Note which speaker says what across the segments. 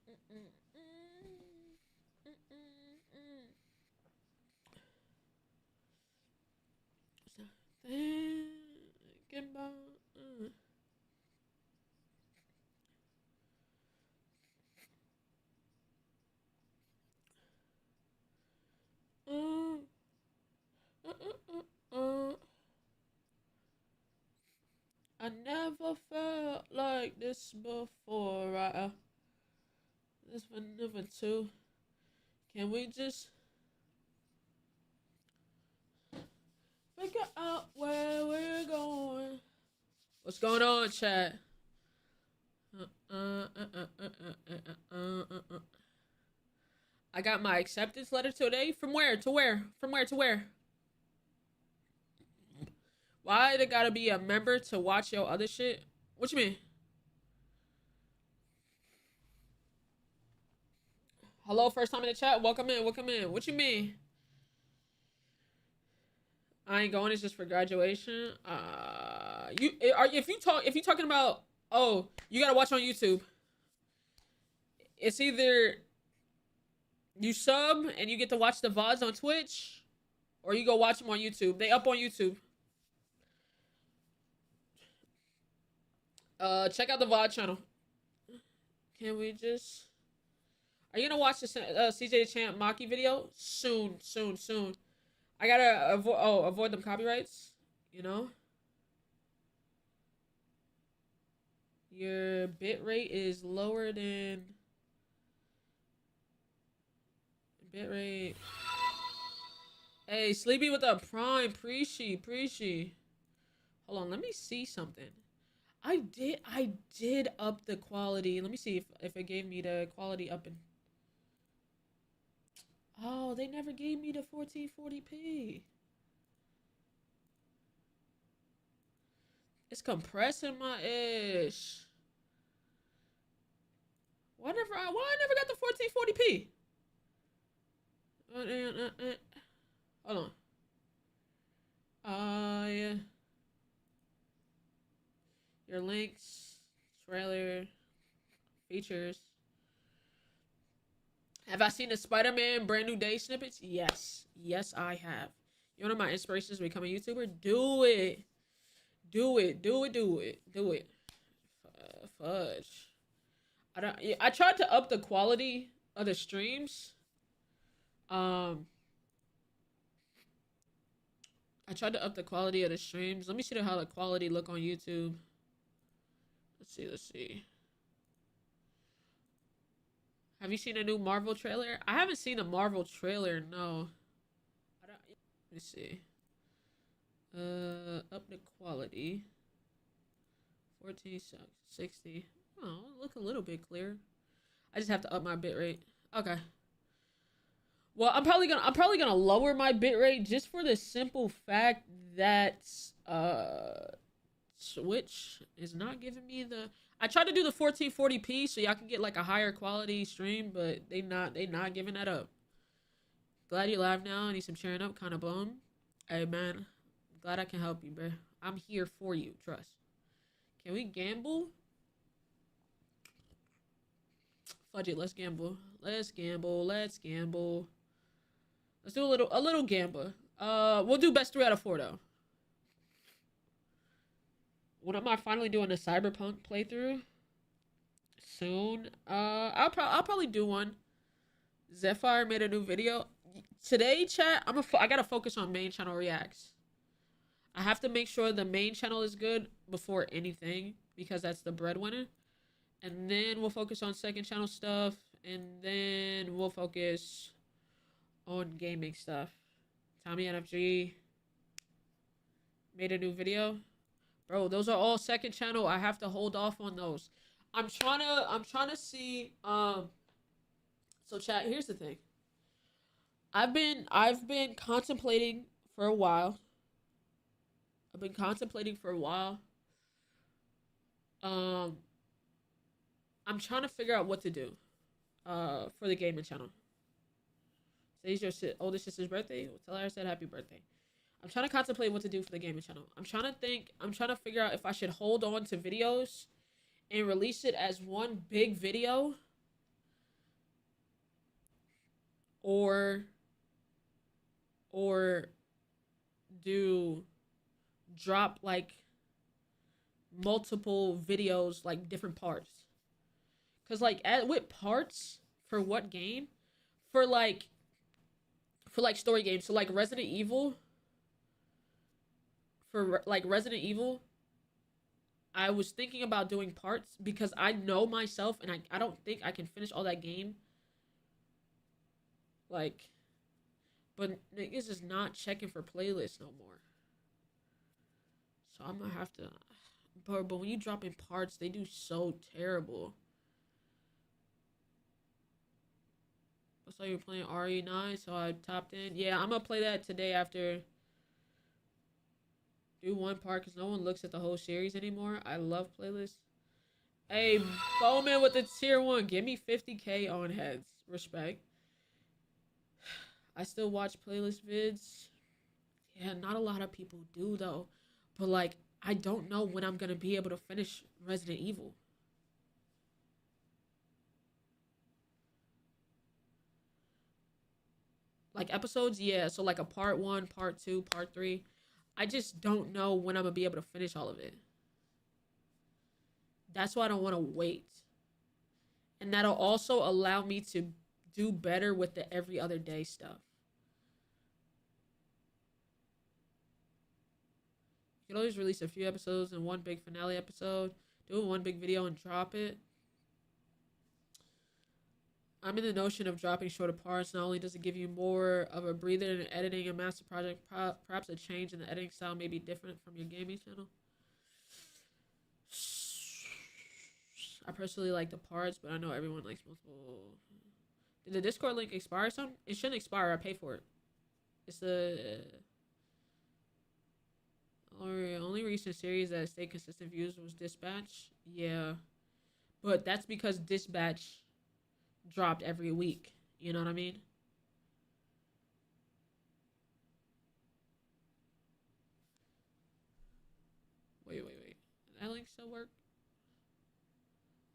Speaker 1: Thinking about. Uh, uh, uh, I never felt like this before. This one number two. Can we just figure out where we're going? What's going on, chat? I got my acceptance letter today. From where to where? From where to where? Why they gotta be a member to watch your other shit? What you mean? Hello, first time in the chat. Welcome in. Welcome in. What you mean? I ain't going. It's just for graduation. If you talking about, oh, you gotta watch on YouTube. It's either you sub and you get to watch the VODs on Twitch, or you go watch them on YouTube. They up on YouTube. Check out the VOD channel. Can we just? Are you gonna watch the CJ the Champ Maki video? Soon. I gotta avoid them copyrights. You know. Your bit rate is lower than bit rate. Hey, Sleepy with the prime. Preachy. Hold on, let me see something. I did up the quality. Let me see if it gave me the quality up and. Oh, they never gave me the 1440p. It's compressing my ish. Why I never got the 1440p? Hold on. Yeah. Your links, trailer, features. Have I seen the Spider-Man Brand New Day snippets? Yes, I have. You know my inspirations to become a YouTuber? Do it. Fudge. I tried to up the quality of the streams. I tried to up the quality of the streams. Let me see how the quality look on YouTube. Let's see. Have you seen a new Marvel trailer? I haven't seen a Marvel trailer, no. Let me see. Up the quality. 1460. Oh, look a little bit clearer. I just have to up my bitrate. Okay. Well, I'm probably gonna lower my bitrate just for the simple fact that Switch is not giving me the. I tried to do the 1440p so y'all can get like a higher quality stream, but they not giving that up. Glad you live now. I need some cheering up, kind of bum. Hey man, glad I can help you, bro. I'm here for you. Trust. Can we gamble? Fudge it. Let's gamble. Let's gamble. Let's do a little gamble. We'll do best 3 out of 4 though. When am I finally doing a Cyberpunk playthrough? Soon. I'll probably do one. Zephyr made a new video today. Chat. I gotta focus on main channel reacts. I have to make sure the main channel is good before anything because that's the breadwinner. And then we'll focus on second channel stuff, and then we'll focus on gaming stuff. Tommy NFG made a new video. Bro, those are all second channel. I have to hold off on those. I'm trying to see so chat, here's the thing. I've been contemplating for a while. I'm trying to figure out what to do for the gaming channel. Today's your older sister's birthday. Well, tell her I said happy birthday. I'm trying to contemplate what to do for the gaming channel. I'm trying to figure out if I should hold on to videos and release it as one big video, or or do drop like multiple videos, like different parts. Cause like with parts for what game? For like story games. So like Resident Evil. For like Resident Evil, I was thinking about doing parts because I know myself and I don't think I can finish all that game. Like, but niggas is not checking for playlists no more. So I'm gonna have to. But when you drop in parts, they do so terrible. I saw you were playing RE9, so I tapped in. Yeah, I'm gonna play that today after. Do one part because no one looks at the whole series anymore. I love playlists. Hey, Bowman with the tier 1. Give me 50K on heads. Respect. I still watch playlist vids. Yeah, not a lot of people do though. But like, I don't know when I'm gonna be able to finish Resident Evil. Like episodes, yeah. So like a part 1, part 2, part 3. I just don't know when I'm gonna be able to finish all of it. That's why I don't want to wait. And that'll also allow me to do better with the every other day stuff. You can always release a few episodes and one big finale episode. Do one big video and drop it. I'm in the notion of dropping shorter parts. Not only does it give you more of a breather in editing a master project, perhaps a change in the editing style may be different from your gaming channel. I personally like the parts, but I know everyone likes multiple. Did the Discord link expire some? It shouldn't expire. I pay for it. It's the only recent series that stayed consistent views was Dispatch. Yeah. But that's because Dispatch dropped every week. You know what I mean? Wait. That link still work?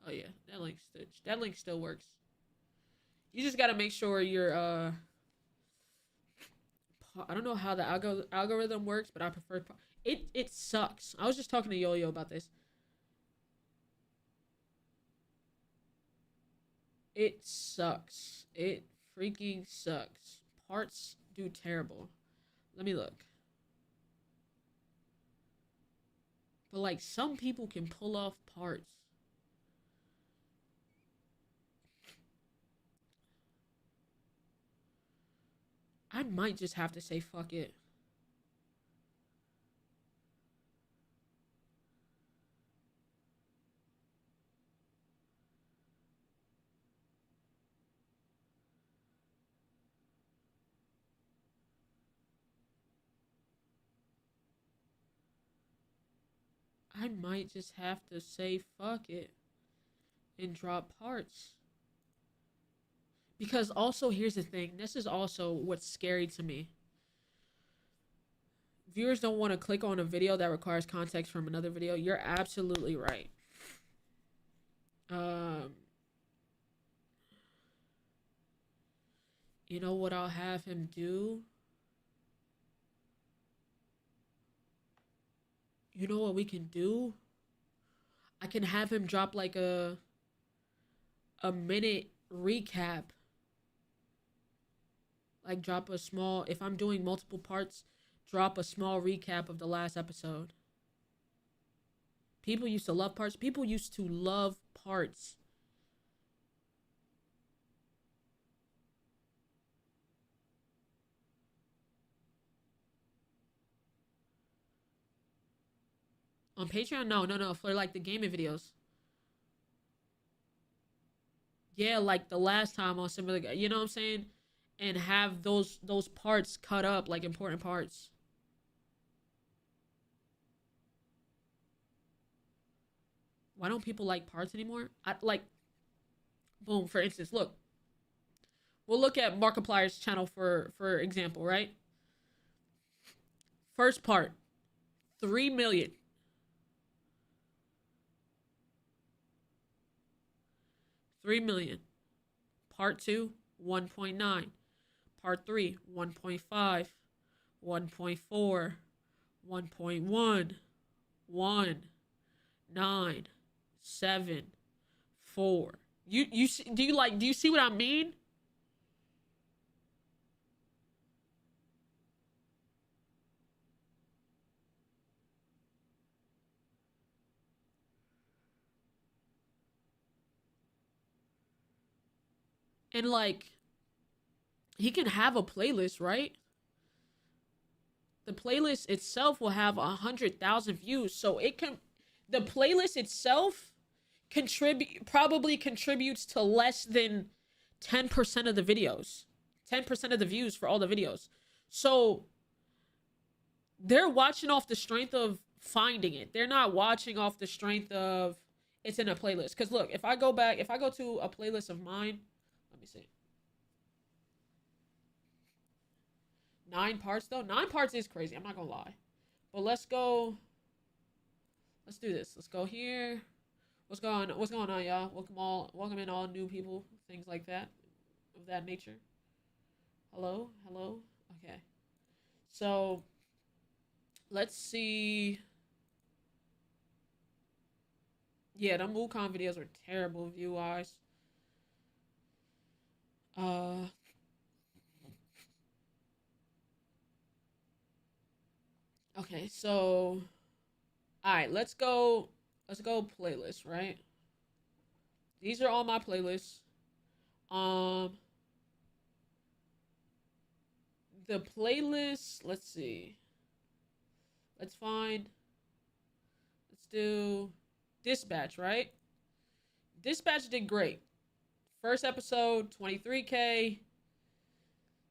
Speaker 1: Oh yeah, that link still works. You just gotta make sure you're I don't know how the algorithm works, but I prefer it sucks. I was just talking to Yo-Yo about this. It sucks. It freaking sucks. Parts do terrible. Let me look. But like some people can pull off parts. I might just have to say fuck it. I might just have to say fuck it and drop parts. Because also, here's the thing. This is also what's scary to me. Viewers don't want to click on a video that requires context from another video. You're absolutely right. Um, you know what I'll have him do? You know what we can do? I can have him drop like a minute recap. Like drop a small, if I'm doing multiple parts, drop a small recap of the last episode. People used to love parts. People used to love parts. On Patreon? No. For like the gaming videos. Yeah, like the last time on SimbaThaGod. You know what I'm saying? And have those parts cut up, like important parts. Why don't people like parts anymore? I like boom, for instance, look. We'll look at Markiplier's channel for example, right? First part, 3 million. 3 million. Part 2, 1.9. Part 3, 1.5, 1.4, 1.1, 1, 9, 7, 4. You see, do you see what I mean? And like he can have a playlist, right? The playlist itself will have 100,000 views, so it can. The playlist itself probably contributes to less than 10% of the videos, 10% of the views for all the videos. So they're watching off the strength of finding it. They're not watching off the strength of it's in a playlist. Because look, if I go to a playlist of mine, let me see. 9 parts though. 9 parts is crazy. I'm not gonna lie. But let's go. Let's do this. Let's go here. What's going on, y'all? Welcome in all new people, things like that, of that nature. Hello. Okay. So let's see. Yeah, the Wukong videos are terrible view wise. Okay, so alright, let's go playlist, right? These are all my playlists. Um the playlist, let's see. Let's do Dispatch, right? Dispatch did great. First episode, 23K.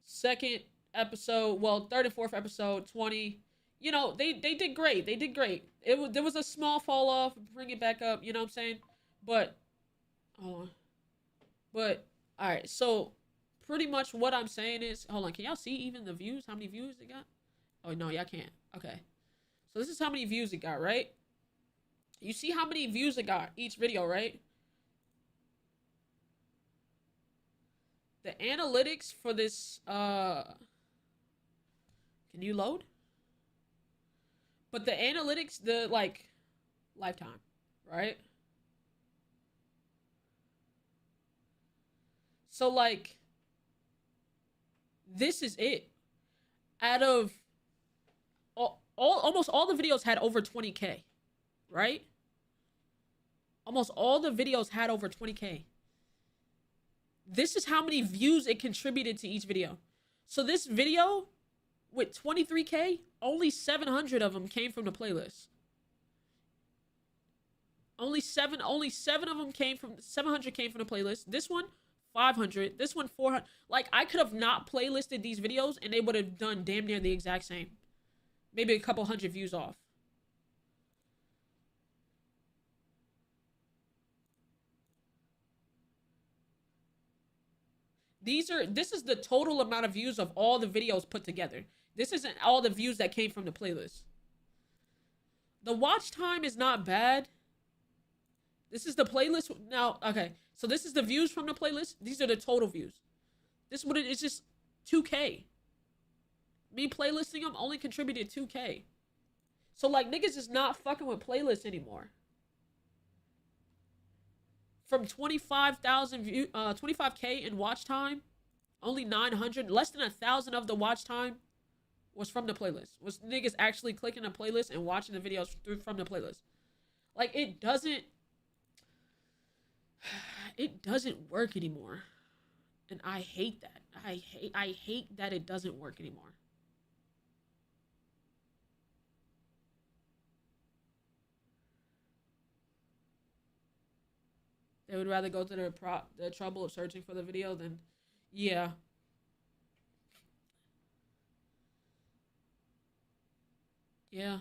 Speaker 1: Second episode, well, third and fourth episode, 20. You know, they did great. They did great. There was a small fall off, bring it back up, you know what I'm saying? But hold on. But all right, so pretty much what I'm saying is, hold on, can y'all see even the views? How many views it got? Oh no, y'all can't. Okay. So this is how many views it got, right? You see how many views it got each video, right? The analytics for this can you load? But the analytics, the like lifetime, right? So like this is it. Out of almost all the videos had over 20K, right? Almost all the videos had over 20K. This is how many views it contributed to each video. So this video with 23K, only 700 of them came from the playlist. Only seven of them came from 700 came from the playlist. This one 500, this one 400. Like I could have not playlisted these videos and they would have done damn near the exact same. Maybe a couple hundred views off. This is the total amount of views of all the videos put together. This isn't all the views that came from the playlist. The watch time is not bad. This is the playlist now. Okay, so this is the views from the playlist. These are the total views. This what it is, just 2K. Me playlisting them only contributed 2K. So like niggas is not fucking with playlists anymore. From 25,000 view, 25K in watch time, only 900, less than 1,000 of the watch time was from the playlist. Was niggas actually clicking the playlist and watching the videos from the playlist? Like it doesn't work anymore, and I hate that. I hate that it doesn't work anymore. They would rather go to the trouble of searching for the video than, yeah. Yeah.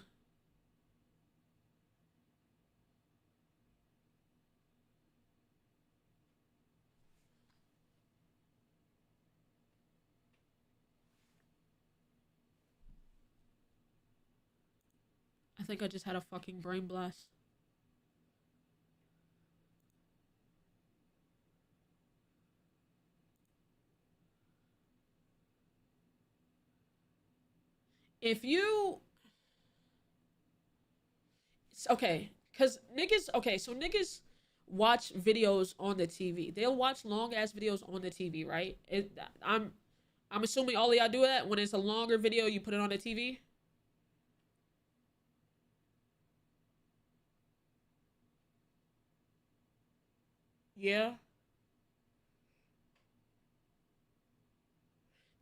Speaker 1: I think I just had a fucking brain blast. If you okay, cause niggas okay, so niggas watch videos on the TV. They'll watch long ass videos on the TV, right? I'm assuming all of y'all do that when it's a longer video, you put it on the TV. Yeah.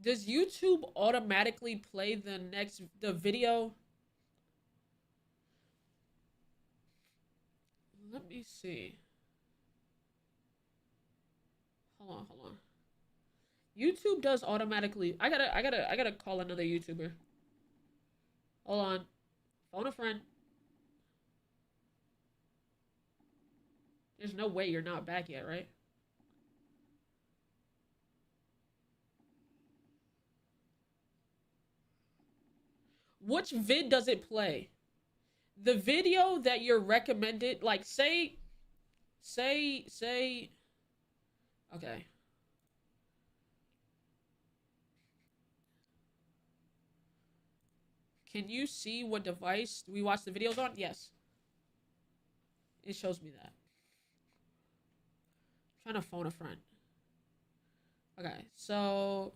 Speaker 1: Does YouTube automatically play the video? Let me see. Hold on. YouTube does automatically. I gotta call another YouTuber. Hold on. Phone a friend. There's no way you're not back yet, right? Which vid does it play? The video that you're recommended, like say okay. Can you see what device we watch the videos on? Yes. It shows me that. I'm trying to phone a friend. Okay, so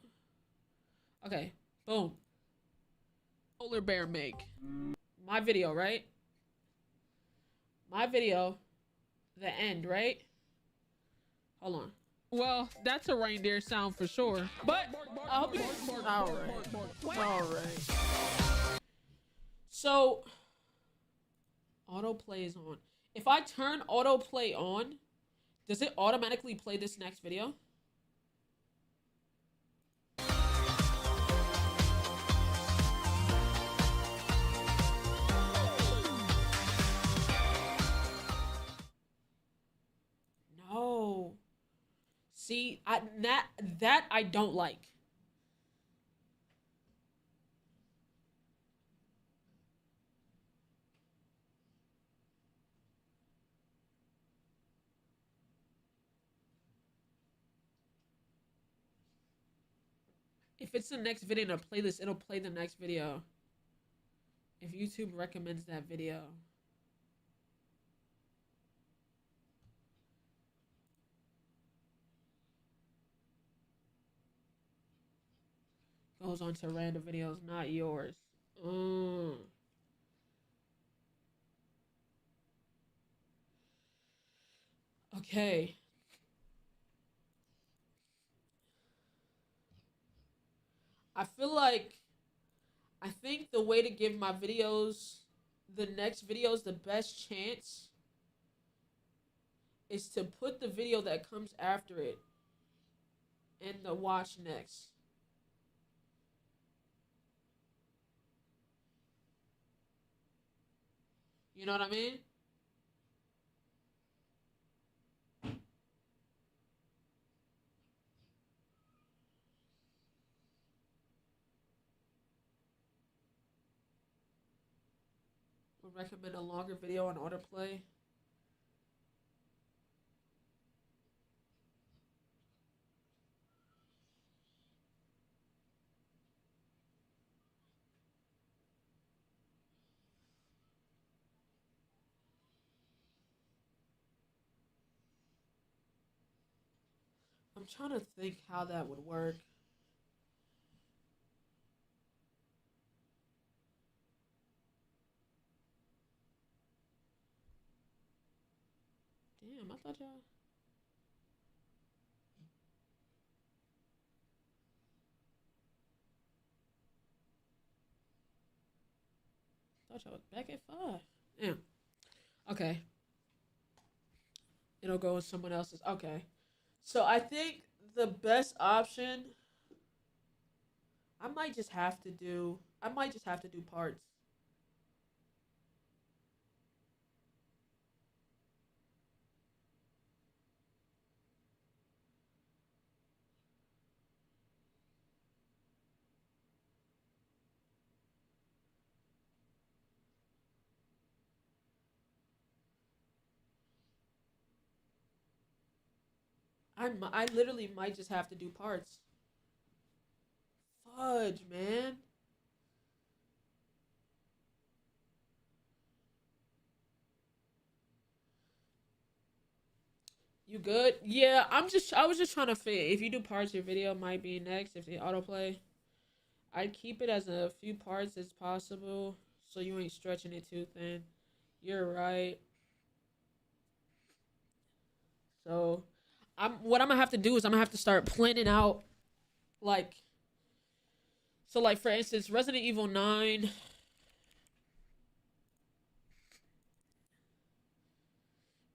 Speaker 1: okay, boom. Polar bear make. My video, right? My video, the end, right? Hold on. Well, that's a reindeer sound for sure. But I hope you. All right. All right. So autoplay is on. If I turn autoplay on, does it automatically play this next video? No. See, that I don't like. If it's the next video in a playlist, it'll play the next video. If YouTube recommends that video. Goes on to random videos, not yours. Mm. Okay. I feel like I think the way to give my videos the next videos the best chance is to put the video that comes after it in the watch next. You know what I mean? Would recommend a longer video on autoplay. I'm trying to think how that would work. Damn, I thought y'all was back at 5. Damn. Okay. It'll go with someone else's. Okay. So I think the best option I might just have to do parts. I literally might just have to do parts. Fudge, man. You good? Yeah, I was just trying to fit. If you do parts, your video might be next. If they autoplay, I'd keep it as a few parts as possible, so you ain't stretching it too thin. You're right. So, what I'm gonna have to do is I'm gonna have to start planning out, like, so like for instance, Resident Evil 9.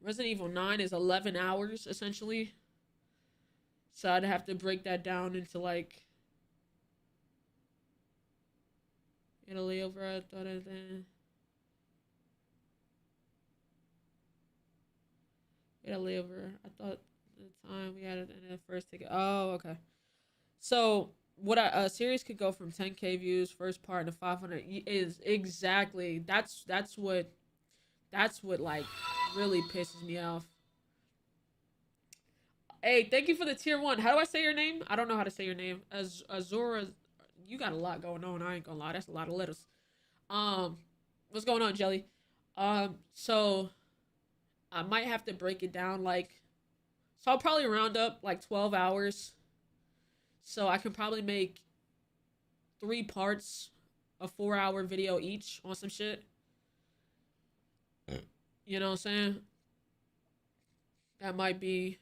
Speaker 1: Resident Evil 9 is 11 hours essentially. So I'd have to break that down into like Italy over. I thought it then. Italy over. I thought the time we had it in the first ticket. Oh, okay. So what a series could go from 10K views first part to 500 is exactly that's what like really pisses me off. Hey, thank you for the tier 1. How do I say your name? I don't know how to say your name. Azura, you got a lot going on. I ain't gonna lie, that's a lot of letters. Um, what's going on, Jelly? So I might have to break it down like, so I'll probably round up like 12 hours. So I can probably make 3 parts, a 4-hour video each on some shit. You know what I'm saying? That might be,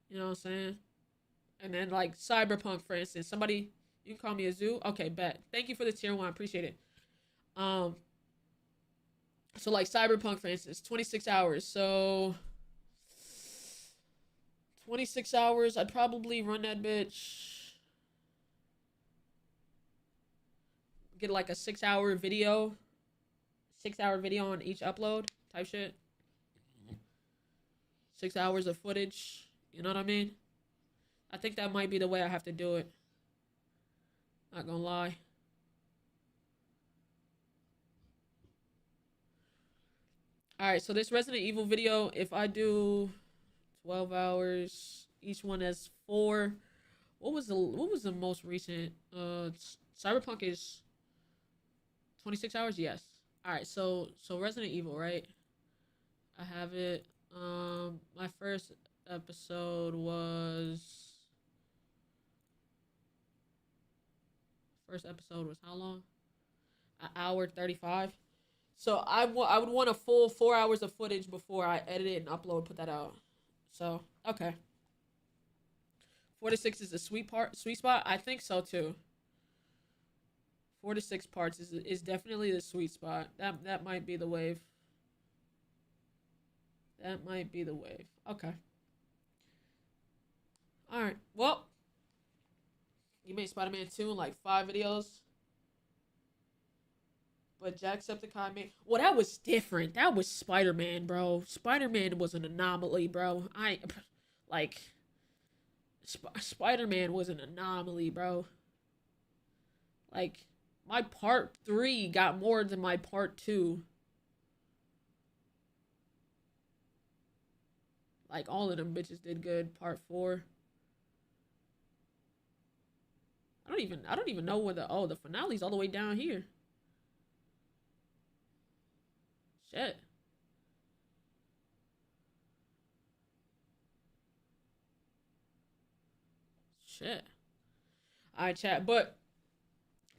Speaker 1: you know what I'm saying? And then like Cyberpunk, for instance. Somebody, you can call me a zoo. Okay, bet. Thank you for the tier 1. I appreciate it. Um, so like Cyberpunk, for instance, 26 hours. So 26 hours, I'd probably run that bitch. Get like a 6-hour video. 6-hour video on each upload type shit. 6 hours of footage. You know what I mean? I think that might be the way I have to do it. Not gonna lie. Alright, so this Resident Evil video, if I do 12 hours, each one has 4. What was the most recent? Cyberpunk is 26 hours? Yes. Alright, so Resident Evil, right? I have it. My first episode was how long? An hour 35. So I would want a full 4 hours of footage before I edit it and upload, put that out. So okay, 4 to 6 is the sweet spot. I think so too. 4 to 6 parts is definitely the sweet spot. That might be the wave. That might be the wave. Okay. All right. Well, you made Spider-Man 2 in like 5 videos. But Jacksepticeye made... Well, that was different. That was Spider-Man, bro. Spider-Man was an anomaly, bro. Like... Spider-Man was an anomaly, bro. Like, my part 3 got more than my part 2. Like, all of them bitches did good. Part 4. I don't even know where the finale's all the way down here. Shit. Shit. Alright, chat. But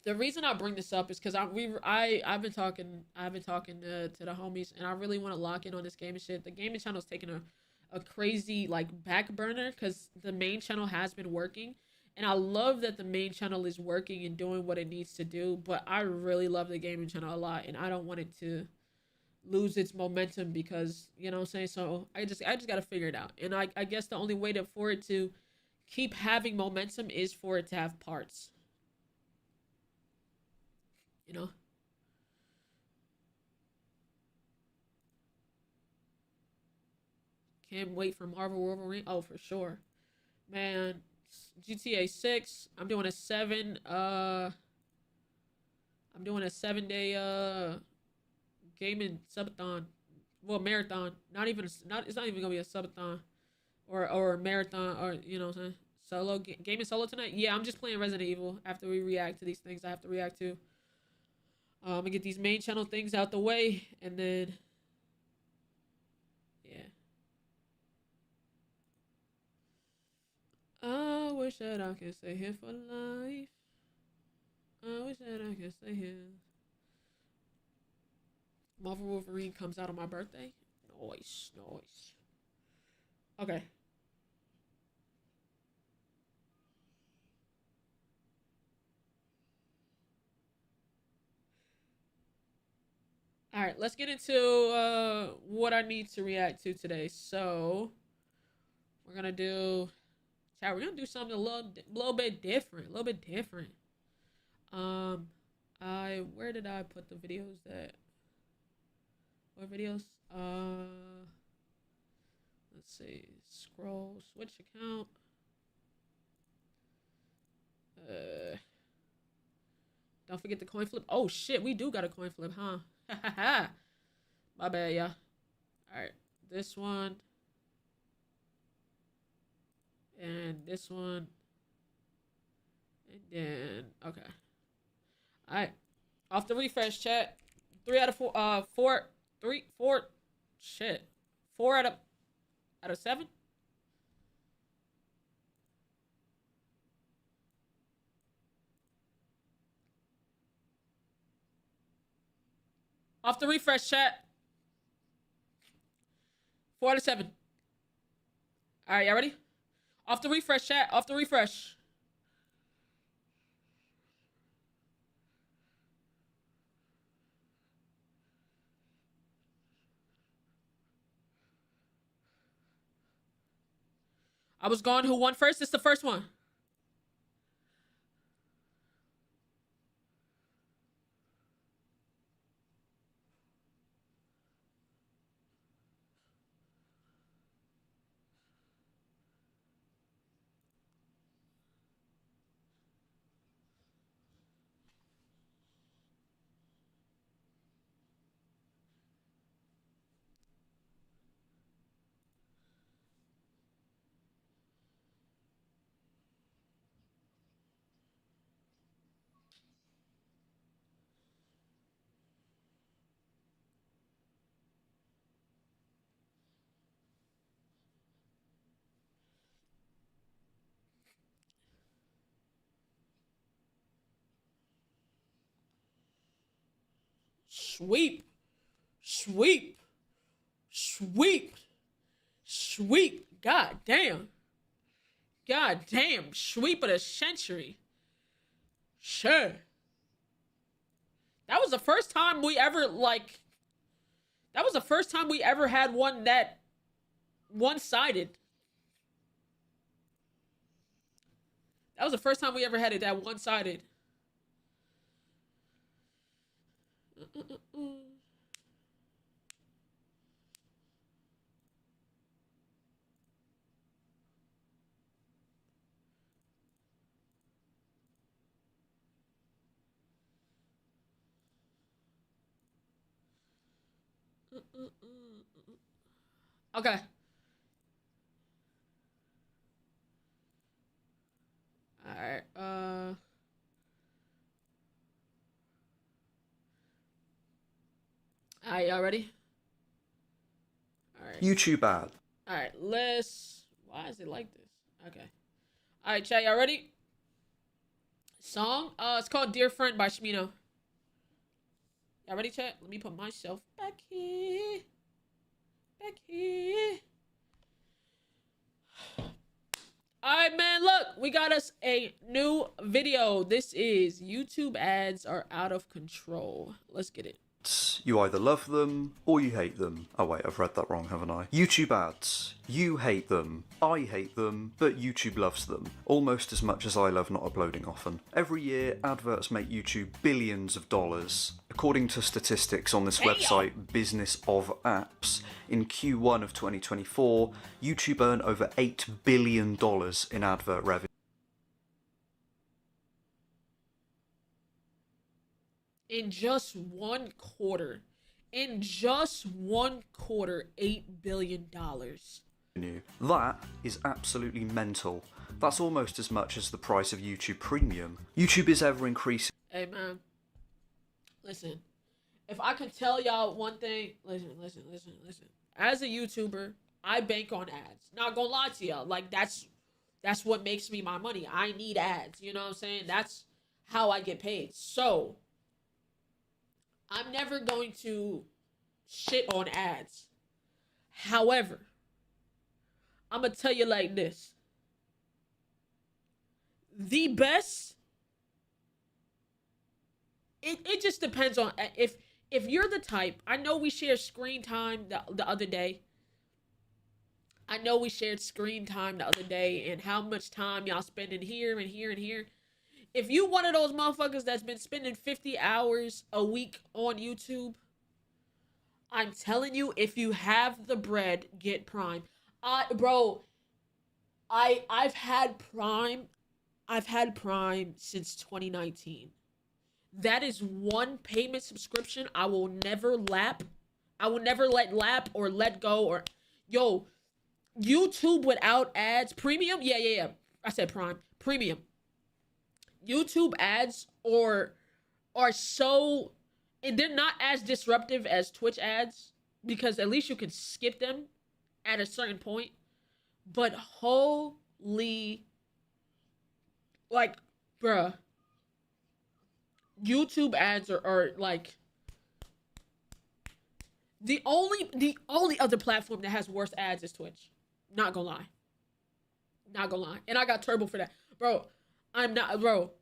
Speaker 1: the reason I bring this up is because I've been talking to the homies, and I really want to lock in on this gaming shit. The gaming channel's taking a crazy like back burner because the main channel has been working, and I love that the main channel is working and doing what it needs to do. But I really love the gaming channel a lot, and I don't want it to lose its momentum because, you know what I'm saying. So I just gotta figure it out, and I guess the only way for it to keep having momentum is for it to have parts. You know. Can't wait for Marvel Wolverine. Oh, for sure, man. GTA 6. I'm doing a 7-day gaming subathon. Well, marathon. It's not even gonna be a subathon or a marathon, or you know what I'm saying. Gaming solo tonight. Yeah, I'm just playing Resident Evil after we react to these things I have to react to. I'm gonna get these main channel things out the way, and then wish that I could stay here for life. I wish that I could stay here. Marvel Wolverine comes out on my birthday. Nice, nice. Okay. All right, let's get into what I need to react to today. So we're gonna do, chat. We're gonna do something little bit different, a little bit different. Where did I put the videos that? What videos? Let's see. Scroll, switch account. Don't forget the coin flip. Oh shit, we do got a coin flip, huh? My bad, yeah. All right, this one and this one, and then okay. All right, off the refresh, chat. 3 out of 4. 4. 3. 4. Shit. 4 out of 7. Off the refresh, chat. 4 out of 7. All right, y'all ready? Off the refresh, chat. Off the refresh. I was gone. Who won first? It's the first one. Sweep. Sweep. Sweep. Sweep. God damn. God damn. Sweep of the century. Sure. That was the first time we ever, like, that was the first time we ever had one that one-sided. That was the first time we ever had it that one-sided. Okay. Alright, alright, y'all ready? Alright.
Speaker 2: YouTube ad.
Speaker 1: Alright, why is it like this? Okay. Alright, chat, y'all ready? Song? It's called Dear Friend by Chameleon. Y'all ready, chat? Let me put myself back here. Back here. Alright, man, look. We got us a new video. This is YouTube ads are out of control. Let's get it.
Speaker 2: You either love them or you hate them. Oh wait, I've read that wrong, haven't I? YouTube ads. You hate them. I hate them, but YouTube loves them. Almost as much as I love not uploading often. Every year, adverts make YouTube billions of dollars. According to statistics on this website, Business of Apps, in Q1 of 2024, YouTube earned over $8 billion in advert revenue.
Speaker 1: In just one quarter. In just one quarter, $8 billion.
Speaker 2: That is absolutely mental. That's almost as much as the price of YouTube Premium. YouTube is ever increasing.
Speaker 1: Hey, man. Listen. If I can tell y'all one thing, listen. As a YouTuber, I bank on ads. Not gonna lie to y'all. Like, that's That's what makes me my money. I need ads. You know what I'm saying? That's how I get paid. So I'm never going to shit on ads. However, I'm gonna tell you like this. The best, it just depends on if you're the type. I know we shared screen time the other day. I know we shared screen time the other day and how much time y'all spending here and here and here. If you one of those motherfuckers that's been spending 50 hours a week on YouTube, I'm telling you, if you have the bread, get Prime. Bro, I've had Prime. I've had Prime since 2019. That is one payment subscription I will never lap. I will never let lap or let go or yo, YouTube without ads, premium? Yeah. I said Prime. Premium. YouTube ads are so, and they're not as disruptive as Twitch ads because at least you can skip them at a certain point. But holy, like, bruh, YouTube ads are like the only other platform that has worse ads is Twitch. Not gonna lie. Not gonna lie. And I got turbo for that. Bro, I'm not, bro.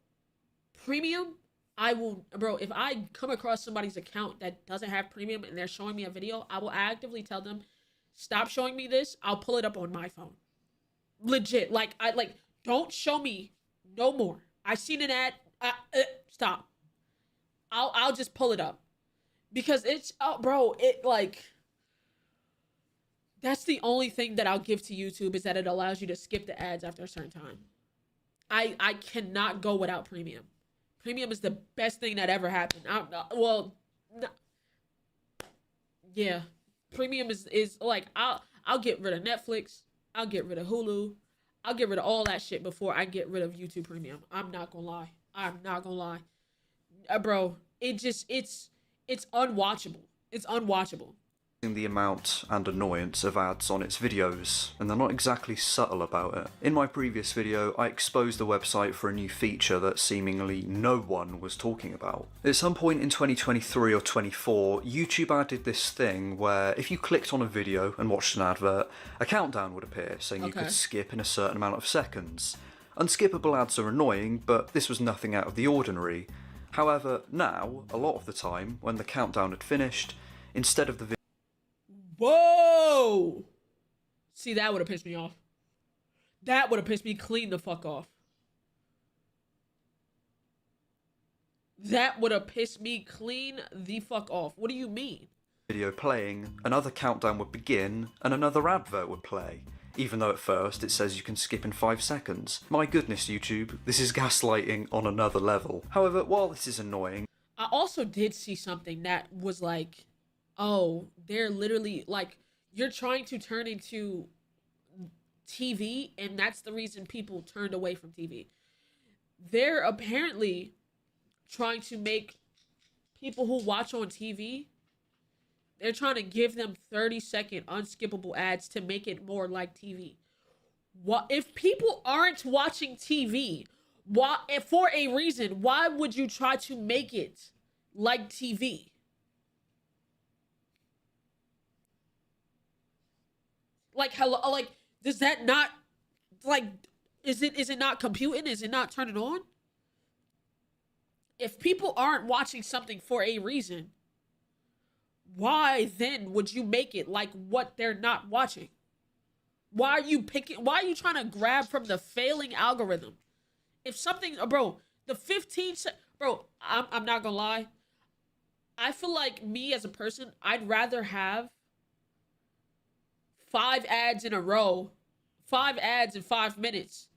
Speaker 1: Premium, I will, bro, if I come across somebody's account that doesn't have premium and they're showing me a video, I will actively tell them, stop showing me this. I'll pull it up on my phone. Legit. Like, don't show me no more. I seen an ad. Stop. I'll just pull it up. Because it's, bro, it like, that's the only thing that I'll give to YouTube is that it allows you to skip the ads after a certain time. I cannot go without premium. Premium is the best thing that ever happened. Yeah. Premium is like, I'll get rid of Netflix. I'll get rid of Hulu. I'll get rid of all that shit before I get rid of YouTube Premium. I'm not gonna lie. Bro, it's unwatchable. It's unwatchable.
Speaker 2: The amount and annoyance of ads on its videos, and they're not exactly subtle about it. In my previous video, I exposed the website for a new feature that seemingly no one was talking about. At some point in 2023 or 24, YouTube added this thing where if you clicked on a video and watched an advert, a countdown would appear saying you could skip in a certain amount of seconds. Unskippable ads are annoying, but this was nothing out of the ordinary. However, now, a lot of the time, when the countdown had finished, instead of the
Speaker 1: Whoa! See, that would have pissed me off. That would have pissed me clean the fuck off. That would have pissed me clean the fuck off. What do you mean?
Speaker 2: Video playing, another countdown would begin, and another advert would play. Even though at first it says you can skip in 5 seconds. My goodness, YouTube, this is gaslighting on another level. However, while this is annoying...
Speaker 1: I also did see something that was like, oh, they're literally, like, you're trying to turn into TV, and that's the reason people turned away from TV. They're apparently trying to make people who watch on TV, they're trying to give them 30-second unskippable ads to make it more like TV. What if people aren't watching TV, why, for a reason, why would you try to make it like TV? Like, hello, like, does that not, like, is it not computing? Is it not turning on? If people aren't watching something for a reason, why then would you make it like what they're not watching? Why are you trying to grab from the failing algorithm? If something, bro, I'm not gonna lie. I feel like me as a person, I'd rather have 5 ads in a row, 5 ads in 5 minutes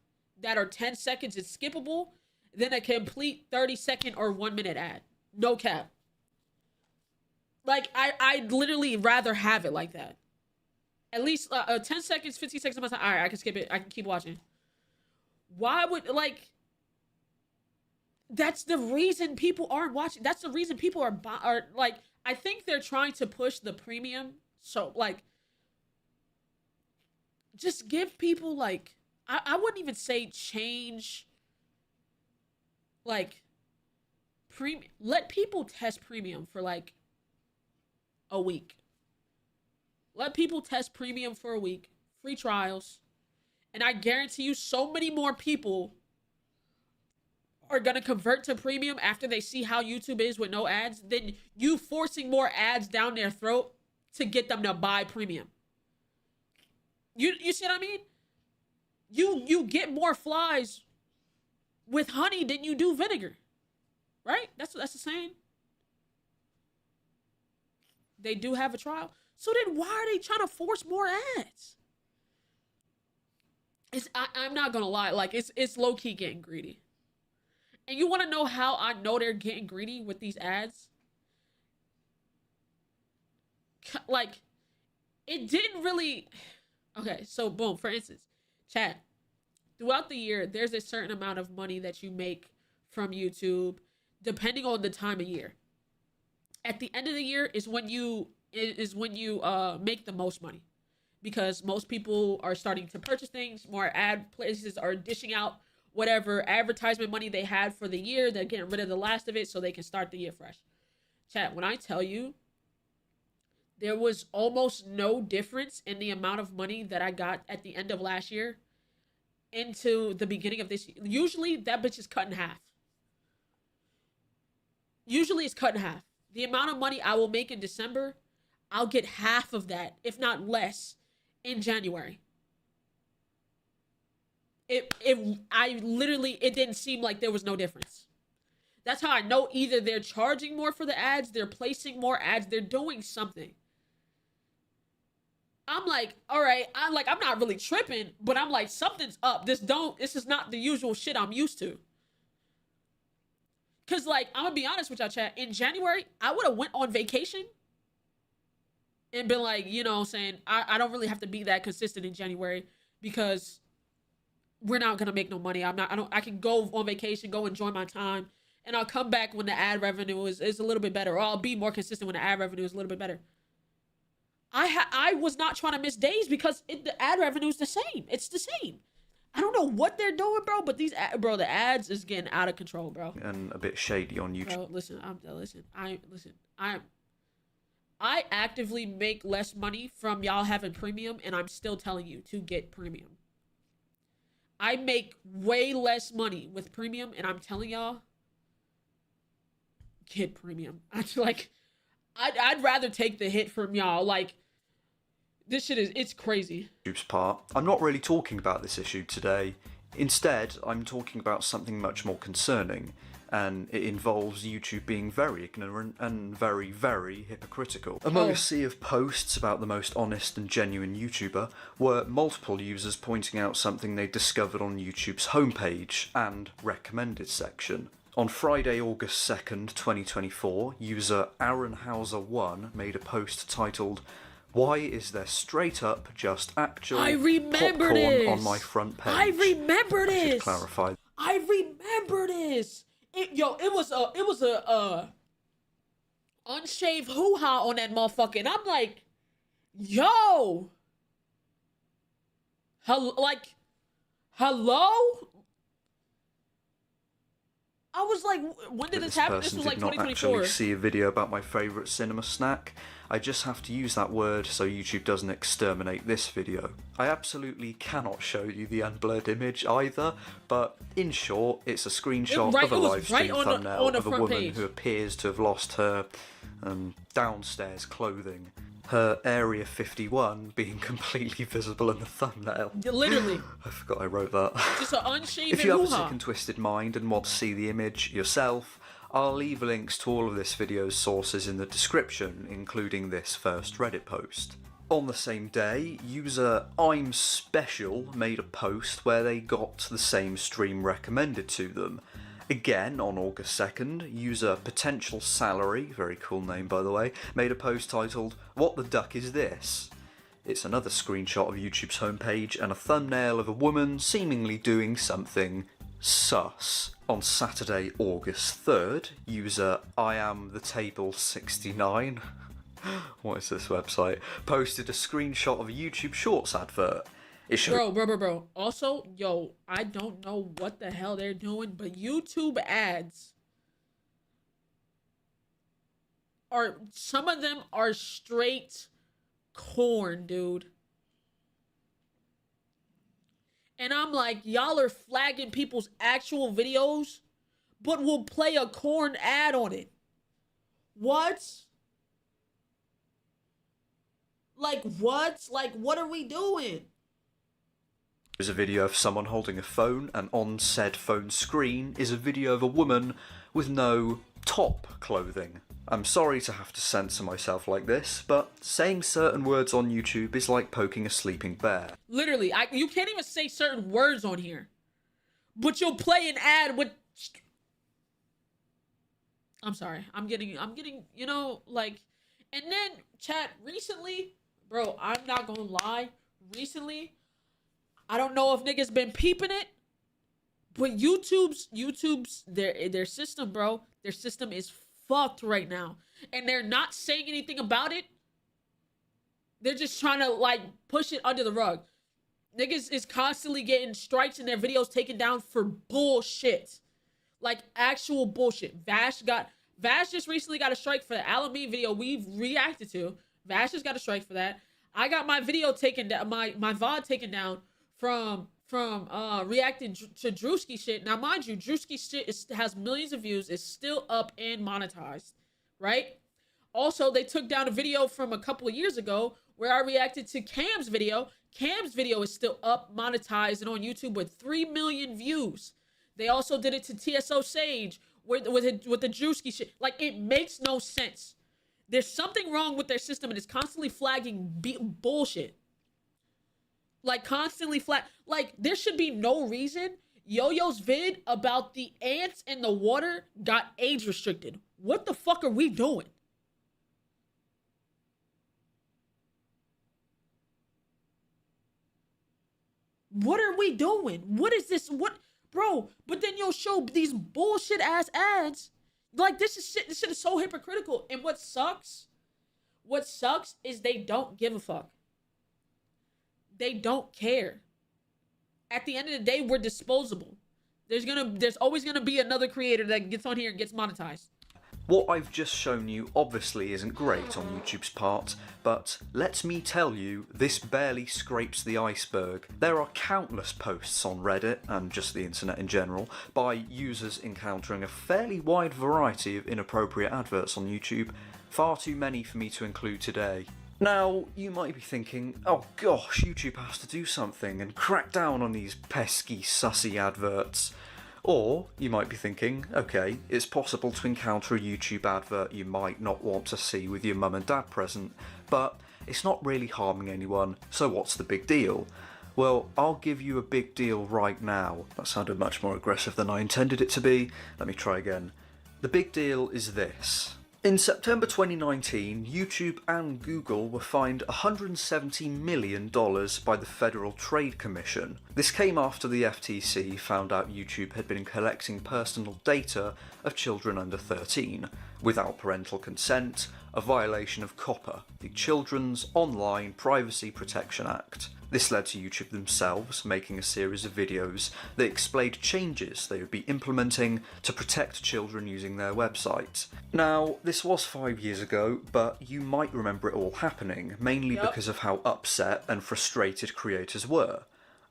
Speaker 1: that are 10 seconds and skippable than a complete 30-second or 1-minute ad. No cap. Like, I'd literally rather have it like that. At least 10 seconds, 15 seconds of my time. All right, I can skip it. I can keep watching. Why would, like, that's the reason people aren't watching. That's the reason people are like, I think they're trying to push the premium. So, like, just give people, like, I wouldn't even say change, like, premium. Let people test premium for like a week. Let people test premium for a week. Free trials. And I guarantee you so many more people are going to convert to premium after they see how YouTube is with no ads than you forcing more ads down their throat to get them to buy premium. You see what I mean? You get more flies with honey than you do vinegar. Right? That's the saying. They do have a trial. So then why are they trying to force more ads? I'm not gonna lie, like it's low-key getting greedy. And you wanna know how I know they're getting greedy with these ads? Like, it didn't really. Okay, so boom, for instance, chat. Throughout the year, there's a certain amount of money that you make from YouTube, depending on the time of year. At the end of the year is when you make the most money, because most people are starting to purchase things. More ad places are dishing out whatever advertisement money they had for the year. They're getting rid of the last of it so they can start the year fresh. Chat, when I tell you, there was almost no difference in the amount of money that I got at the end of last year into the beginning of this year. Usually that bitch is cut in half. Usually it's cut in half. The amount of money I will make in December, I'll get half of that, if not less, in January. It didn't seem like there was no difference. That's how I know either they're charging more for the ads, they're placing more ads, they're doing something. I'm like, all right, I'm not really tripping, but I'm like, something's up. This is not the usual shit I'm used to. Cause like, I'm gonna be honest with y'all, chat. In January, I would have went on vacation and been like, you know what I'm saying, I don't really have to be that consistent in January because we're not gonna make no money. I can go on vacation, go enjoy my time, and I'll come back when the ad revenue is a little bit better, or I'll be more consistent when the ad revenue is a little bit better. I was not trying to miss days because the ad revenue is the same. It's the same. I don't know what they're doing, bro, but the ads is getting out of control, bro.
Speaker 2: And a bit shady on YouTube.
Speaker 1: Bro, I actively make less money from y'all having premium, and I'm still telling you to get premium. I make way less money with premium, and I'm telling y'all, get premium. I'd rather take the hit from y'all. Like, this shit it's crazy.
Speaker 2: YouTube's part. I'm not really talking about this issue today. Instead, I'm talking about something much more concerning, and it involves YouTube being very ignorant and very, very hypocritical. Among a sea of posts about the most honest and genuine YouTuber were multiple users pointing out something they discovered on YouTube's homepage and recommended section. On Friday, August 2nd, 2024, user AaronHauser1 made a post titled, "Why is there straight up just actual popcorn on my front page?"
Speaker 1: I remember this.
Speaker 2: I should clarify.
Speaker 1: I remember this. It was a unshaved hoo-ha on that motherfucker. And I'm like, yo. Hello? I was like, when did this happen? This was like 2024.
Speaker 2: Did not actually see a video about my favourite cinema snack. I just have to use that word so YouTube doesn't exterminate this video. I absolutely cannot show you the unblurred image either, but in short, it's a screenshot of a live stream thumbnail of a woman who appears to have lost her downstairs clothing. Her Area 51 being completely visible in the thumbnail.
Speaker 1: Literally.
Speaker 2: I forgot I wrote that.
Speaker 1: Just an unshaven
Speaker 2: If you have a sick and twisted mind and want to see the image yourself, I'll leave links to all of this video's sources in the description, including this first Reddit post. On the same day, user I'm Special made a post where they got the same stream recommended to them. Again, on August 2nd, user Potential Salary, very cool name by the way, made a post titled, "What the duck is this?" It's another screenshot of YouTube's homepage and a thumbnail of a woman seemingly doing something sus. On Saturday, August 3rd, user I am the table 69 what is this website? Posted a screenshot of a YouTube Shorts advert. It should.
Speaker 1: Bro. Also, yo, I don't know what the hell they're doing, but YouTube ads are, some of them are straight corn, dude. And I'm like, y'all are flagging people's actual videos, but will play a corn ad on it. What? Like, what? Like, what are we doing?
Speaker 2: There's a video of someone holding a phone, and on said phone screen is a video of a woman with no top clothing. I'm sorry to have to censor myself like this, but saying certain words on YouTube is like poking a sleeping bear.
Speaker 1: Literally, you can't even say certain words on here, but you'll play an ad with. I'm sorry. I'm getting, you know, like, and then chat recently, bro, I'm not gonna lie. Recently, I don't know if niggas been peeping it, but YouTube's their system, bro. Their system is fucked right now, and they're not saying anything about it. They're just trying to like push it under the rug. Niggas is constantly getting strikes in their videos taken down for bullshit. Like actual bullshit. Vash just recently got a strike for the Alameen video we've reacted to. Vash just got a strike for that. I got my video taken down, my VOD taken down from reacting to Druski shit. Now mind you, Druski shit has millions of views, is still up and monetized, right? Also, they took down a video from a couple of years ago where I reacted to Cam's video. Cam's video is still up, monetized, and on YouTube with 3 million views. They also did it to TSO Sage with the Druski shit. Like, it makes no sense. There's something wrong with their system, and it's constantly flagging bullshit. Like, constantly like, there should be no reason Yo-Yo's vid about the ants in the water got age restricted. What the fuck are we doing? What are we doing? What is this? What, bro? But then you'll show these bullshit ass ads. Like, this shit is so hypocritical. And what sucks is they don't give a fuck. They don't care. At the end of the day, we're disposable. There's always gonna be another creator that gets on here and gets monetized.
Speaker 2: What I've just shown you obviously isn't great on YouTube's part, but let me tell you, this barely scrapes the iceberg. There are countless posts on Reddit, and just the internet in general, by users encountering a fairly wide variety of inappropriate adverts on YouTube, far too many for me to include today. Now, you might be thinking, oh gosh, YouTube has to do something and crack down on these pesky, sussy adverts. Or you might be thinking, okay, it's possible to encounter a YouTube advert you might not want to see with your mum and dad present, but it's not really harming anyone, so what's the big deal? Well, I'll give you a big deal right now. That sounded much more aggressive than I intended it to be. Let me try again. The big deal is this. In September 2019, YouTube and Google were fined $170 million by the Federal Trade Commission. This came after the FTC found out YouTube had been collecting personal data of children under 13, without parental consent, a violation of COPPA, the Children's Online Privacy Protection Act. This led to YouTube themselves making a series of videos that explained changes they would be implementing to protect children using their website. Now, this was 5 years ago, but you might remember it all happening, mainly because of how upset and frustrated creators were.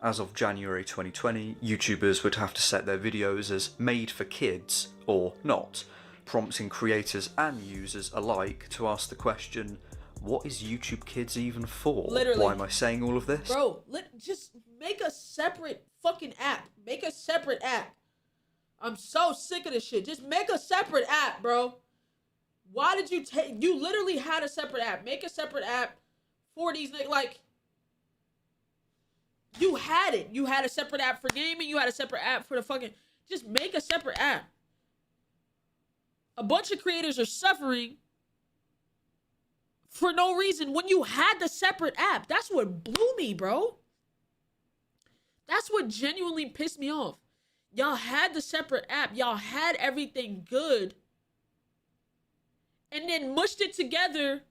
Speaker 2: As of January 2020, YouTubers would have to set their videos as made for kids, or not, prompting creators and users alike to ask the question, what is YouTube Kids even for?
Speaker 1: Literally.
Speaker 2: Why am I saying all of this?
Speaker 1: Bro, just make a separate fucking app. Make a separate app. I'm so sick of this shit. Just make a separate app, bro. Why did you literally had a separate app. Make a separate app for these niggas. Like, you had it. You had a separate app for gaming. You had a separate app for the fucking, just make a separate app. A bunch of creators are suffering for no reason when you had the separate app. That's what blew me, bro. That's what genuinely pissed me off. Y'all had the separate app. Y'all had everything good. And then mushed it together.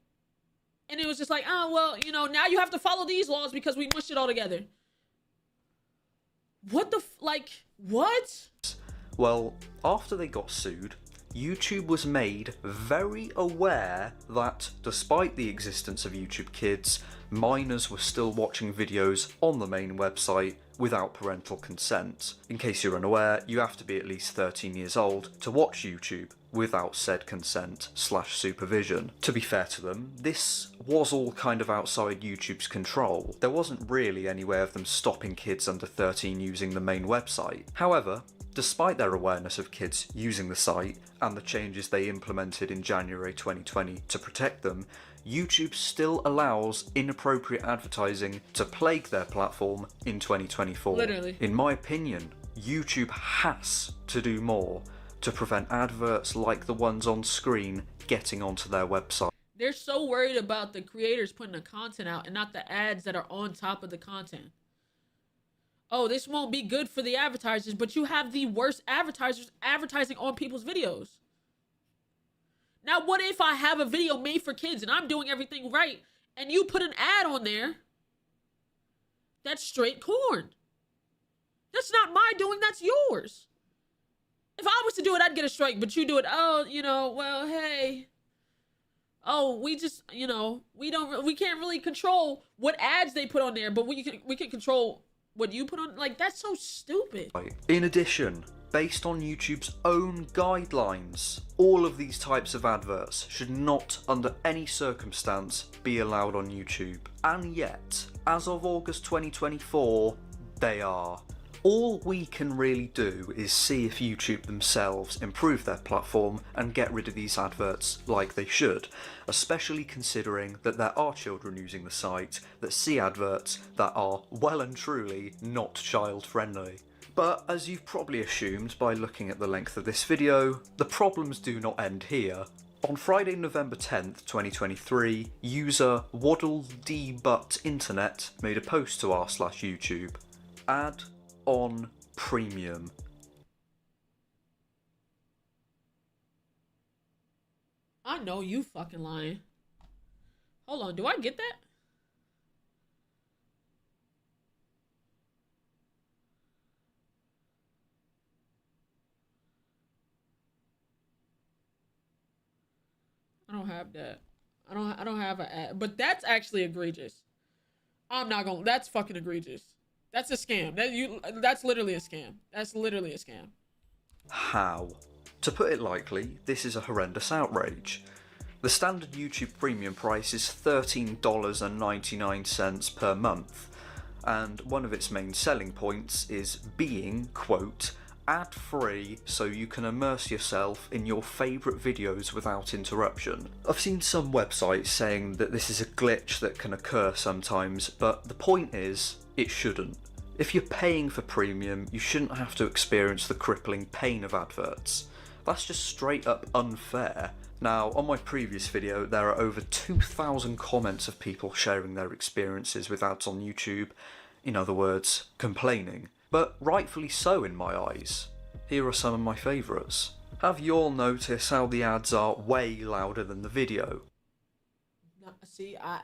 Speaker 1: And it was just like, oh, well, you know, now you have to follow these laws because we mushed it all together. What the what?
Speaker 2: Well, after they got sued, YouTube was made very aware that despite the existence of YouTube Kids, minors were still watching videos on the main website without parental consent. In case you're unaware, you have to be at least 13 years old to watch YouTube without said consent/supervision. To be fair to them, this was all kind of outside YouTube's control. There wasn't really any way of them stopping kids under 13 using the main website. However, despite their awareness of kids using the site and the changes they implemented in January 2020 to protect them, YouTube still allows inappropriate advertising to plague their platform in 2024.
Speaker 1: Literally.
Speaker 2: In my opinion, YouTube has to do more to prevent adverts like the ones on screen getting onto their website.
Speaker 1: They're so worried about the creators putting the content out and not the ads that are on top of the content. Oh, this won't be good for the advertisers, but you have the worst advertisers advertising on people's videos. Now, what if I have a video made for kids and I'm doing everything right and you put an ad on there that's straight corn? That's not my doing, that's yours. If I was to do it, I'd get a strike, but you do it, oh, you know, well, hey. Oh, we just, you know, we can't really control what ads they put on there, but we can control what you put on. Like, that's so stupid.
Speaker 2: In addition, based on YouTube's own guidelines, all of these types of adverts should not, under any circumstance, be allowed on YouTube. And yet, as of August 2024, they are. All we can really do is see if YouTube themselves improve their platform and get rid of these adverts like they should, especially considering that there are children using the site that see adverts that are well and truly not child friendly. But as you've probably assumed by looking at the length of this video, the problems do not end here. On Friday, November 10th, 2023, user WaddleDButtInternet made a post to r/YouTube. Ad on premium.
Speaker 1: I know you fucking lying. Hold on, do I get that? I don't have that. I don't have an ad, but that's actually egregious. I'm not gonna. That's fucking egregious. That's a scam. That's literally a scam. That's literally a scam.
Speaker 2: How? To put it lightly, this is a horrendous outrage. The standard YouTube premium price is $13.99 per month, and one of its main selling points is being, quote, ad-free so you can immerse yourself in your favourite videos without interruption. I've seen some websites saying that this is a glitch that can occur sometimes, but the point is, it shouldn't. If you're paying for premium, you shouldn't have to experience the crippling pain of adverts. That's just straight up unfair. Now, on my previous video, there are over 2,000 comments of people sharing their experiences with ads on YouTube. In other words, complaining. But rightfully so in my eyes. Here are some of my favourites. Have you all noticed how the ads are way louder than the video?
Speaker 1: No, see, I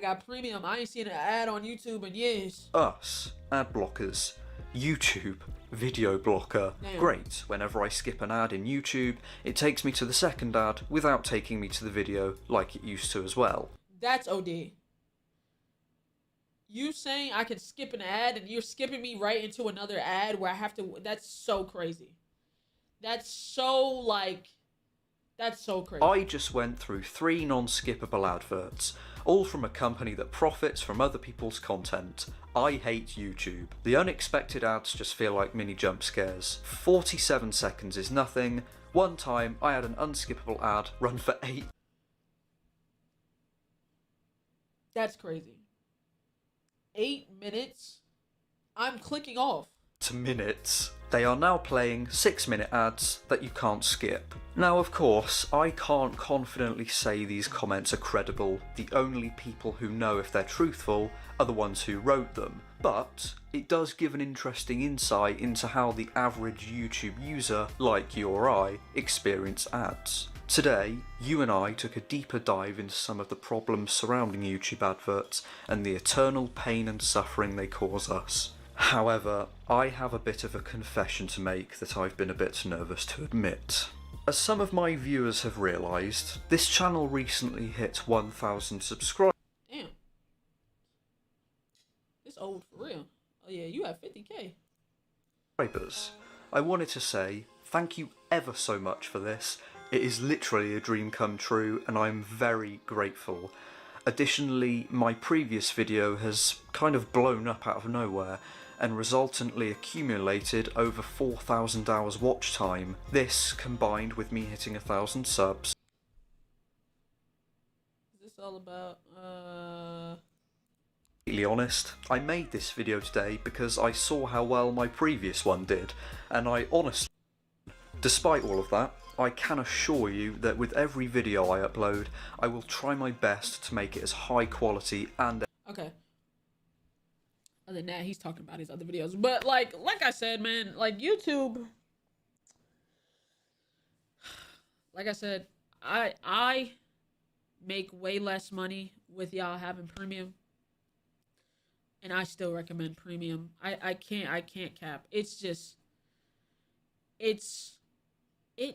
Speaker 1: got premium. I ain't seen an ad on YouTube in years.
Speaker 2: Us, ad blockers. YouTube, video blocker.
Speaker 1: Damn.
Speaker 2: Great, whenever I skip an ad in YouTube, it takes me to the second ad without taking me to the video like it used to as well.
Speaker 1: That's OD. You saying I can skip an ad and you're skipping me right into another ad where I have to, that's so crazy. That's so crazy.
Speaker 2: I just went through 3 non-skippable adverts, all from a company that profits from other people's content. I hate YouTube. The unexpected ads just feel like mini jump scares. 47 seconds is nothing. One time I had an unskippable ad run for 8.
Speaker 1: That's crazy. 8 minutes? I'm clicking off.
Speaker 2: To minutes. They are now playing 6-minute ads that you can't skip. Now, of course, I can't confidently say these comments are credible. The only people who know if they're truthful are the ones who wrote them. But it does give an interesting insight into how the average YouTube user, like you or I, experience ads. Today, you and I took a deeper dive into some of the problems surrounding YouTube adverts and the eternal pain and suffering they cause us. However, I have a bit of a confession to make that I've been a bit nervous to admit. As some of my viewers have realised, this channel recently hit 1,000 subscribers.
Speaker 1: Damn. It's old for real. Oh yeah, you have 50K.
Speaker 2: I wanted to say thank you ever so much for this. It is literally a dream come true and I'm very grateful. Additionally, my previous video has kind of blown up out of nowhere and resultantly accumulated over 4,000 hours watch time. This, combined with me hitting 1,000 subs.
Speaker 1: Is this all about,
Speaker 2: Completely honest, I made this video today because I saw how well my previous one did, and I honestly, despite all of that, I can assure you that with every video I upload, I will try my best to make it as high quality and...
Speaker 1: Okay. Other than that, he's talking about his other videos. But like I said, man, like YouTube, like I said, I make way less money with y'all having premium. And I still recommend premium. I can't cap. It's just, it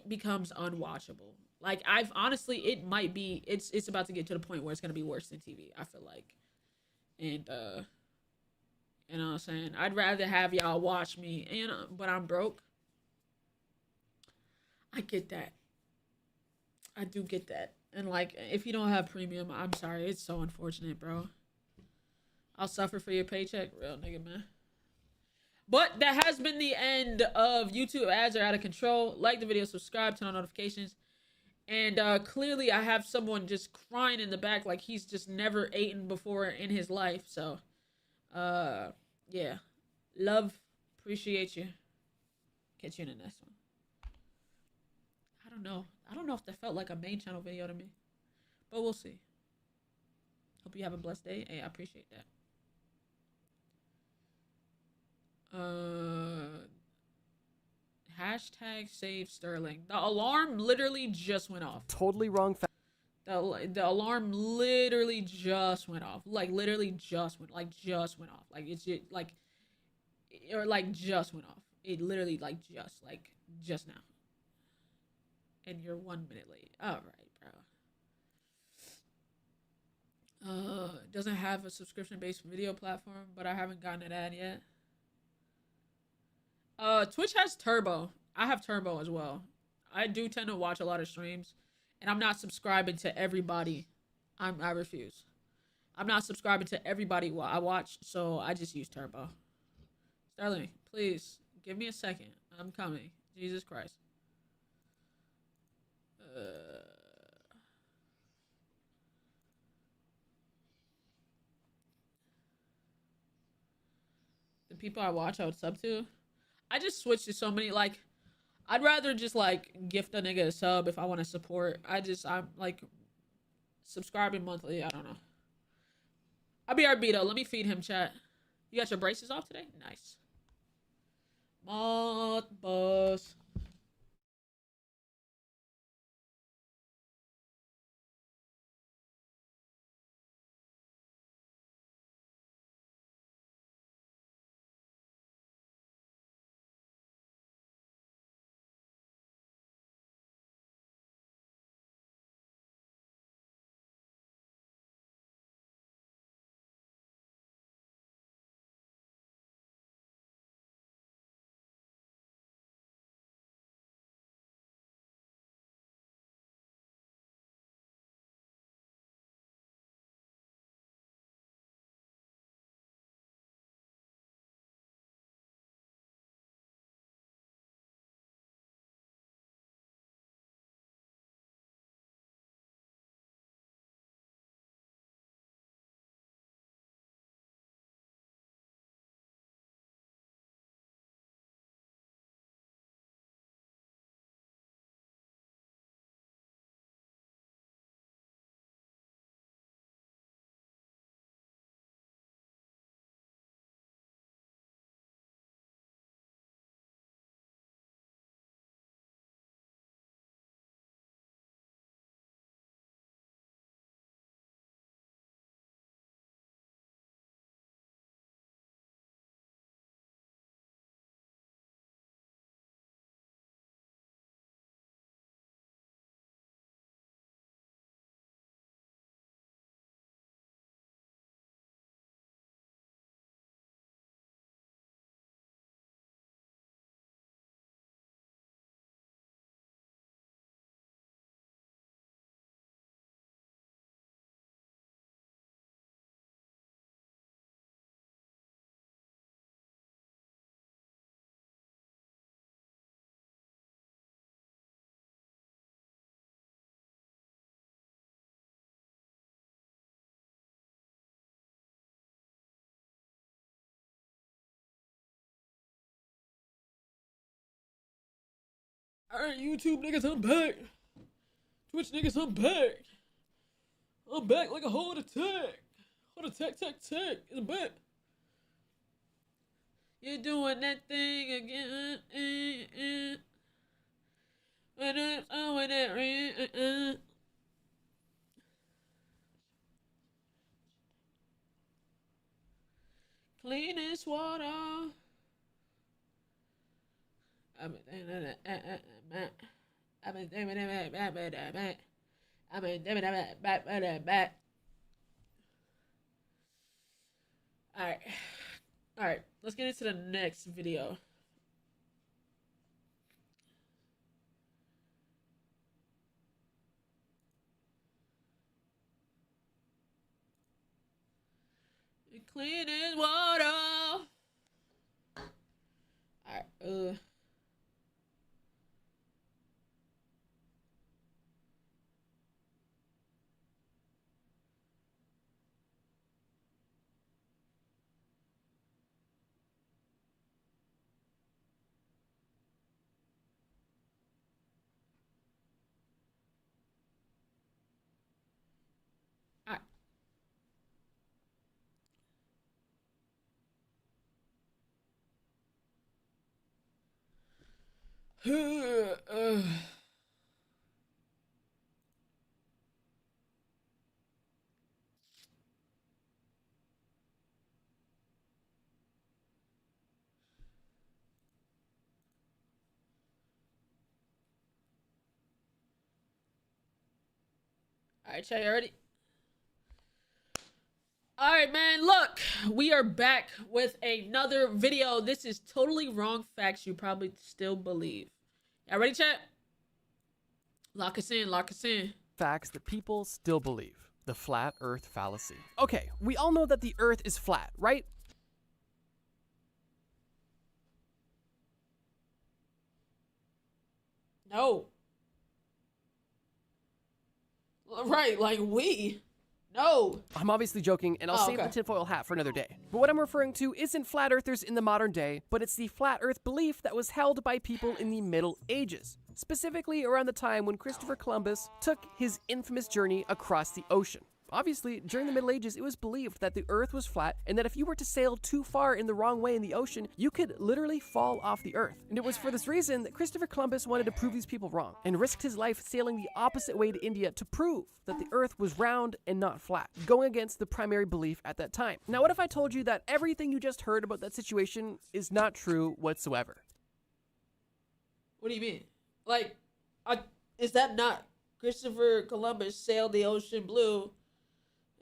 Speaker 1: becomes unwatchable. Like I've honestly, it might be, it's about to get to the point where it's gonna be worse than TV, I feel like. And you know what I'm saying? I'd rather have y'all watch me, you know, but I'm broke. I get that. I do get that. And like, if you don't have premium, I'm sorry. It's so unfortunate, bro. I'll suffer for your paycheck, real nigga, man. But that has been the end of YouTube ads are out of control. Like the video, subscribe, turn on notifications. And clearly I have someone just crying in the back like he's just never eaten before in his life. So, yeah. Love, appreciate you. Catch you in the next one. I don't know. I don't know if that felt like a main channel video to me. But we'll see. Hope you have a blessed day. Hey, I appreciate that. Hashtag save Sterling. The alarm literally just went off.
Speaker 3: Totally wrong.
Speaker 1: The alarm literally just went off. Like literally just went off. Like it's just like, or like just went off. It literally like just now. And you're 1 minute late. All right, bro. Doesn't have a subscription-based video platform, but I haven't gotten an ad yet. Twitch has Turbo. I have Turbo as well. I do tend to watch a lot of streams, and I'm not subscribing to everybody. I refuse. I'm not subscribing to everybody I watch, so I just use Turbo. Sterling, please give me a second. I'm coming. Jesus Christ. The people I watch, I would sub to. I just switched to so many, like, I'd rather just, like, gift a nigga a sub if I want to support. I'm, like, subscribing monthly. I don't know. I'll be RB, though. Let me feed him, chat. You got your braces off today? Nice. Mod bus. Alright, YouTube niggas, I'm back. Twitch niggas, I'm back. I'm back like a heart attack. Heart attack, I'm back. You're doing that thing again. When it's over that. Cleanest water. Alright, let's get into the next video. Clean as water. Alright, Alright, chat, you ready? Alright, man, look. We are back with another video. This is totally wrong facts you probably still believe. Y'all ready, chat? Lock us in, lock us in.
Speaker 3: Facts that people still believe. The flat earth fallacy. Okay, we all know that the earth is flat, right?
Speaker 1: No. Right, like we. No.
Speaker 3: I'm obviously joking, and I'll save the tinfoil hat for another day. But what I'm referring to isn't flat earthers in the modern day, but it's the flat earth belief that was held by people in the Middle Ages, specifically around the time when Christopher Columbus took his infamous journey across the ocean. Obviously, during the Middle Ages, it was believed that the earth was flat and that if you were to sail too far in the wrong way in the ocean, you could literally fall off the earth. And it was for this reason that Christopher Columbus wanted to prove these people wrong and risked his life sailing the opposite way to India to prove that the earth was round and not flat, going against the primary belief at that time. Now, what if I told you that everything you just heard about that situation is not true whatsoever?
Speaker 1: What do you mean? Like, is that not Christopher Columbus sailed the ocean blue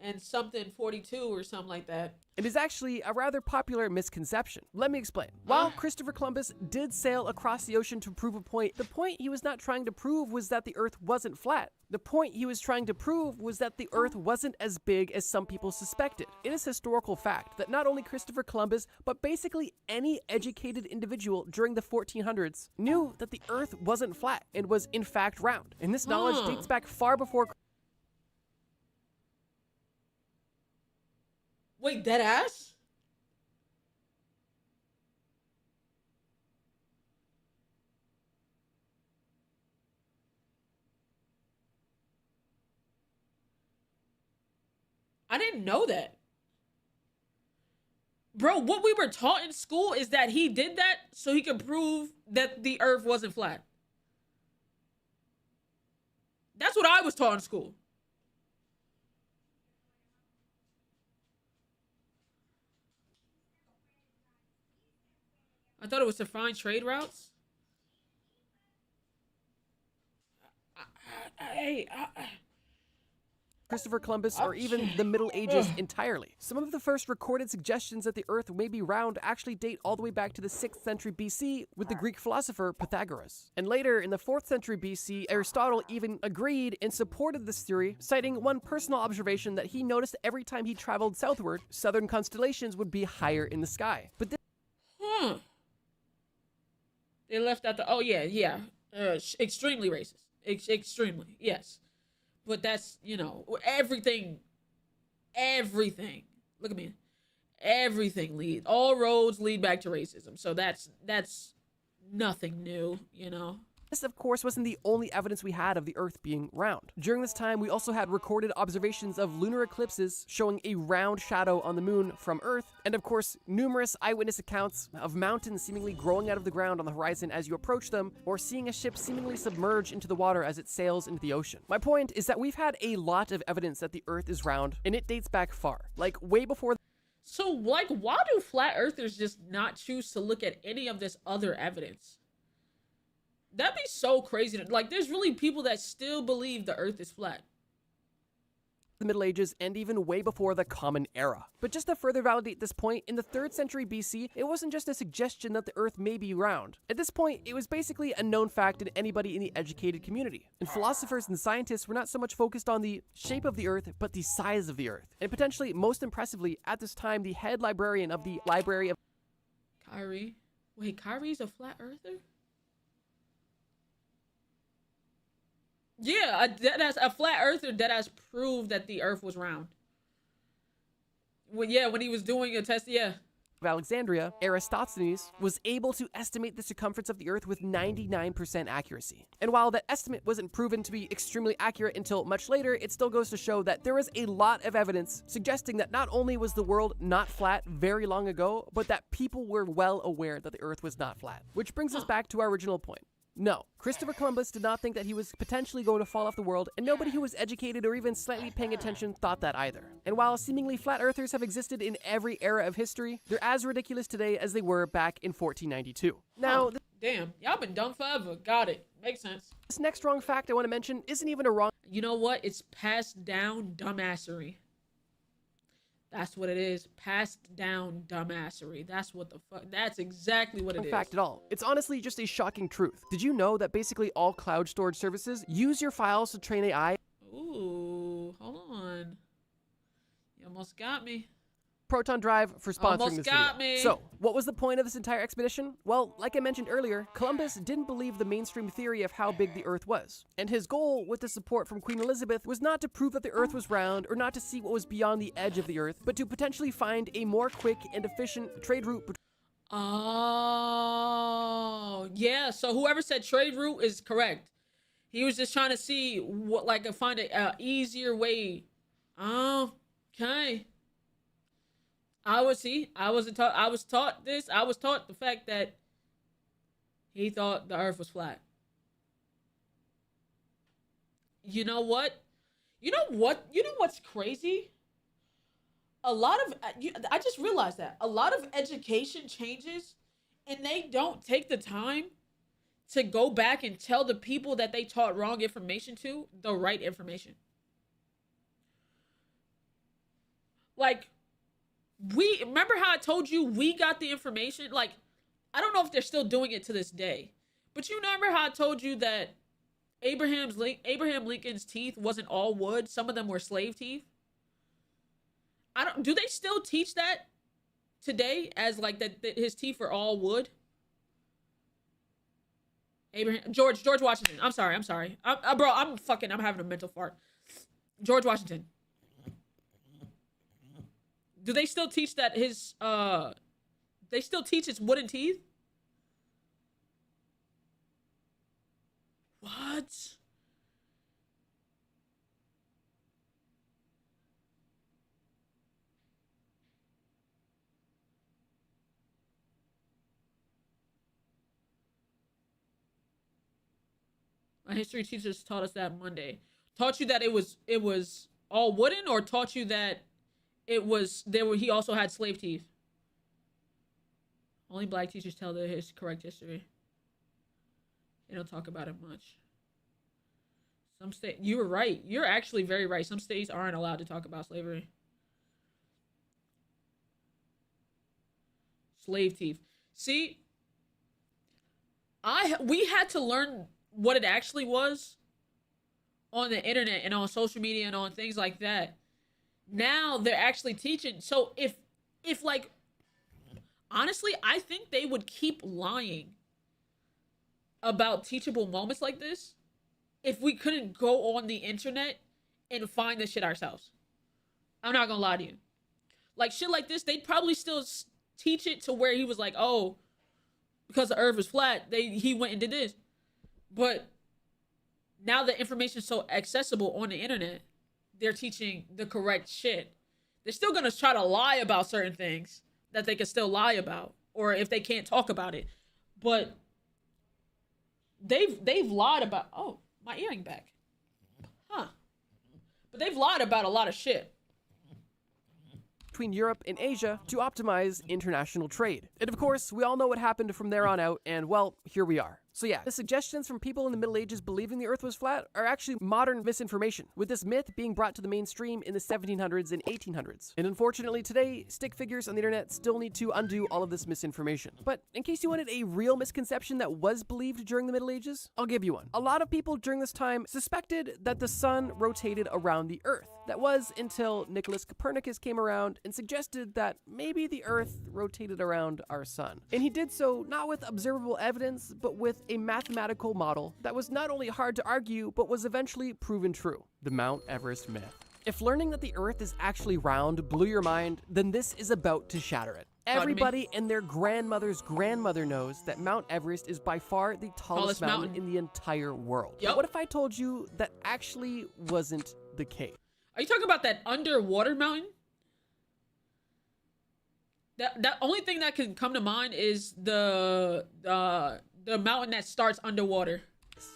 Speaker 1: and something 42 or something like that?
Speaker 3: It is actually a rather popular misconception. Let me explain. While Christopher Columbus did sail across the ocean to prove a point, the point he was not trying to prove was that the earth wasn't flat. The point he was trying to prove was that the earth wasn't as big as some people suspected. It is historical fact that not only Christopher Columbus, but basically any educated individual during the 1400s knew that the earth wasn't flat and was in fact round. And this knowledge dates back far before.
Speaker 1: Wait, dead ass? I didn't know that. Bro, what we were taught in school is that he did that so he could prove that the earth wasn't flat. That's what I was taught in school. I thought it was to find trade routes.
Speaker 3: Christopher Columbus or even the Middle Ages entirely. Some of the first recorded suggestions that the earth may be round actually date all the way back to the 6th century BC with the Greek philosopher Pythagoras. And later in the 4th century BC, Aristotle even agreed and supported this theory, citing one personal observation that he noticed every time he traveled southward, southern constellations would be higher in the sky. But this
Speaker 1: They left out the, extremely racist. Extremely, yes. But that's, everything. Look at me. Everything all roads lead back to racism. So that's nothing new,
Speaker 3: This, of course, wasn't the only evidence we had of the Earth being round. During this time, we also had recorded observations of lunar eclipses showing a round shadow on the moon from Earth, and of course, numerous eyewitness accounts of mountains seemingly growing out of the ground on the horizon as you approach them, or seeing a ship seemingly submerge into the water as it sails into the ocean. My point is that we've had a lot of evidence that the Earth is round, and it dates back far, like way before.
Speaker 1: So, like, why do flat earthers just not choose to look at any of this other evidence? That'd be so crazy. Like, there's really people that still believe the Earth is flat.
Speaker 3: The Middle Ages and even way before the Common Era. But just to further validate this point, in the 3rd century BC, it wasn't just a suggestion that the Earth may be round. At this point, it was basically a known fact to anybody in the educated community. And philosophers and scientists were not so much focused on the shape of the Earth, but the size of the Earth. And potentially, most impressively, at this time, the head librarian of the Library of
Speaker 1: Kyrie? Wait, Kyrie's a flat earther? Yeah, a flat earther that has proved that the Earth was round. Well, yeah, when he was doing a test, yeah.
Speaker 3: of Alexandria, Eratosthenes was able to estimate the circumference of the Earth with 99% accuracy. And while that estimate wasn't proven to be extremely accurate until much later, it still goes to show that there was a lot of evidence suggesting that not only was the world not flat very long ago, but that people were well aware that the Earth was not flat. Which brings us back to our original point. No, Christopher Columbus did not think that he was potentially going to fall off the world, and nobody who was educated or even slightly paying attention thought that either. And while seemingly flat earthers have existed in every era of history, they're as ridiculous today as they were back in 1492. Now,
Speaker 1: damn, y'all been dumb forever. Got it. Makes sense.
Speaker 3: This next wrong fact I want to mention isn't even a wrong...
Speaker 1: You know what? It's passed down dumbassery. That's what it is. Passed down dumbassery. That's what the fuck. That's exactly what it is.
Speaker 3: Fact at all. It's honestly just a shocking truth. Did you know that basically all cloud storage services use your files to train AI?
Speaker 1: Ooh, hold on. You almost got me.
Speaker 3: Proton Drive for sponsoring this video.
Speaker 1: Me.
Speaker 3: So, what was the point of this entire expedition? Well, like I mentioned earlier, Columbus didn't believe the mainstream theory of how big the Earth was. And his goal, with the support from Queen Elizabeth, was not to prove that the Earth was round or not to see what was beyond the edge of the Earth, but to potentially find a more quick and efficient trade route.
Speaker 1: Oh, yeah. So whoever said trade route is correct. He was just trying to see what, like, find an easier way. Okay. I was taught the fact that he thought the Earth was flat. You know what? You know what's crazy? I just realized that a lot of education changes and they don't take the time to go back and tell the people that they taught wrong information to the right information. Like, remember how I told you we got the information? Like, I don't know if they're still doing it to this day, but you remember how I told you that Abraham Lincoln's teeth wasn't all wood? Some of them were slave teeth. Do they still teach that today as like that his teeth are all wood? George Washington. I'm sorry. I'm having a mental fart. George Washington. Do they still teach that they still teach his wooden teeth? What? My history teachers taught us that Monday. Taught you that it was all wooden, or taught you that he also had slave teeth? Only black teachers tell his correct history. They don't talk about it much. You were right. You're actually very right. Some states aren't allowed to talk about slavery. Slave teeth. See, we had to learn what it actually was on the internet and on social media and on things like that. Now they're actually teaching. So if like, honestly, I think they would keep lying about teachable moments like this if we couldn't go on the internet and find the shit ourselves. I'm not gonna lie to you. Like, shit like this, they'd probably still teach it to where he was like, oh, because the Earth is flat, he went and did this. But now the information is so accessible on the internet, they're teaching the correct shit. They're still gonna try to lie about certain things that they can still lie about, or if they can't talk about it. But they've lied about, oh, my earring back. Huh. But they've lied about a lot of shit
Speaker 3: between Europe and Asia to optimize international trade. And of course, we all know what happened from there on out, and well, here we are. So yeah, the suggestions from people in the Middle Ages believing the Earth was flat are actually modern misinformation, with this myth being brought to the mainstream in the 1700s and 1800s. And unfortunately today, stick figures on the internet still need to undo all of this misinformation. But in case you wanted a real misconception that was believed during the Middle Ages, I'll give you one. A lot of people during this time suspected that the sun rotated around the Earth. That was until Nicholas Copernicus came around and suggested that maybe the Earth rotated around our sun. And he did so not with observable evidence, but with a mathematical model that was not only hard to argue, but was eventually proven true. The Mount Everest myth. If learning that the Earth is actually round blew your mind, then this is about to shatter it. Everybody and their grandmother's grandmother knows that Mount Everest is by far the tallest mountain in the entire world. Yep. But what if I told you that actually wasn't the case?
Speaker 1: Are you talking about that underwater mountain? That only thing that can come to mind is the mountain that starts underwater,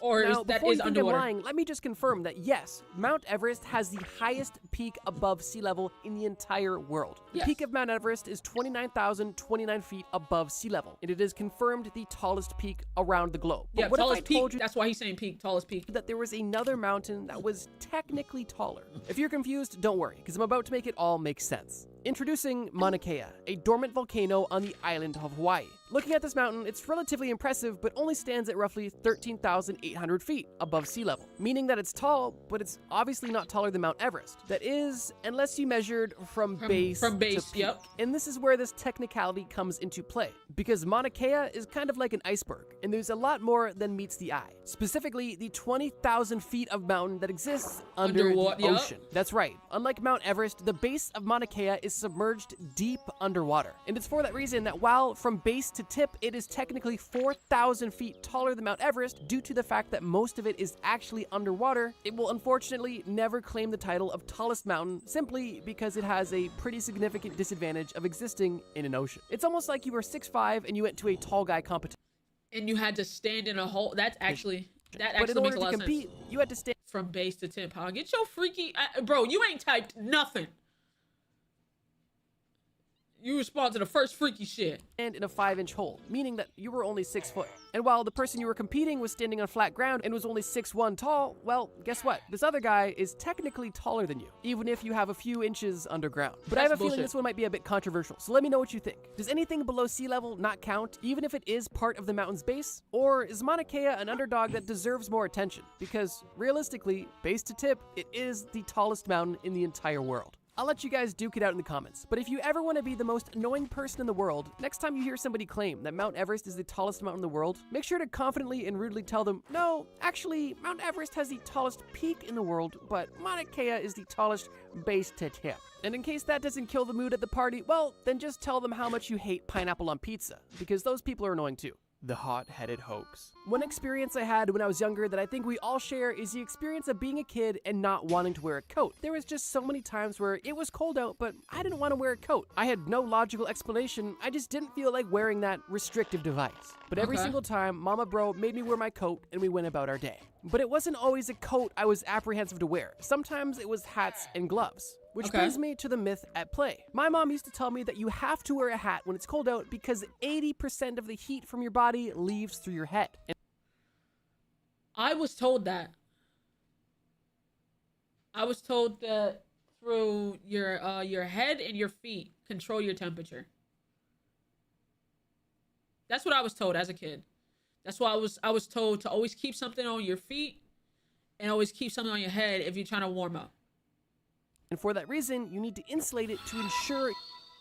Speaker 1: or
Speaker 3: now,
Speaker 1: that is underwater.
Speaker 3: I'm lying, let me just confirm that yes, Mount Everest has the highest peak above sea level in the entire world. The peak of Mount Everest is 29,029 feet above sea level, and it is confirmed the tallest peak around the globe.
Speaker 1: Yeah,
Speaker 3: but what
Speaker 1: tallest
Speaker 3: if I told
Speaker 1: peak.
Speaker 3: You
Speaker 1: that's why he's saying peak, tallest peak.
Speaker 3: That there was another mountain that was technically taller. If you're confused, don't worry, because I'm about to make it all make sense. Introducing Mauna Kea, a dormant volcano on the island of Hawaii. Looking at this mountain, it's relatively impressive, but only stands at roughly 13,800 feet above sea level, meaning that it's tall, but it's obviously not taller than Mount Everest. That is, unless you measured from base to peak.
Speaker 1: Yep.
Speaker 3: And this is where this technicality comes into play, because Mauna Kea is kind of like an iceberg, and there's a lot more than meets the eye. Specifically, the 20,000 feet of mountain that exists under the ocean. That's right. Unlike Mount Everest, the base of Mauna Kea is submerged deep underwater. And it's for that reason that while from base to tip, it is technically 4,000 feet taller than Mount Everest, due to the fact that most of it is actually underwater, it will unfortunately never claim the title of tallest mountain simply because it has a pretty significant disadvantage of existing in an ocean. It's almost like you were 6'5" and you went to a tall guy competition.
Speaker 1: And you had to stand in a hole. That actually
Speaker 3: makes a lot of sense. But in order to compete, you had to stand
Speaker 1: from base to tip. Huh? Get your freaky... bro, you ain't typed nothing. You respond to the first freaky shit.
Speaker 3: And in a 5-inch hole, meaning that you were only 6 foot. And while the person you were competing was standing on flat ground and was only 6'1" tall, well, guess what? This other guy is technically taller than you, even if you have a few inches underground. But I have a feeling this one might be a bit controversial, so let me know what you think. Does anything below sea level not count, even if it is part of the mountain's base? Or is Mauna Kea an underdog that deserves more attention? Because realistically, base to tip, it is the tallest mountain in the entire world. I'll let you guys duke it out in the comments, but if you ever want to be the most annoying person in the world, next time you hear somebody claim that Mount Everest is the tallest mountain in the world, make sure to confidently and rudely tell them, no, actually, Mount Everest has the tallest peak in the world, but Mauna Kea is the tallest base to tip. And in case that doesn't kill the mood at the party, well, then just tell them how much you hate pineapple on pizza, because those people are annoying too. The hot-headed hoax. One experience I had when I was younger that I think we all share is the experience of being a kid and not wanting to wear a coat. There was just so many times where it was cold out, but I didn't want to wear a coat. I had no logical explanation. I just didn't feel like wearing that restrictive device. But every single time, Mama Bro made me wear my coat and we went about our day. But it wasn't always a coat I was apprehensive to wear. Sometimes it was hats and gloves. Which brings me to the myth at play. My mom used to tell me that you have to wear a hat when it's cold out because 80% of the heat from your body leaves through your head.
Speaker 1: I was told that. I was told that through your head and your feet control your temperature. That's what I was told as a kid. That's why I was told to always keep something on your feet and always keep something on your head if you're trying to warm up.
Speaker 3: And for that reason, you need to insulate it to ensure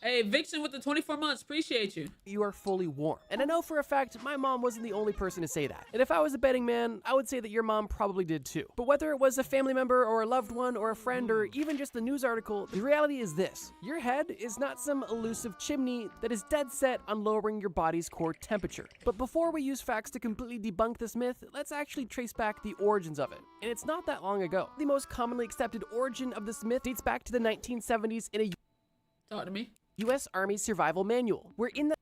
Speaker 1: Hey, Vixen with the 24 months. Appreciate you.
Speaker 3: You are fully warm. And I know for a fact my mom wasn't the only person to say that. And if I was a betting man, I would say that your mom probably did too. But whether it was a family member or a loved one or a friend or even just a news article, the reality is this. Your head is not some elusive chimney that is dead set on lowering your body's core temperature. But before we use facts to completely debunk this myth, let's actually trace back the origins of it. And it's not that long ago. The most commonly accepted origin of this myth dates back to the 1970s in a
Speaker 1: Talk to me.
Speaker 3: U.S. Army survival manual, where in
Speaker 1: What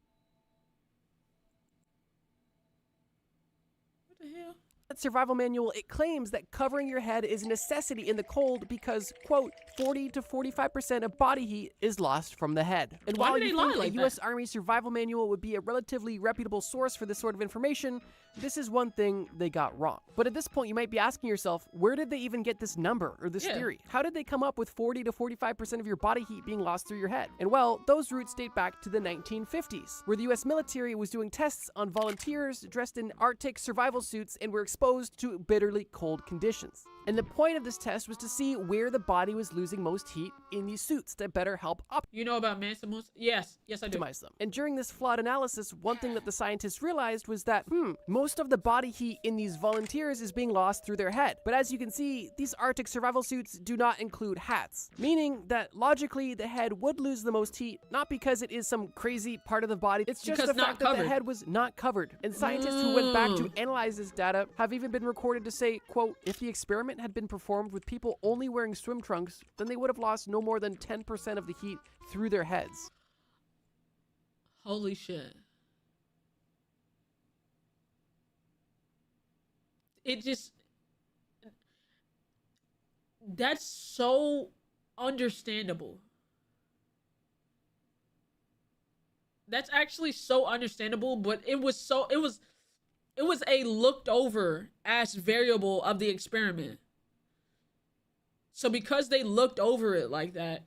Speaker 1: the hell?
Speaker 3: that survival manual, it claims that covering your head is a necessity in the cold because, quote, 40 to 45% of body heat is lost from the head. And
Speaker 1: Why
Speaker 3: while
Speaker 1: do they
Speaker 3: you
Speaker 1: lie
Speaker 3: think
Speaker 1: like
Speaker 3: a U.S. Army survival manual would be a relatively reputable source for this sort of information, this is one thing they got wrong. But at this point, you might be asking yourself, where did they even get this number or this theory? How did they come up with 40 to 45% of your body heat being lost through your head? And well, those roots date back to the 1950s, where the U.S. military was doing tests on volunteers dressed in Arctic survival suits and were exposed to bitterly cold conditions. And the point of this test was to see where the body was losing most heat in these suits to better help
Speaker 1: You know about Mansimus? Yes, I do.
Speaker 3: optimize them. And during this flawed analysis, one thing that the scientists realized was that, most of the body heat in these volunteers is being lost through their head. But as you can see, these Arctic survival suits do not include hats, meaning that logically the head would lose the most heat, not because it is some crazy part of the body, it's just
Speaker 1: Because
Speaker 3: the
Speaker 1: not
Speaker 3: fact that the
Speaker 1: covered.
Speaker 3: head was not covered. And scientists who went back to analyze this data have even been recorded to say, quote, if the experiment had been performed with people only wearing swim trunks, then they would have lost no more than 10% of the heat through their heads.
Speaker 1: Holy shit. It just... That's so understandable. That's actually so understandable, but it was a looked over ass variable of the experiment. So because they looked over it like that,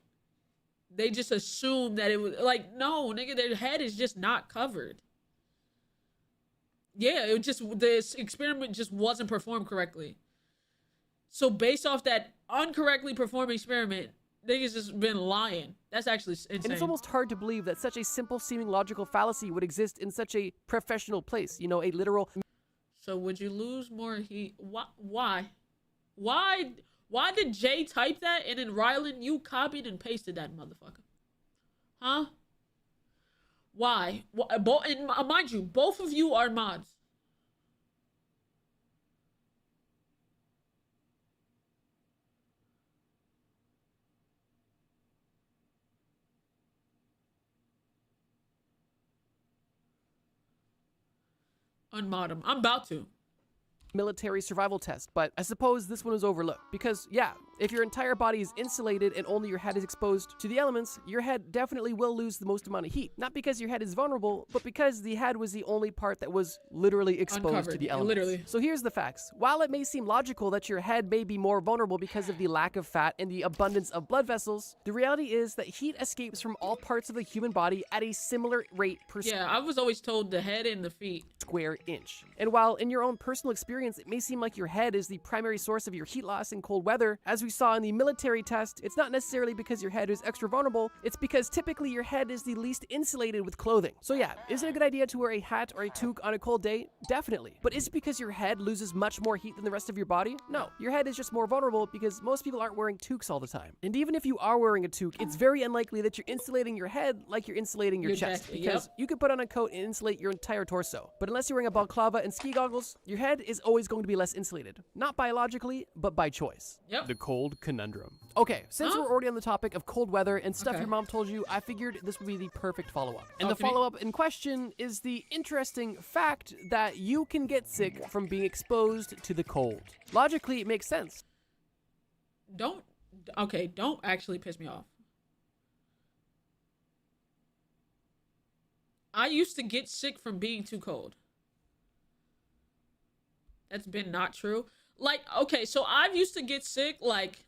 Speaker 1: they just assumed that it was like, no, nigga, their head is just not covered. Yeah, this experiment just wasn't performed correctly. So based off that incorrectly performed experiment, niggas just been lying. That's actually insane.
Speaker 3: And it's almost hard to believe that such a simple seeming logical fallacy would exist in such a professional place, a literal...
Speaker 1: So would you lose more heat? Why? Why did Jay type that and then Rylan, you copied and pasted that motherfucker? Huh? Why? And mind you, both of you are mods. Unmod him. I'm about to.
Speaker 3: military survival test, but I suppose this one is overlooked because, yeah, if your entire body is insulated and only your head is exposed to the elements, your head definitely will lose the most amount of heat. Not because your head is vulnerable, but because the head was the only part that was literally exposed
Speaker 1: Uncovered.
Speaker 3: to the elements.
Speaker 1: Literally.
Speaker 3: So here's the facts. While it may seem logical that your head may be more vulnerable because of the lack of fat and the abundance of blood vessels, the reality is that heat escapes from all parts of the human body at a similar rate per
Speaker 1: Yeah, I was always told the head and the feet.
Speaker 3: square inch. And while in your own personal experience, it may seem like your head is the primary source of your heat loss in cold weather, as we saw in the military test, it's not necessarily because your head is extra vulnerable, it's because typically your head is the least insulated with clothing. So yeah, is it a good idea to wear a hat or a toque on a cold day? Definitely. But is it because your head loses much more heat than the rest of your body? No, your head is just more vulnerable because most people aren't wearing toques all the time. And even if you are wearing a toque, it's very unlikely that you're insulating your head like you're insulating your chest,
Speaker 1: chest,
Speaker 3: because
Speaker 1: yep.
Speaker 3: you could put on a coat and insulate your entire torso. But unless you're wearing a balaclava and ski goggles, your head is always going to be less insulated. Not biologically, but by choice.
Speaker 1: Yep.
Speaker 3: The cold conundrum. Okay, since we're already on the topic of cold weather and stuff
Speaker 1: Okay.
Speaker 3: your mom told you, I figured this would be the perfect follow-up. And
Speaker 1: Talk
Speaker 3: the
Speaker 1: to me.
Speaker 3: follow-up in question is the interesting fact that you can get sick from being exposed to the cold. Logically, it makes sense.
Speaker 1: Don't actually piss me off. I used to get sick from being too cold. That's been not true. Like, okay, so I used to get sick, like...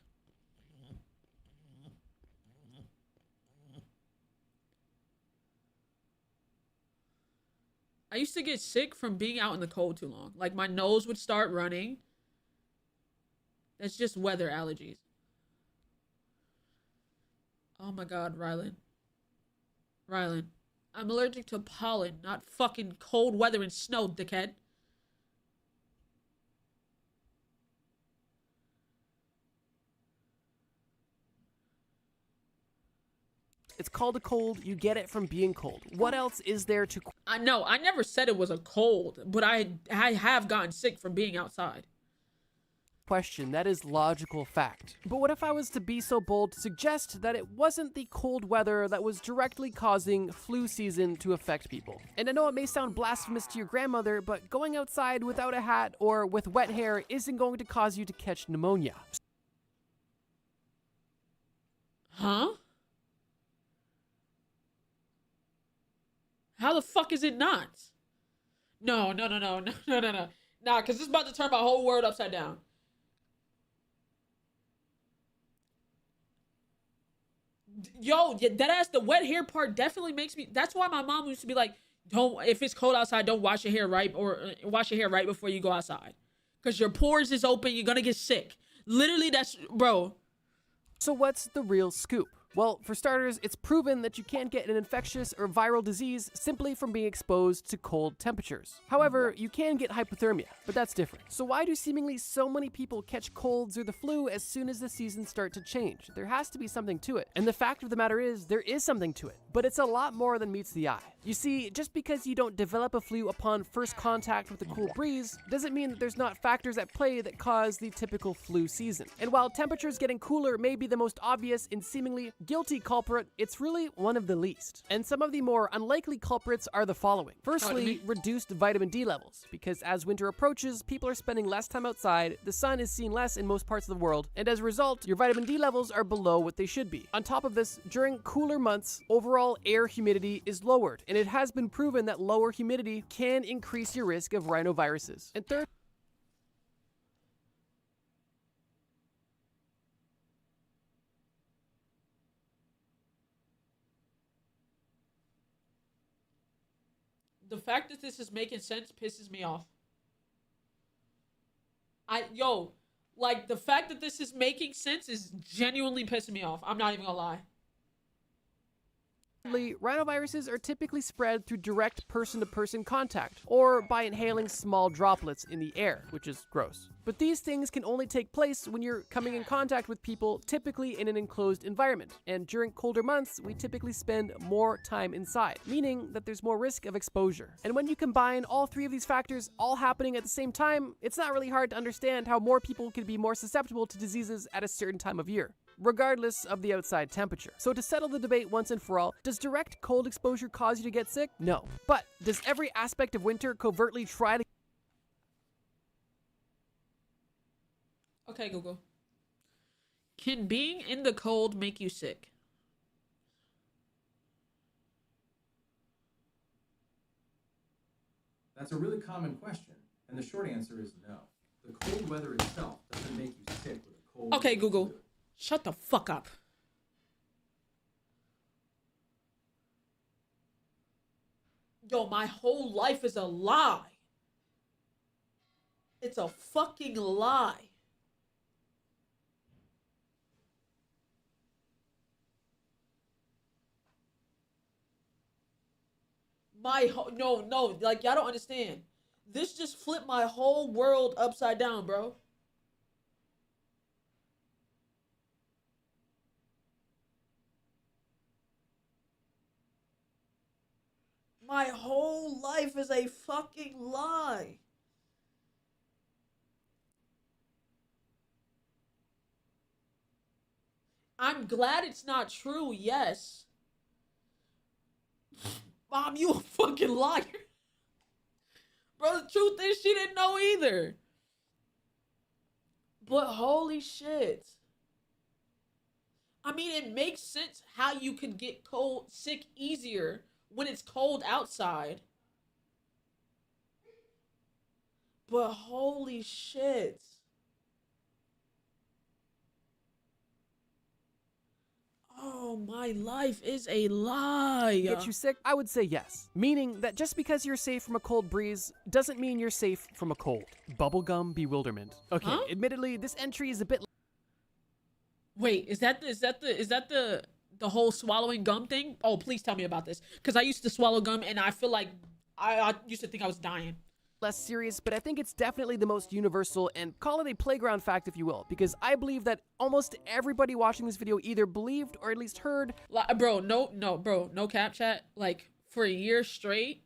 Speaker 1: I used to get sick from being out in the cold too long. Like, my nose would start running. That's just weather allergies. Oh my God, Rylan. Rylan, I'm allergic to pollen, not fucking cold weather and snow, dickhead.
Speaker 3: It's called a cold. You get it from being cold. What else is there to...
Speaker 1: I know, I never said it was a cold, but I have gotten sick from being outside.
Speaker 3: Question, that is logical fact. But what if I was to be so bold to suggest that it wasn't the cold weather that was directly causing flu season to affect people? And I know it may sound blasphemous to your grandmother, but going outside without a hat or with wet hair isn't going to cause you to catch pneumonia.
Speaker 1: Huh? How the fuck is it not? No. Nah, because this is about to turn my whole world upside down. Yo, that ass, the wet hair part definitely makes me... That's why my mom used to be like, if it's cold outside, don't wash your hair right, or wash your hair right before you go outside. Because your pores is open, you're gonna get sick. Literally, that's... Bro.
Speaker 3: So what's the real scoop? Well, for starters, it's proven that you can't get an infectious or viral disease simply from being exposed to cold temperatures. However, you can get hypothermia, but that's different. So why do seemingly so many people catch colds or the flu as soon as the seasons start to change? There has to be something to it. And the fact of the matter is, there is something to it, but it's a lot more than meets the eye. You see, just because you don't develop a flu upon first contact with a cool breeze, doesn't mean that there's not factors at play that cause the typical flu season. And while temperatures getting cooler may be the most obvious and seemingly guilty culprit, it's really one of the least. And some of the more unlikely culprits are the following. Firstly, reduced vitamin D levels, because as winter approaches, people are spending less time outside, the sun is seen less in most parts of the world, and as a result, your vitamin D levels are below what they should be. On top of this, during cooler months, overall air humidity is lowered, and it has been proven that lower humidity can increase your risk of rhinoviruses. And third,
Speaker 1: the fact that this is making sense pisses me off. Like, the fact that this is making sense is genuinely pissing me off. I'm not even gonna lie.
Speaker 3: rhinoviruses are typically spread through direct person-to-person contact, or by inhaling small droplets in the air, which is gross. But these things can only take place when you're coming in contact with people, typically in an enclosed environment. And during colder months, we typically spend more time inside, meaning that there's more risk of exposure. And when you combine all three of these factors all happening at the same time, it's not really hard to understand how more people could be more susceptible to diseases at a certain time of year, regardless of the outside temperature. So to settle the debate once and for all, does direct cold exposure cause you to get sick? No. But does every aspect of winter covertly try to...
Speaker 1: Okay, Google. Can being in the cold make you sick?
Speaker 4: That's a really common question, and the short answer is no. The cold weather itself doesn't make you sick with a cold...
Speaker 1: Okay, Google. Shut the fuck up. Yo, my whole life is a lie. It's a fucking lie. No, like, y'all don't understand. This just flipped my whole world upside down, bro. My whole life is a fucking lie. I'm glad it's not true, yes. Mom, you a fucking liar. Bro, the truth is she didn't know either. But holy shit. I mean, it makes sense how you could get sick easier when it's cold outside. But holy shit. Oh, my life is a lie.
Speaker 3: Get you sick? I would say yes. Meaning that just because you're safe from a cold breeze doesn't mean you're safe from a cold. Bubblegum bewilderment. Okay, Admittedly, this entry is a bit...
Speaker 1: Wait, is that the the whole swallowing gum thing. Oh, please tell me about this. Because I used to swallow gum and I feel like I used to think I was dying.
Speaker 3: Less serious, but I think it's definitely the most universal, and call it a playground fact if you will, because I believe that almost everybody watching this video either believed or at least heard.
Speaker 1: Bro, no cap chat. Like for a year straight,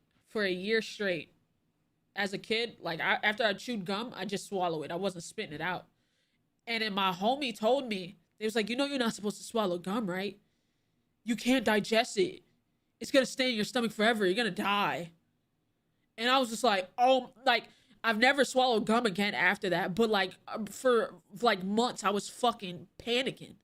Speaker 1: as a kid, like after I chewed gum, I just swallow it. I wasn't spitting it out. And then my homie told me, it was like, you know, you're not supposed to swallow gum, right? You can't digest it. It's gonna stay in your stomach forever. You're gonna die. And I was just like, oh, like, I've never swallowed gum again after that. But, like, for, like, months, I was fucking panicking.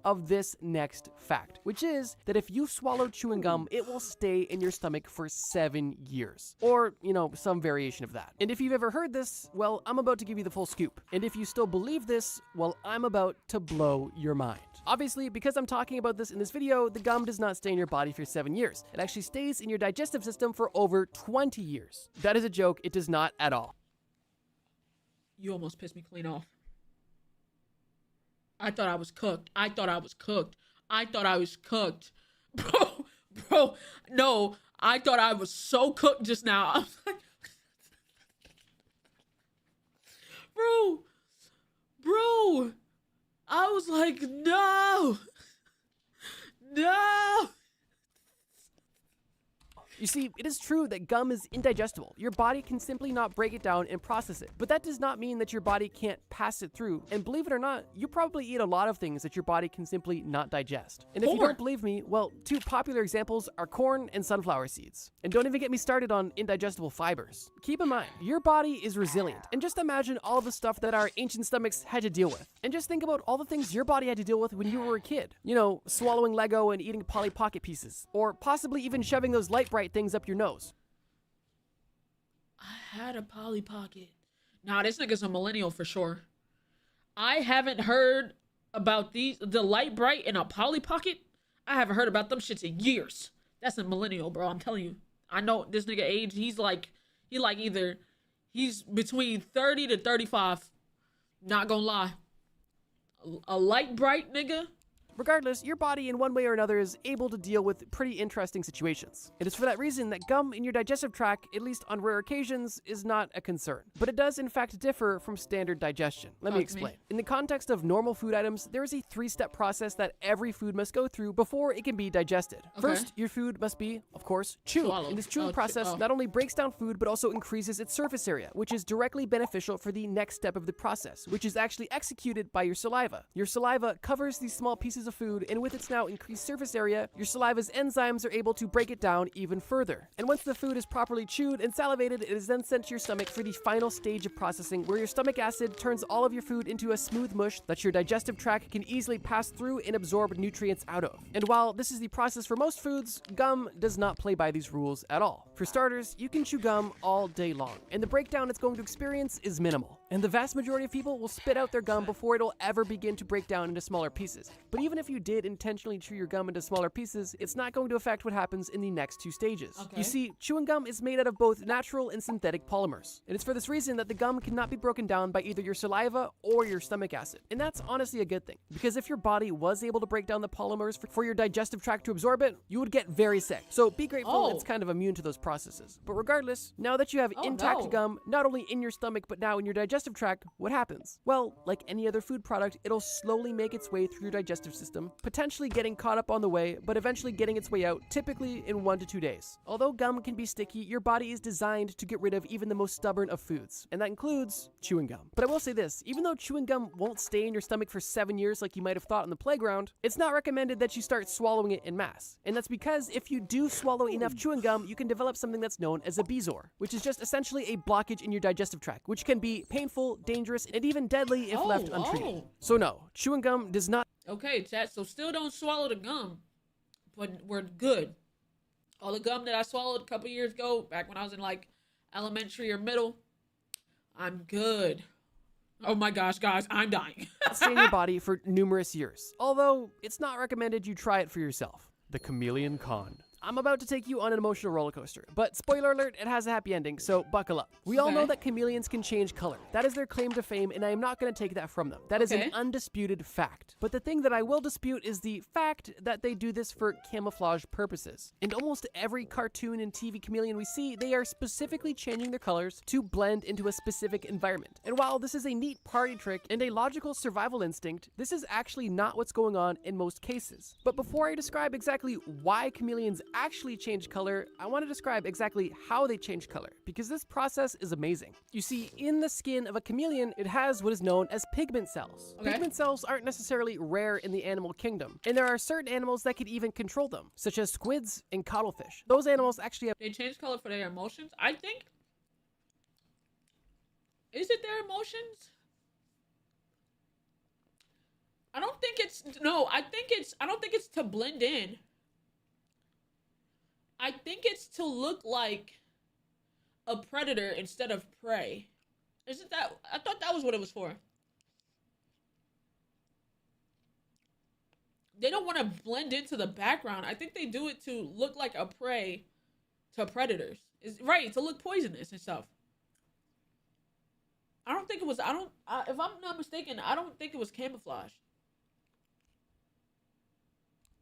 Speaker 3: Of this next fact, which is that if you swallow chewing gum, it will stay in your stomach for 7 years. Or, you know, some variation of that. And if you've ever heard this, well, I'm about to give you the full scoop. And if you still believe this, well, I'm about to blow your mind. Obviously, because I'm talking about this in this video, the gum does not stay in your body for 7 years. It actually stays in your digestive system for over 20 years. That is a joke. It does not at all.
Speaker 1: You almost pissed me clean off. I thought I was cooked. Bro, no, I thought I was so cooked just now. I was like, bro, I was like, no.
Speaker 3: You see, it is true that gum is indigestible. Your body can simply not break it down and process it. But that does not mean that your body can't pass it through. And believe it or not, you probably eat a lot of things that your body can simply not digest. And if you don't believe me, well, 2 popular examples are corn and sunflower seeds. And don't even get me started on indigestible fibers. Keep in mind, your body is resilient. And just imagine all the stuff that our ancient stomachs had to deal with. And just think about all the things your body had to deal with when you were a kid. You know, swallowing Lego and eating Polly Pocket pieces. Or possibly even shoving those light bright things up your nose.
Speaker 1: I had a Polly Pocket. Nah, this nigga's a millennial for sure. I haven't heard about the light bright and a Polly Pocket. I haven't heard about them shits in years. That's a millennial, bro. I'm telling you. I know this nigga age. He's between 30 to 35. Not gonna lie. A light bright nigga.
Speaker 3: Regardless, your body in one way or another is able to deal with pretty interesting situations. It is for that reason that gum in your digestive tract, at least on rare occasions, is not a concern. But it does in fact differ from standard digestion. Let me explain. In the context of normal food items, there is a 3-step process that every food must go through before it can be digested. Okay. First, your food must be, of course, chewed. And this chewing process not only breaks down food, but also increases its surface area, which is directly beneficial for the next step of the process, which is actually executed by your saliva. Your saliva covers these small pieces of food, and with its now increased surface area, your saliva's enzymes are able to break it down even further. And once the food is properly chewed and salivated, it is then sent to your stomach for the final stage of processing, where your stomach acid turns all of your food into a smooth mush that your digestive tract can easily pass through and absorb nutrients out of. And while this is the process for most foods, gum does not play by these rules at all. For starters, you can chew gum all day long, and the breakdown it's going to experience is minimal. And the vast majority of people will spit out their gum before it'll ever begin to break down into smaller pieces. But even if you did intentionally chew your gum into smaller pieces, it's not going to affect what happens in the next 2 stages. Okay. You see, chewing gum is made out of both natural and synthetic polymers. And it's for this reason that the gum cannot be broken down by either your saliva or your stomach acid. And that's honestly a good thing, because if your body was able to break down the polymers for your digestive tract to absorb it, you would get very sick. So be grateful it's kind of immune to those processes. But regardless, now that you have intact gum, not only in your stomach, but now in your digestive tract, what happens? Well, like any other food product, it'll slowly make its way through your digestive system, potentially getting caught up on the way, but eventually getting its way out, typically in 1 to 2 days. Although gum can be sticky, your body is designed to get rid of even the most stubborn of foods, and that includes chewing gum. But I will say this, even though chewing gum won't stay in your stomach for 7 years like you might have thought on the playground, it's not recommended that you start swallowing it en masse. And that's because if you do swallow enough chewing gum, you can develop something that's known as a bezoar, which is just essentially a blockage in your digestive tract, which can be painful, dangerous, and even deadly if left untreated. So no, chewing gum does not...
Speaker 1: Okay, chat, so still don't swallow the gum, but we're good. All the gum that I swallowed a couple years ago, back when I was in like elementary or middle, I'm good. Oh my gosh, guys, I'm dying.
Speaker 3: Stay in your body for numerous years, although it's not recommended you try it for yourself. The Chameleon Con. I'm I'm about to take you on an emotional roller coaster, but spoiler alert, it has a happy ending, so buckle up. We all know that chameleons can change color. That is their claim to fame, and I am not going to take that from them. That is an undisputed fact. But the thing that I will dispute is the fact that they do this for camouflage purposes. In almost every cartoon and TV chameleon we see, they are specifically changing their colors to blend into a specific environment. And while this is a neat party trick and a logical survival instinct, this is actually not what's going on in most cases. But before I describe exactly why chameleons actually change color, I want to describe exactly how they change color, because this process is amazing. You see, in the skin of a chameleon, it has what is known as pigment cells. Pigment cells aren't necessarily rare in the animal kingdom, and there are certain animals that could even control them, such as squids and cuttlefish. Those animals actually have—
Speaker 1: They change color for their emotions? I think... Is it their emotions? I don't think it's... No, I don't think it's to blend in. I think it's to look like a predator instead of prey. Isn't that... I thought that was what it was for. They don't want to blend into the background. I think they do it to look like a prey to predators. Right, to look poisonous and stuff. I don't think it was... if I'm not mistaken, I don't think it was camouflage.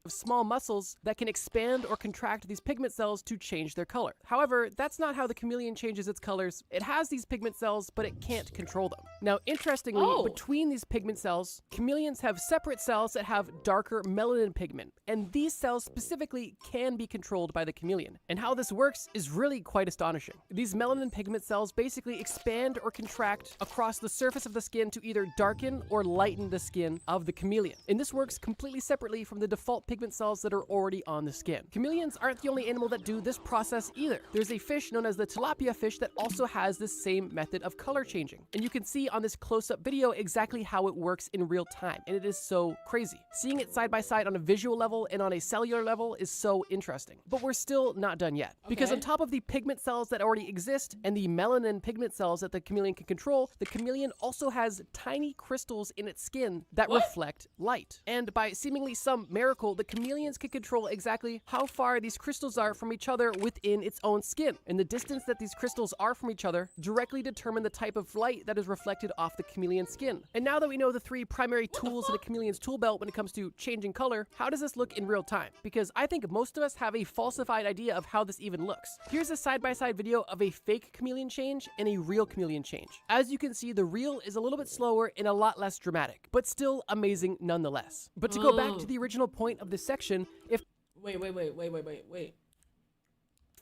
Speaker 3: Small muscles that can expand or contract these pigment cells to change their color. However, that's not how the chameleon changes its colors. It has these pigment cells, but it can't control them. Now, interestingly, between these pigment cells, chameleons have separate cells that have darker melanin pigment, and these cells specifically can be controlled by the chameleon. And how this works is really quite astonishing. These melanin pigment cells basically expand or contract across the surface of the skin to either darken or lighten the skin of the chameleon. And this works completely separately from the default pigment cells that are already on the skin. Chameleons aren't the only animal that do this process either. There's a fish known as the tilapia fish that also has this same method of color changing. And you can see on this close-up video exactly how it works in real time. And it is so crazy. Seeing it side by side on a visual level and on a cellular level is so interesting. But we're still not done yet. Because on top of the pigment cells that already exist and the melanin pigment cells that the chameleon can control, the chameleon also has tiny crystals in its skin that reflect light. And by seemingly some miracle, the chameleons can control exactly how far these crystals are from each other within its own skin. And the distance that these crystals are from each other directly determine the type of light that is reflected off the chameleon's skin. And now that we know the three primary tools in a chameleon's tool belt when it comes to changing color, how does this look in real time? Because I think most of us have a falsified idea of how this even looks. Here's a side-by-side video of a fake chameleon change and a real chameleon change. As you can see, the real is a little bit slower and a lot less dramatic, but still amazing nonetheless. But to go back to the original point of this section, if
Speaker 1: Wait.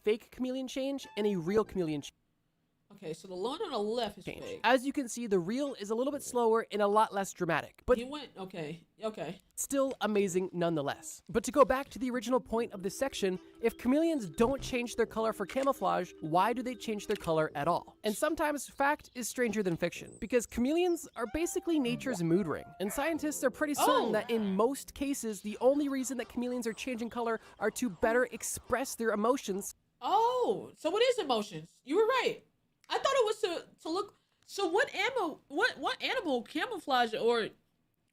Speaker 3: Fake chameleon change and a real chameleon change.
Speaker 1: Okay, so the one on the left is fake.
Speaker 3: As you can see, the real is a little bit slower and a lot less dramatic, but
Speaker 1: okay.
Speaker 3: still amazing nonetheless. But to go back to the original point of this section, if chameleons don't change their color for camouflage, why do they change their color at all? And sometimes fact is stranger than fiction, because chameleons are basically nature's mood ring. And scientists are pretty certain that in most cases, the only reason that chameleons are changing color are to better express their emotions.
Speaker 1: Oh, so it is emotions. You were right. I thought it was to look. So what animal camouflage or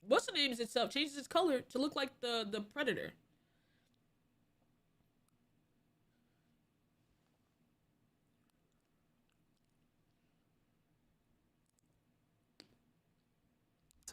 Speaker 1: what's the name itself changes its color to look like the predator?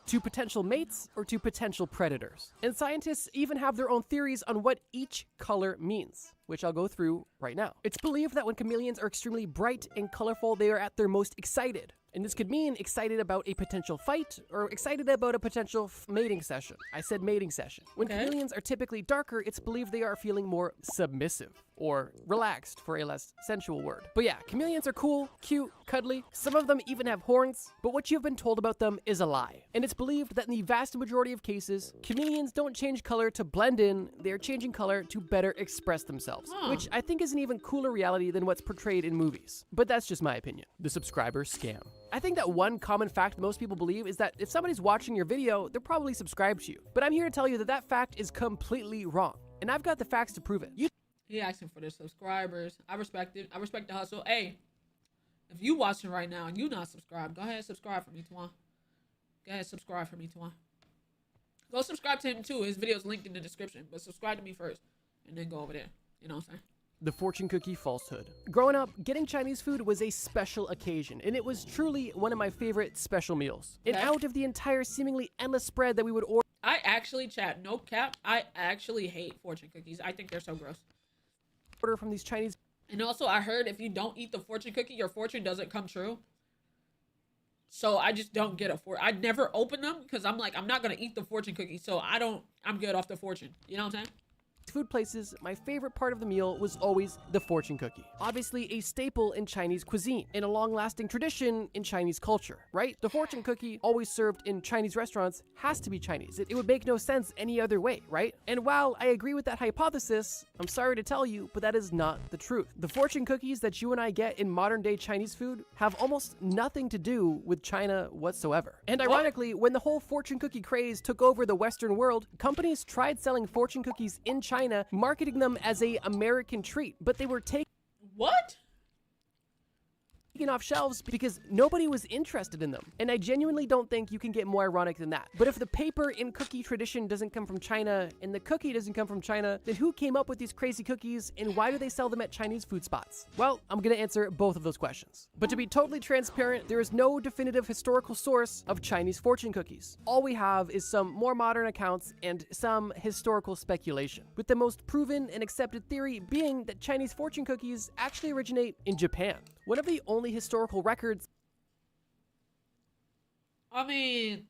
Speaker 3: To potential mates or to potential predators. And scientists even have their own theories on what each color means, which I'll go through right now. It's believed that when chameleons are extremely bright and colorful, they are at their most excited. And this could mean excited about a potential fight or excited about a potential mating session. I said mating session. When chameleons are typically darker, it's believed they are feeling more submissive or relaxed, for a less sensual word. But yeah, chameleons are cool, cute, cuddly. Some of them even have horns, but what you've been told about them is a lie. And it's believed that in the vast majority of cases, chameleons don't change color to blend in, they're changing color to better express themselves, which I think is an even cooler reality than what's portrayed in movies. But that's just my opinion. The subscriber scam. I think that one common fact most people believe is that if somebody's watching your video, they're probably subscribed to you. But I'm here to tell you that that fact is completely wrong. And I've got the facts to prove it.
Speaker 1: He asking for the subscribers. I respect it. I respect the hustle. Hey, if you watching right now and you not subscribed, go ahead and subscribe for me, Twan. Go ahead, subscribe for me, Twan. Go subscribe to him too. His video's linked in the description. But subscribe to me first. And then go over there. You know what I'm saying?
Speaker 3: The fortune cookie falsehood. Growing up, getting Chinese food was a special occasion, and it was truly one of my favorite special meals. And
Speaker 1: Okay.
Speaker 3: out of the entire seemingly endless spread that we would order
Speaker 1: I actually, chat, no cap, I actually hate fortune cookies. I think they're so gross.
Speaker 3: from these Chinese
Speaker 1: And also, I heard if you don't eat the fortune cookie, your fortune doesn't come true. So I just don't get a I never open them because I'm like, I'm not going to eat the fortune cookie. So I'm good off the fortune. You know what I'm saying?
Speaker 3: food places, my favorite part of the meal was always the fortune cookie. Obviously a staple in Chinese cuisine and a long-lasting tradition in Chinese culture, right? The fortune cookie, always served in Chinese restaurants, has to be Chinese. It would make no sense any other way, right? And while I agree with that hypothesis, I'm sorry to tell you, but that is not the truth. The fortune cookies that you and I get in modern-day Chinese food have almost nothing to do with China whatsoever. And ironically, when the whole fortune cookie craze took over the Western world, companies tried selling fortune cookies in China, marketing them as a American treat, but they were taken
Speaker 1: What?
Speaker 3: off shelves because nobody was interested in them. And I genuinely don't think you can get more ironic than that. But if the paper in cookie tradition doesn't come from China and the cookie doesn't come from China, then who came up with these crazy cookies and why do they sell them at Chinese food spots? Well, I'm gonna answer both of those questions. But to be totally transparent, there is no definitive historical source of Chinese fortune cookies. All we have is some more modern accounts and some historical speculation, with the most proven and accepted theory being that Chinese fortune cookies actually originate in Japan. One of the only historical records
Speaker 1: I mean,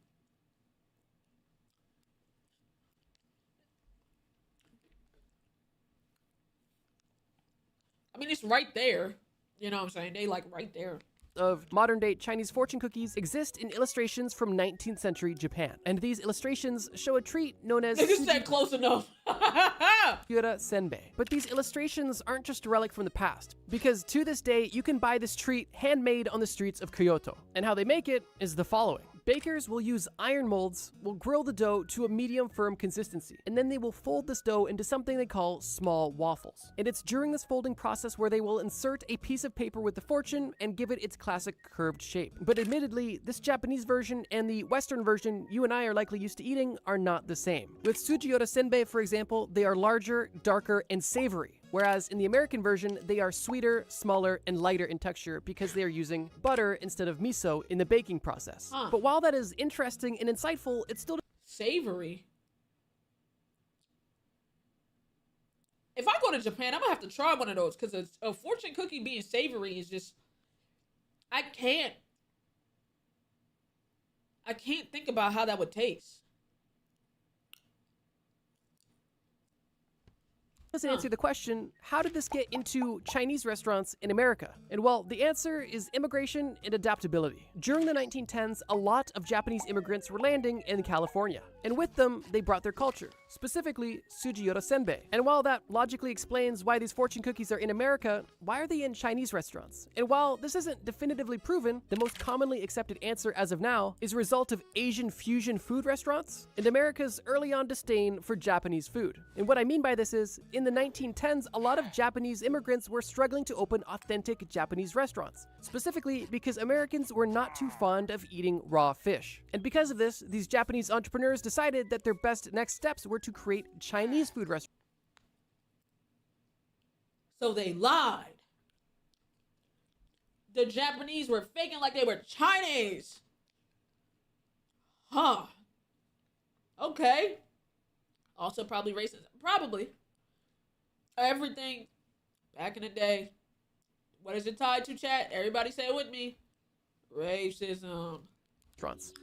Speaker 1: it's right there. You know what I'm saying? They like right there.
Speaker 3: of modern-day Chinese fortune cookies exist in illustrations from 19th century Japan. And these illustrations show a treat known as
Speaker 1: They just said close enough.
Speaker 3: Yura senbei. But these illustrations aren't just a relic from the past, because to this day, you can buy this treat handmade on the streets of Kyoto. And how they make it is the following. Bakers will use iron molds, will grill the dough to a medium firm consistency, and then they will fold this dough into something they call small waffles. And it's during this folding process where they will insert a piece of paper with the fortune and give it its classic curved shape. But admittedly, this Japanese version and the Western version you and I are likely used to eating are not the same. With Tsujiyora senbei, for example, they are larger, darker, and savory. Whereas in the American version, they are sweeter, smaller, and lighter in texture because they are using butter instead of miso in the baking process. But while that is interesting and insightful, it's still
Speaker 1: Savory. If I go to Japan, I'm gonna have to try one of those because a fortune cookie being savory is just, I can't think about how that would taste.
Speaker 3: doesn't answer the question, how did this get into Chinese restaurants in America? And well, the answer is immigration and adaptability. During the 1910s, a lot of Japanese immigrants were landing in California. And with them, they brought their culture, specifically Tsujiyora senbei. And while that logically explains why these fortune cookies are in America, why are they in Chinese restaurants? And while this isn't definitively proven, the most commonly accepted answer as of now is a result of Asian fusion food restaurants and America's early on disdain for Japanese food. And what I mean by this is, in the 1910s, a lot of Japanese immigrants were struggling to open authentic Japanese restaurants, specifically because Americans were not too fond of eating raw fish. And because of this, these Japanese entrepreneurs decided that their best next steps were to create Chinese food restaurants.
Speaker 1: So they lied. The Japanese were faking like they were Chinese. Huh. Okay. Also probably racist. Probably. Everything back in the day. What is it tied to, chat? Everybody say it with me. Racism.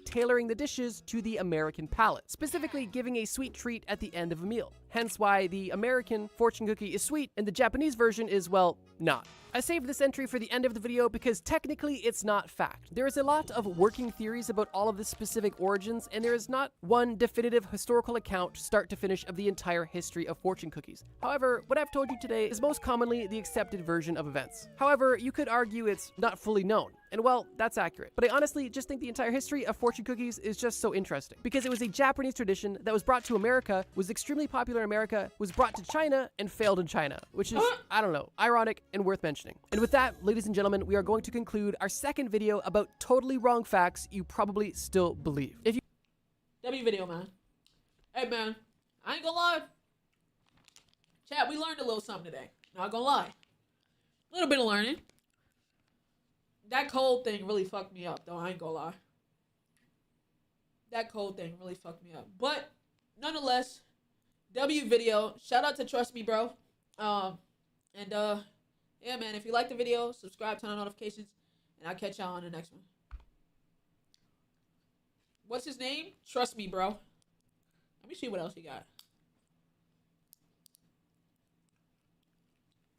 Speaker 3: Tailoring the dishes to the American palate, specifically giving a sweet treat at the end of a meal. Hence why the American fortune cookie is sweet and the Japanese version is, well, not. I saved this entry for the end of the video because technically it's not fact. There is a lot of working theories about all of the specific origins, and there is not one definitive historical account start to finish of the entire history of fortune cookies. However, what I've told you today is most commonly the accepted version of events. However, you could argue it's not fully known. And well, that's accurate. But I honestly just think the entire history of fortune cookies is just so interesting because it was a Japanese tradition that was brought to America, was extremely popular in America, was brought to China, and failed in China, which is, I don't know, ironic and worth mentioning. And with that, ladies and gentlemen, we are going to conclude our second video about totally wrong facts you probably still believe. If you
Speaker 1: W video, man. Hey, man. I ain't gonna lie. Chat, we learned a little something today. Not gonna lie. A little bit of learning. That cold thing really fucked me up, though. I ain't gonna lie. That cold thing really fucked me up. But, nonetheless, W video. Shout out to Trust Me, bro. Yeah, man, if you like the video, subscribe, turn on notifications, and I'll catch y'all on the next one. What's his name? Trust Me, bro. Let me see what else he got.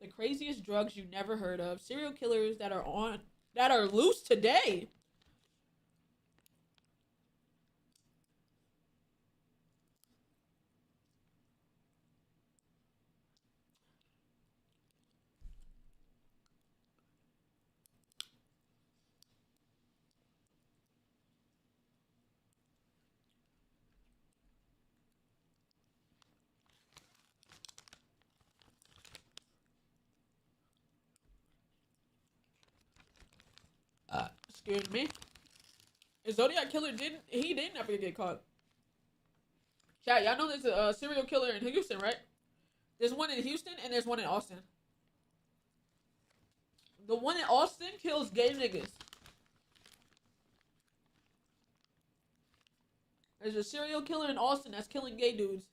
Speaker 1: The craziest drugs you never heard of. Serial killers that are loose today. Excuse me. The Zodiac killer didn't ever get caught. Chat, y'all know there's a serial killer in Houston, right? There's one in Houston and there's one in Austin. The one in Austin kills gay niggas. There's a serial killer in Austin that's killing gay dudes.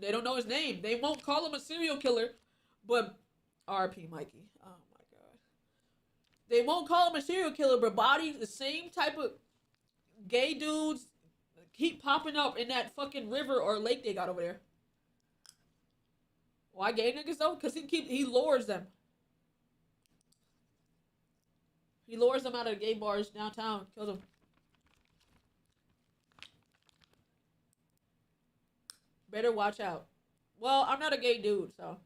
Speaker 1: They don't know his name. They won't call him a serial killer, but RP Mikey. Oh my god. They won't call him a serial killer, but bodies, the same type of gay dudes keep popping up in that fucking river or lake they got over there. Why gay niggas though? Because he lures them. He lures them out of the gay bars downtown, kills them. Better watch out. Well, I'm not a gay dude, so.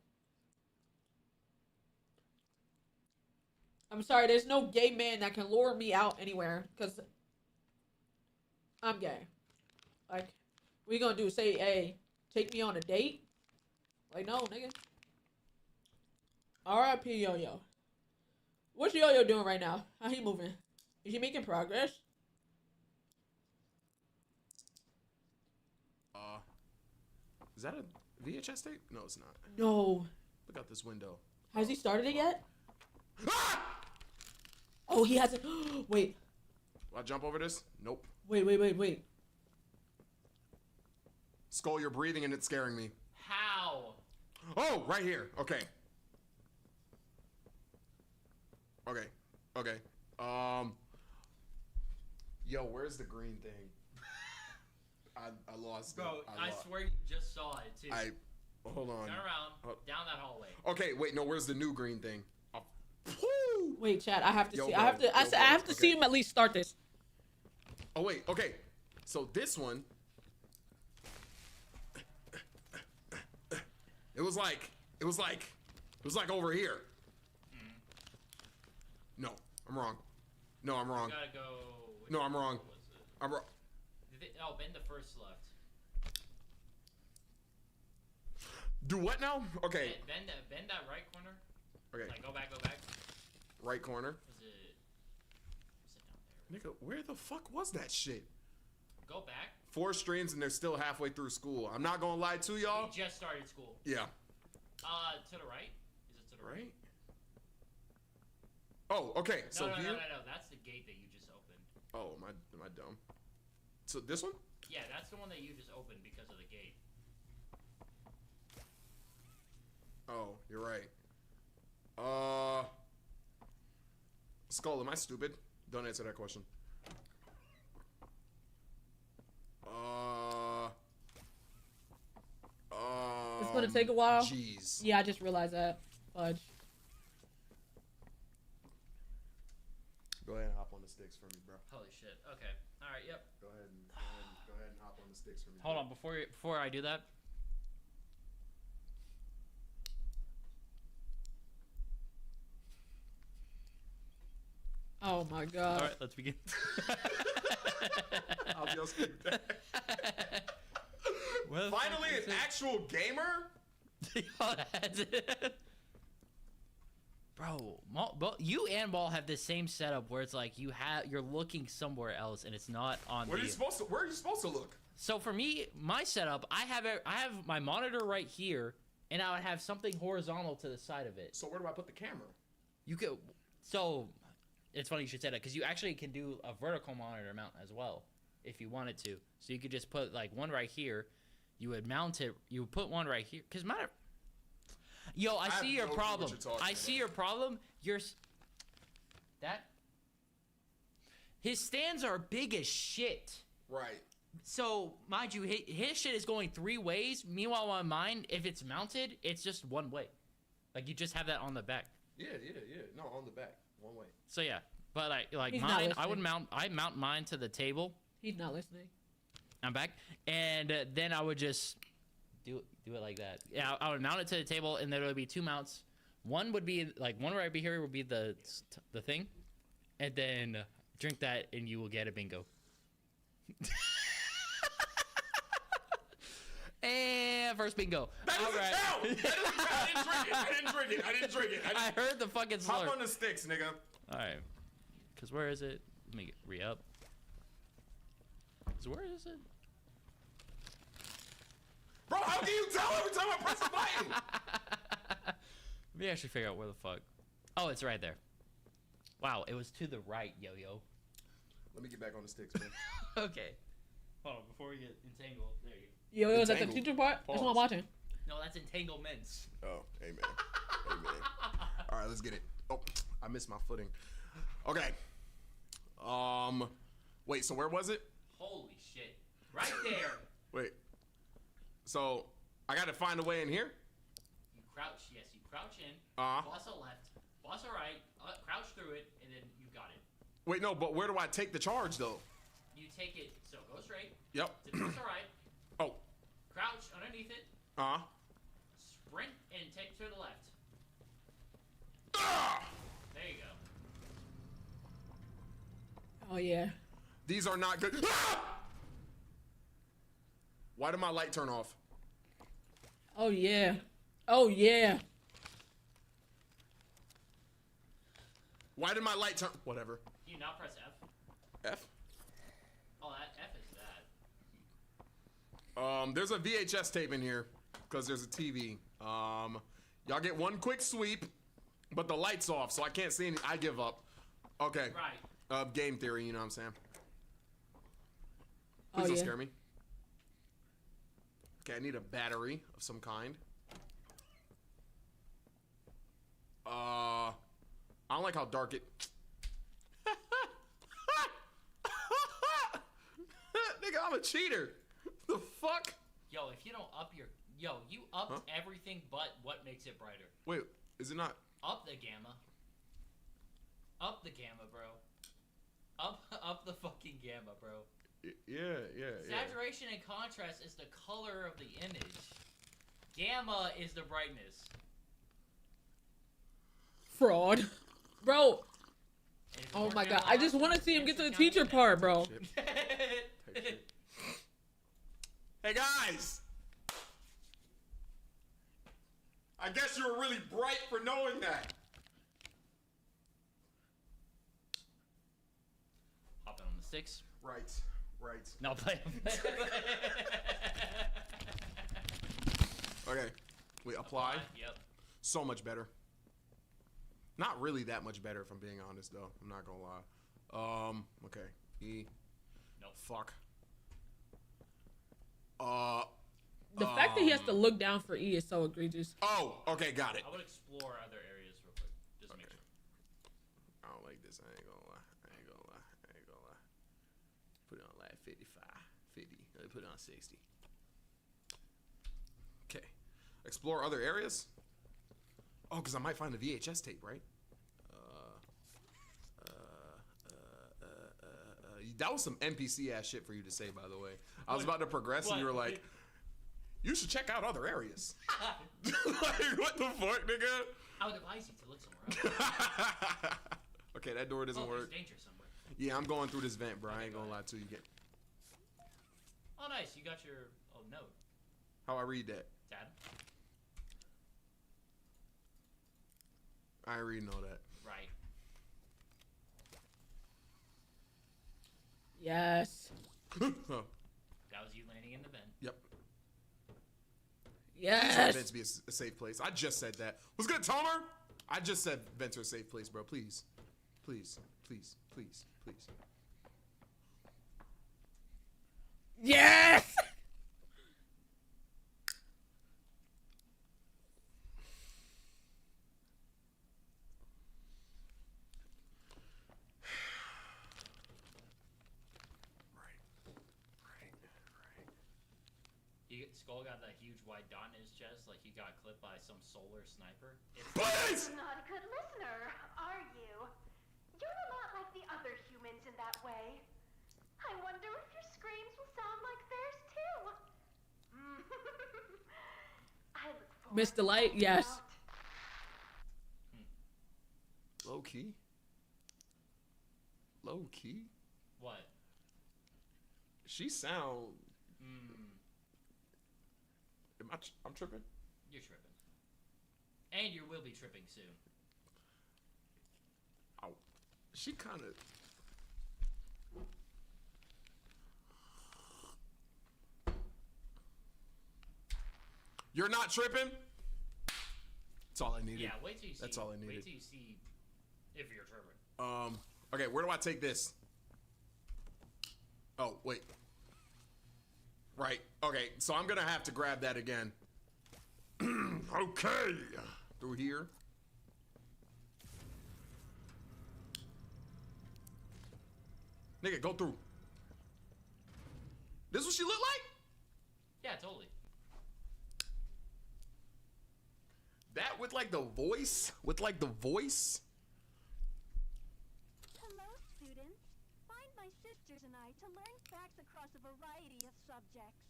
Speaker 1: I'm sorry, there's no gay man that can lure me out anywhere, because I'm gay. Like, what you gonna do? Say, hey, take me on a date? Like, no, nigga. R.I.P. Yo-Yo. What's Yo-Yo doing right now? How he moving? Is he making progress?
Speaker 5: Is that a VHS tape? No, it's not.
Speaker 1: No.
Speaker 5: Look out this window.
Speaker 1: Has he started it yet?
Speaker 5: Ah!
Speaker 1: Oh, he hasn't. Wait.
Speaker 5: Will I jump over this? Nope.
Speaker 1: Wait.
Speaker 5: Skull, you're breathing and it's scaring me.
Speaker 6: How?
Speaker 5: Oh, right here. Okay. Yo, where's the green thing? I lost
Speaker 6: Bro,
Speaker 5: it.
Speaker 6: I swear you just saw it too.
Speaker 5: Hold on.
Speaker 6: Turn around, down that hallway.
Speaker 5: Okay, wait, no, where's the new green thing?
Speaker 1: Wait, Chad, I have to
Speaker 5: Yo,
Speaker 1: see.
Speaker 5: bro,
Speaker 1: I have to see him at least start this.
Speaker 5: Oh wait, okay. So this one, it was like over here. No, I'm wrong. No, I'm wrong.
Speaker 6: You gotta go.
Speaker 5: No, I'm wrong. I'm wrong.
Speaker 6: Oh, bend the first left.
Speaker 5: Do what now? Okay.
Speaker 6: Bend that right corner.
Speaker 5: Okay.
Speaker 6: Like, go back.
Speaker 5: Right corner.
Speaker 6: Was it down there?
Speaker 5: Nigga, where the fuck was that shit?
Speaker 6: Go back.
Speaker 5: 4 streams and they're still halfway through school. I'm not gonna lie to y'all.
Speaker 6: We just started school.
Speaker 5: Yeah.
Speaker 6: To the right? Is it to the right?
Speaker 5: Oh, okay. So
Speaker 6: No.
Speaker 5: here.
Speaker 6: That's the gate that you just opened.
Speaker 5: Oh, am I dumb? So this one?
Speaker 6: Yeah, that's the one that you just opened because of the gate.
Speaker 5: Oh, you're right. Skull, am I stupid? Don't answer that question.
Speaker 1: It's gonna take a while.
Speaker 5: Jeez.
Speaker 1: Yeah, I just realized that. Fudge.
Speaker 5: Go ahead and hop on the sticks for me, bro.
Speaker 6: Holy shit. Okay. All right. Yep.
Speaker 5: Go ahead and hop on the sticks for me.
Speaker 6: Hold on. Before I do that.
Speaker 1: Oh my god.
Speaker 6: All right. Let's begin.
Speaker 5: I'll just keep that. Finally, an actual gamer?
Speaker 6: Bro, you and Ball have the same setup where it's like you're looking somewhere else and it's not on.
Speaker 5: Where are you supposed to look?
Speaker 6: So for me, my setup, I have my monitor right here, and I would have something horizontal to the side of it.
Speaker 5: So where do I put the camera?
Speaker 6: You could. So it's funny you should say that because you actually can do a vertical monitor mount as well if you wanted to. So you could just put like one right here. You would mount it. You would put one right here because matter. Yo, I see your problem. I see your problem. That. His stands are big as shit.
Speaker 5: Right.
Speaker 6: So, mind you, his shit is going 3 ways. Meanwhile, on mine, if it's mounted, it's just 1 way. Like, you just have that on the back.
Speaker 5: Yeah. No, on the back. 1 way.
Speaker 6: So, yeah. But, like
Speaker 1: He's
Speaker 6: mine, I mount mine to the table.
Speaker 1: He's not listening.
Speaker 6: I'm back. And then I would just do it like that. Yeah, I would mount it to the table, and there would be 2 mounts. One would be, like, one right here would be the thing. And then drink that, and you will get a bingo. And first bingo.
Speaker 5: That doesn't count. I didn't drink it.
Speaker 6: I heard the fucking slur.
Speaker 5: Hop on the sticks, nigga.
Speaker 6: All right. Cause where is it? Let me re-up. So where is it?
Speaker 5: Bro, how can you tell every time I press a button?
Speaker 6: Let me actually figure out where the fuck. Oh, it's right there. Wow, it was to the right, yo-yo.
Speaker 5: Let me get back on the sticks, man.
Speaker 6: Okay. Hold on, before we get entangled. There you go.
Speaker 1: Yo, is that the
Speaker 5: Entangled.
Speaker 1: teacher part? That's what I'm watching.
Speaker 6: No, that's entanglements.
Speaker 5: Oh, amen. Amen. All right, let's get it. Oh, I missed my footing. Okay. Wait, so where was it?
Speaker 6: Holy shit. Right there.
Speaker 5: Wait. So, I got to find a way in here?
Speaker 6: You crouch, yes, you crouch in.
Speaker 5: Uh-huh.
Speaker 6: Boss a left, boss a right, crouch through it, and then you got it.
Speaker 5: Wait, no, but where do I take the charge, though?
Speaker 6: You take it, so go straight.
Speaker 5: Yep.
Speaker 6: To boss a right,
Speaker 5: Oh.
Speaker 6: crouch underneath it,
Speaker 5: Uh-huh.
Speaker 6: sprint, and take to the left.
Speaker 5: Ah!
Speaker 6: There you go.
Speaker 1: Oh yeah.
Speaker 5: These are not good. Ah! Why did my light turn off?
Speaker 1: Oh yeah. Oh yeah.
Speaker 5: Why did my light turn? Whatever.
Speaker 6: You now press F.
Speaker 5: F?
Speaker 6: Oh, that F is that.
Speaker 5: There's a VHS tape in here because there's a TV. Y'all get one quick sweep, but the light's off, so I can't see any. I give up. Okay.
Speaker 6: Right.
Speaker 5: Game theory, you know what I'm saying?
Speaker 1: Oh
Speaker 5: Please don't
Speaker 1: yeah.
Speaker 5: scare me. Okay, I need a battery of some kind. I don't like how dark it. Nigga, I'm a cheater. The fuck?
Speaker 6: Yo, if you don't up your... Yo, you upped everything but what makes it brighter.
Speaker 5: Wait, is it not?
Speaker 6: Up the gamma. Up the gamma, bro. Up the fucking gamma, bro.
Speaker 5: Yeah.
Speaker 6: Saturation and contrast is the color of the image. Gamma is the brightness.
Speaker 1: Fraud. Bro.
Speaker 6: And it's
Speaker 1: Oh my
Speaker 6: working
Speaker 1: god.
Speaker 6: out
Speaker 1: I just
Speaker 6: awesome.
Speaker 1: want to see him get to the
Speaker 6: Answer
Speaker 1: teacher
Speaker 6: counting
Speaker 1: part, bro.
Speaker 5: Hey guys! I guess you were really bright for knowing that.
Speaker 6: Hopping on the sticks.
Speaker 5: Right.
Speaker 6: No, play.
Speaker 5: Okay. Wait, apply.
Speaker 6: Yep.
Speaker 5: So much better. Not really that much better, if I'm being honest, though. I'm not gonna lie. Okay. E.
Speaker 6: Nope.
Speaker 5: Fuck.
Speaker 1: The fact that he has to look down for E is so egregious.
Speaker 5: Oh, okay, got it.
Speaker 6: I would explore other areas real quick. Just to make
Speaker 5: Okay.
Speaker 6: sure.
Speaker 5: I don't like this. I ain't gonna lie. Put it on like 55, 50. Let me put it on 60. Okay. Explore other areas? Oh, because I might find a VHS tape, right? That was some NPC ass shit for you to say, by the way. I was about to progress and you were like, you should check out other areas. Like, what the fuck, nigga?
Speaker 6: I would advise you to look somewhere else.
Speaker 5: Okay, that door doesn't
Speaker 6: Oh, there's
Speaker 5: work.
Speaker 6: danger somewhere.
Speaker 5: Yeah, I'm going through this vent, bro. I ain't gonna lie to you.
Speaker 6: Oh, nice. You got your note.
Speaker 5: How I read that?
Speaker 6: Dad.
Speaker 5: I ain't reading all that.
Speaker 6: Right.
Speaker 1: Yes.
Speaker 5: Oh.
Speaker 6: That was you
Speaker 1: Yes.
Speaker 5: Vents be a safe place. I just said that. What's good, Tomer? I just said vents are a safe place, bro. Please. Please. Please. Please. Please.
Speaker 1: Yes.
Speaker 6: Skull got that huge white dot in his chest, like he got clipped by some solar sniper.
Speaker 5: Please!
Speaker 7: You're not a good listener, are you? You're a lot like the other humans in that way. I wonder if your screams will sound like theirs too. I look forward
Speaker 1: Mr. Light,
Speaker 7: to
Speaker 1: yes.
Speaker 5: Low key? Low key?
Speaker 6: What?
Speaker 5: She sound... I'm tripping?
Speaker 6: You're tripping. And you will be tripping soon.
Speaker 5: Oh, she kind of... You're not tripping? That's all I needed.
Speaker 6: Yeah, wait till you see.
Speaker 5: That's all I needed.
Speaker 6: Wait till you see if you're tripping.
Speaker 5: Okay, where do I take this? Oh, wait. Right. Okay, so I'm gonna have to grab that again. Okay. Through here. Nigga, go through. This what she look like?
Speaker 6: Yeah, totally.
Speaker 5: That with like the voice? With like the voice?
Speaker 7: Hello, students. Find my sisters and I to learn facts across a variety of subjects.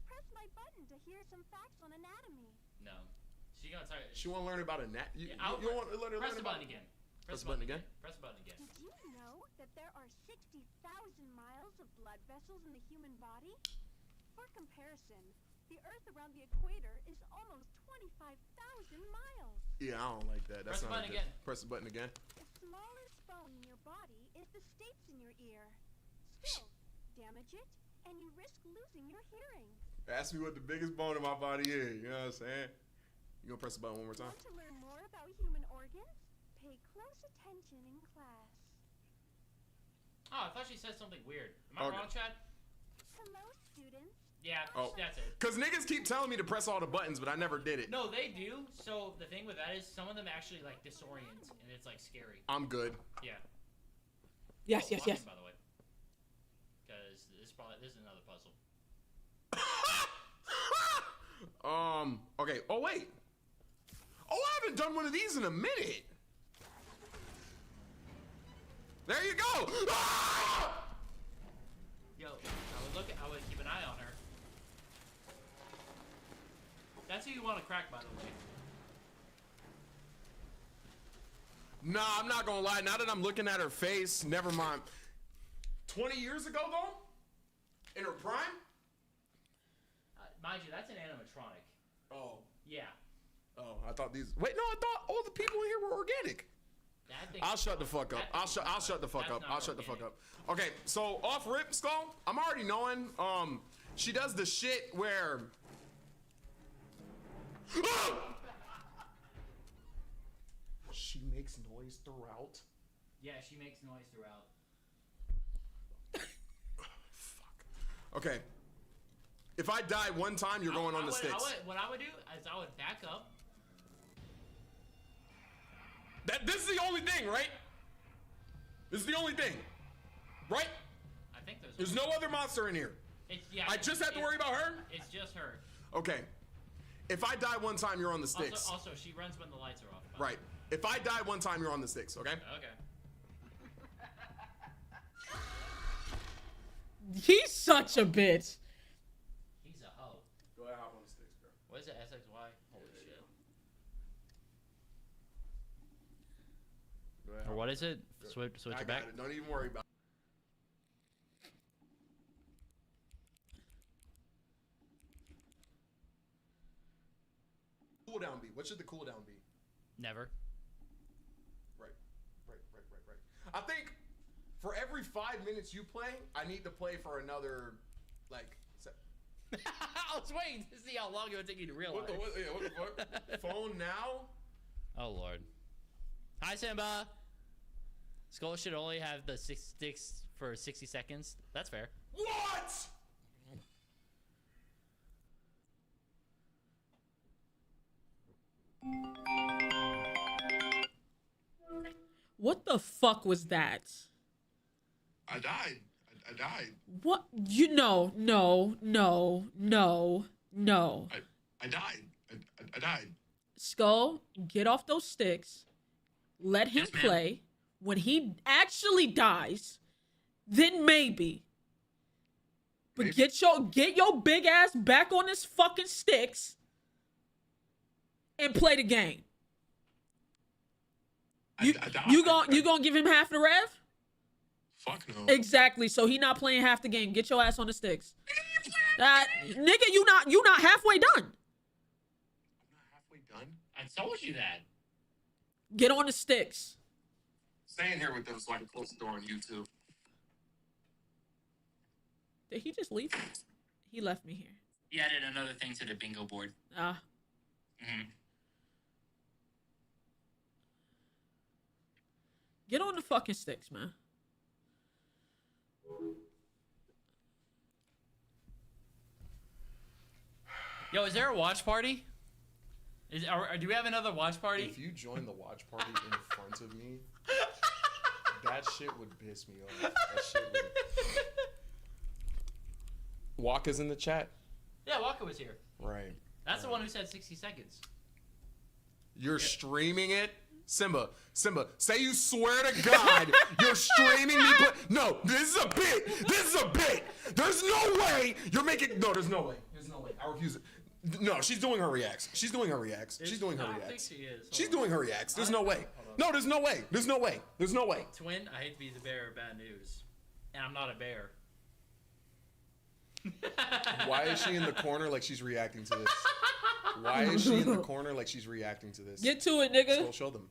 Speaker 7: Press my button to hear some facts on anatomy.
Speaker 6: No. She gonna tell you.
Speaker 5: She wanna learn about a nat. You want to learn
Speaker 6: Press the
Speaker 5: about
Speaker 6: button again.
Speaker 5: Press the button again?
Speaker 6: Press the button again.
Speaker 7: Did you know that there are 60,000 miles of blood vessels in the human body? For comparison, the Earth around the equator is almost 25,000 miles.
Speaker 5: Yeah, I don't like that. That's
Speaker 6: Press the
Speaker 5: not
Speaker 6: button
Speaker 5: good.
Speaker 6: again.
Speaker 5: Press the button again.
Speaker 7: The smallest bone in your body is the stapes in your ear. Still, damage it, and you risk losing your hearing.
Speaker 5: Ask me what the biggest bone in my body is. You know what I'm saying? You gonna press the button one more time?
Speaker 7: Want to learn more about human organs? Pay close attention in class.
Speaker 6: Oh, I thought she said something weird. Am I wrong, Chad?
Speaker 7: Hello, students.
Speaker 6: Yeah,
Speaker 5: Oh.
Speaker 6: that's it.
Speaker 5: Cause niggas keep telling me to press all the buttons, but I never did it.
Speaker 6: No, they do. So the thing with that is some of them actually like disorient, and it's like scary.
Speaker 5: I'm good.
Speaker 6: Yeah.
Speaker 1: Yes, yes, yes.
Speaker 6: By the way, because this is another puzzle.
Speaker 5: Okay. Oh wait. Oh, I haven't done one of these in a minute. There you go. Ah!
Speaker 6: Yo, I would keep an eye on her. That's who you want to crack, by the way.
Speaker 5: Nah, I'm not gonna lie. Now that I'm looking at her face, never mind. 20 years ago, though, in her prime.
Speaker 6: Mind you, that's an animatronic.
Speaker 5: Oh.
Speaker 6: Yeah.
Speaker 5: Oh, I thought these. Wait, no, I thought all the people in here were organic. I'll shut the fuck up. I'll shut the fuck up. I'll shut the fuck up. Okay, so off rip, Skull, I'm already knowing. She does the shit where. She makes noise throughout.
Speaker 6: Yeah, she makes noise throughout.
Speaker 5: Fuck. Okay. If I die one time, you're going on the sticks.
Speaker 6: What I would do is I would back up.
Speaker 5: This is the only thing, right? This is the only thing, right?
Speaker 6: I think
Speaker 5: there's no other monster in here. I just have to worry about her?
Speaker 6: It's just her.
Speaker 5: Okay. If I die one time, you're on the sticks.
Speaker 6: Also, she runs when the lights are off.
Speaker 5: Right. If I die one time, you're on the sticks, okay?
Speaker 6: Okay.
Speaker 1: He's such a bitch.
Speaker 6: He's a hoe.
Speaker 5: Go ahead, hop on the sticks, bro.
Speaker 6: What is it, SXY? Holy shit.
Speaker 5: Go ahead,
Speaker 6: Or what is it? Switch
Speaker 5: I
Speaker 6: it back?
Speaker 5: got it. Don't even worry about it. Cooldown be? What should the cooldown be?
Speaker 6: Never.
Speaker 5: Right. I think for every 5 minutes you play, I need to play for another, like,
Speaker 6: I was waiting to see how long it would take you to realize.
Speaker 5: What the fuck? Phone now?
Speaker 6: Oh lord. Hi Simba. Skull should only have the 6 sticks for 60 seconds. That's fair.
Speaker 5: What?
Speaker 1: What the fuck was that?
Speaker 5: I died. I died.
Speaker 1: What? You no.
Speaker 5: I died. I died.
Speaker 1: Skull, get off those sticks. Let him play. When he actually dies, then maybe. But get your big ass back on his fucking sticks and play the game. You gonna give him half the rev?
Speaker 5: Fuck no.
Speaker 1: Exactly. So he not playing half the game. Get your ass on the sticks. Nigga, you not halfway done.
Speaker 5: I'm not halfway done.
Speaker 6: I told you that.
Speaker 1: Get on the sticks.
Speaker 5: Stay in here with them so I can close the door on YouTube.
Speaker 1: Did he just leave? He left me here.
Speaker 6: He added another thing to the bingo board.
Speaker 1: Ah. Get on the fucking sticks, man.
Speaker 6: Yo, is there a watch party? Do we have another watch party?
Speaker 5: If you join the watch party in front of me, that shit would piss me off. That shit would. Waka's in the chat.
Speaker 6: Yeah, Waka was here.
Speaker 5: Right.
Speaker 6: That's the one who said 60 seconds.
Speaker 5: You're streaming it? Simba, say you swear to God you're streaming me. No, this is a bit. This is a bit. There's no way you're making. No, there's no way. There's no way. I refuse it. No, she's doing her reacts. She's doing her reacts. She's doing her
Speaker 6: I don't
Speaker 5: reacts.
Speaker 6: think she is.
Speaker 5: She's doing her reacts. There's no way. No, there's no way. There's no way. There's no way.
Speaker 6: Twin, I hate to be the bearer of bad news. And I'm not a bear.
Speaker 5: Why is she in the corner like she's reacting to this? Why is she in the corner like she's reacting to this?
Speaker 1: Get to it, nigga.
Speaker 5: So show them.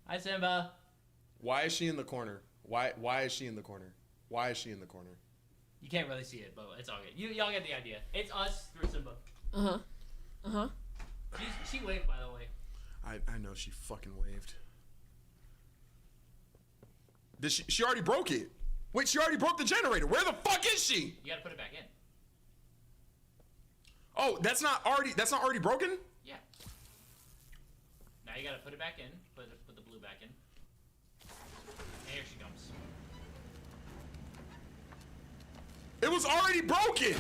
Speaker 6: Hi, Simba.
Speaker 5: Why is she in the corner? Why is she in the corner? Why is she in the corner?
Speaker 6: You can't really see it, but it's all good. Y'all get the idea. It's us through Simba. She waved, by the way.
Speaker 5: I know she fucking waved. Did she already broke it? Wait, she already broke the generator. Where the fuck is she?
Speaker 6: You gotta put it back in.
Speaker 5: Oh, that's not already broken?
Speaker 6: Yeah. Now you gotta put it back in. Put the blue back in. And here she comes.
Speaker 5: It was already broken.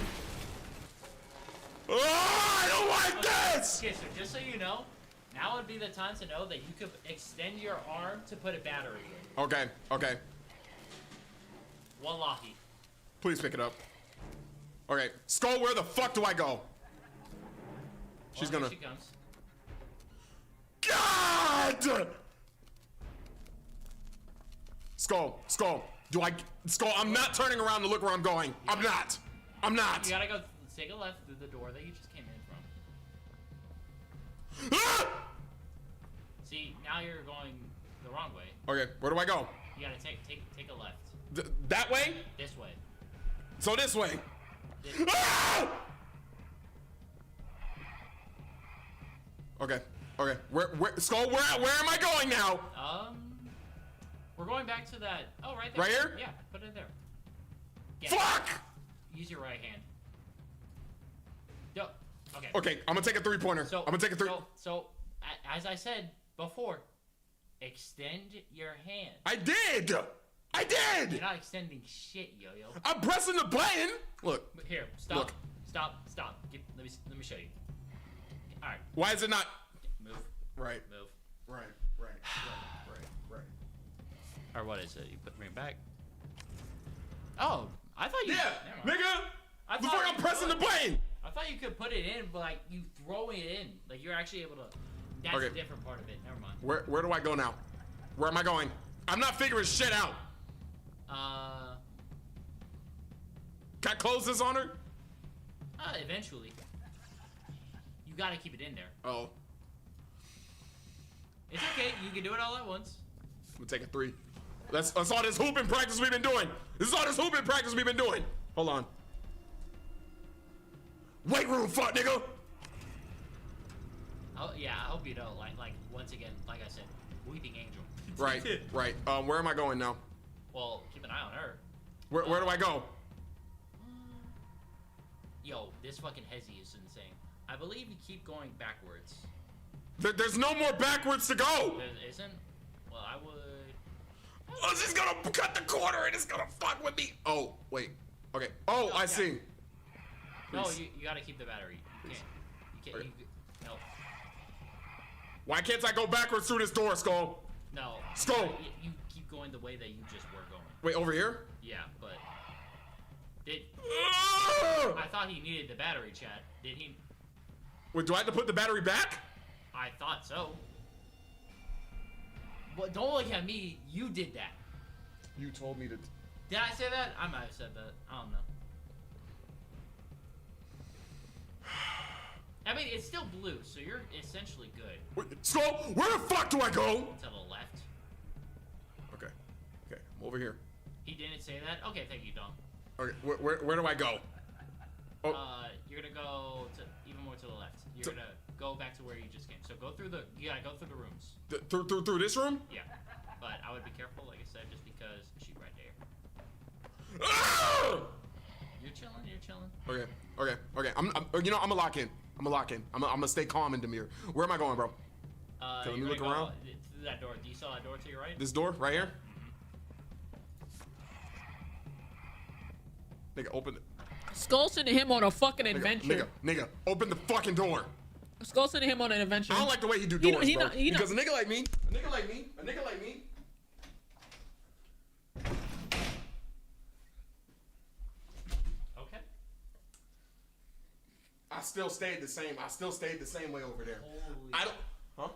Speaker 5: Oh, I don't like this.
Speaker 6: Okay, so just so you know, now would be the time to know that you could extend your arm to put a battery in.
Speaker 5: Okay.
Speaker 6: Wallahi.
Speaker 5: Please pick it up. Okay, Skull, where the fuck do I go? She's
Speaker 6: Here
Speaker 5: gonna.
Speaker 6: she comes.
Speaker 5: God! Skull, I'm not turning around to look where I'm going. I'm not.
Speaker 6: You gotta go take a left through the door that you just came in from.
Speaker 5: Ah!
Speaker 6: See, now you're going the wrong way.
Speaker 5: Okay, where do I go?
Speaker 6: You gotta take a left.
Speaker 5: That way?
Speaker 6: This way.
Speaker 5: So this way.
Speaker 6: This way.
Speaker 5: Ah! Okay. Where Skull, where am I going now?
Speaker 6: We're going back to that. Oh, right there.
Speaker 5: Right here?
Speaker 6: Yeah, put it there. Yeah.
Speaker 5: Fuck!
Speaker 6: Use your right hand. Yo. Okay.
Speaker 5: Okay, I'm gonna take a 3-pointer.
Speaker 6: So,
Speaker 5: I'm gonna take a 3.
Speaker 6: So, as I said before, extend your hand.
Speaker 5: I did.
Speaker 6: You're not extending shit, yo-yo.
Speaker 5: I'm pressing the button. Look.
Speaker 6: Here, stop.
Speaker 5: Look.
Speaker 6: Stop. Let me show you. All right.
Speaker 5: Why is it not?
Speaker 6: Move.
Speaker 5: Right.
Speaker 6: Move.
Speaker 5: Right.
Speaker 6: Or what is it? You bring it back. Oh, I thought you.
Speaker 5: Yeah,
Speaker 6: Never mind.
Speaker 5: nigga. The fuck I'm pressing the button.
Speaker 6: I thought you could put it in, but like you throw it in, like you're actually able to. That's
Speaker 5: Okay.
Speaker 6: a different part of it. Never mind.
Speaker 5: Where do I go now? Where am I going? I'm not figuring shit out. Can I close this on her?
Speaker 6: Eventually. You gotta keep it in there.
Speaker 5: Oh,
Speaker 6: It's okay. You can do it all at once.
Speaker 5: I'm gonna take a 3. That's all this hooping practice we've been doing. This is all this hooping practice we've been doing. Hold on. Weight room, fuck nigga.
Speaker 6: Oh yeah, I hope you know. Like once again, like I said, weeping angel.
Speaker 5: Right, right. Where am I going now?
Speaker 6: Well, keep an eye on her.
Speaker 5: Where do I go?
Speaker 6: Yo, this fucking hezzy is insane. I believe you keep going backwards.
Speaker 5: There's no more backwards to go.
Speaker 6: There isn't? Well, I would.
Speaker 5: Oh, she's gonna cut the corner and it's gonna fuck with me. Oh, wait. Okay. Oh,
Speaker 6: No,
Speaker 5: I
Speaker 6: yeah.
Speaker 5: see.
Speaker 6: No,
Speaker 5: Please.
Speaker 6: you gotta keep the battery. You can't. You can't.
Speaker 5: Okay.
Speaker 6: No.
Speaker 5: Why can't I go backwards through this door, Skull?
Speaker 6: No.
Speaker 5: Skull.
Speaker 6: You keep going the way that you just were going.
Speaker 5: Wait, over here?
Speaker 6: Yeah, but. Did.
Speaker 5: Ah!
Speaker 6: I thought he needed the battery, Chad. Did he?
Speaker 5: Wait, do I have to put the battery back?
Speaker 6: I thought so. But don't look at me. You did that.
Speaker 5: You told me to.
Speaker 6: Did I say that? I might have said that. I don't know. I mean, it's still blue, so you're essentially good.
Speaker 5: Wait, Skull, where the fuck do I go?
Speaker 6: To the left.
Speaker 5: Okay. Okay, I'm over here.
Speaker 6: He didn't say that? Okay, thank you, Dom.
Speaker 5: Okay, where do I go? Oh.
Speaker 6: You're gonna go to even more to the left. You're gonna go back to where you just came. So go through the, you gotta go through the rooms.
Speaker 5: Through this room?
Speaker 6: Yeah. But I would be careful, like I said, just because she's right there.
Speaker 5: Ah!
Speaker 6: You're chilling, you're chilling.
Speaker 5: Okay. I'm you know, I'm gonna lock in. I'm gonna stay calm in Demir. Where am I going, bro? Let me
Speaker 6: You're
Speaker 5: look
Speaker 6: gonna go
Speaker 5: around.
Speaker 6: through that door. Do you see that door to your right?
Speaker 5: This door, right here? Nigga, open it.
Speaker 1: Skull sending him on a fucking adventure.
Speaker 5: Nigga, open the fucking door.
Speaker 1: Skull sending him on an adventure.
Speaker 5: I don't like the way you do doors,
Speaker 1: he
Speaker 5: bro.
Speaker 1: not- he not-
Speaker 5: Because a nigga like me.
Speaker 6: Okay.
Speaker 5: I still stayed the same way over there.
Speaker 6: Holy.
Speaker 5: I don't. Huh?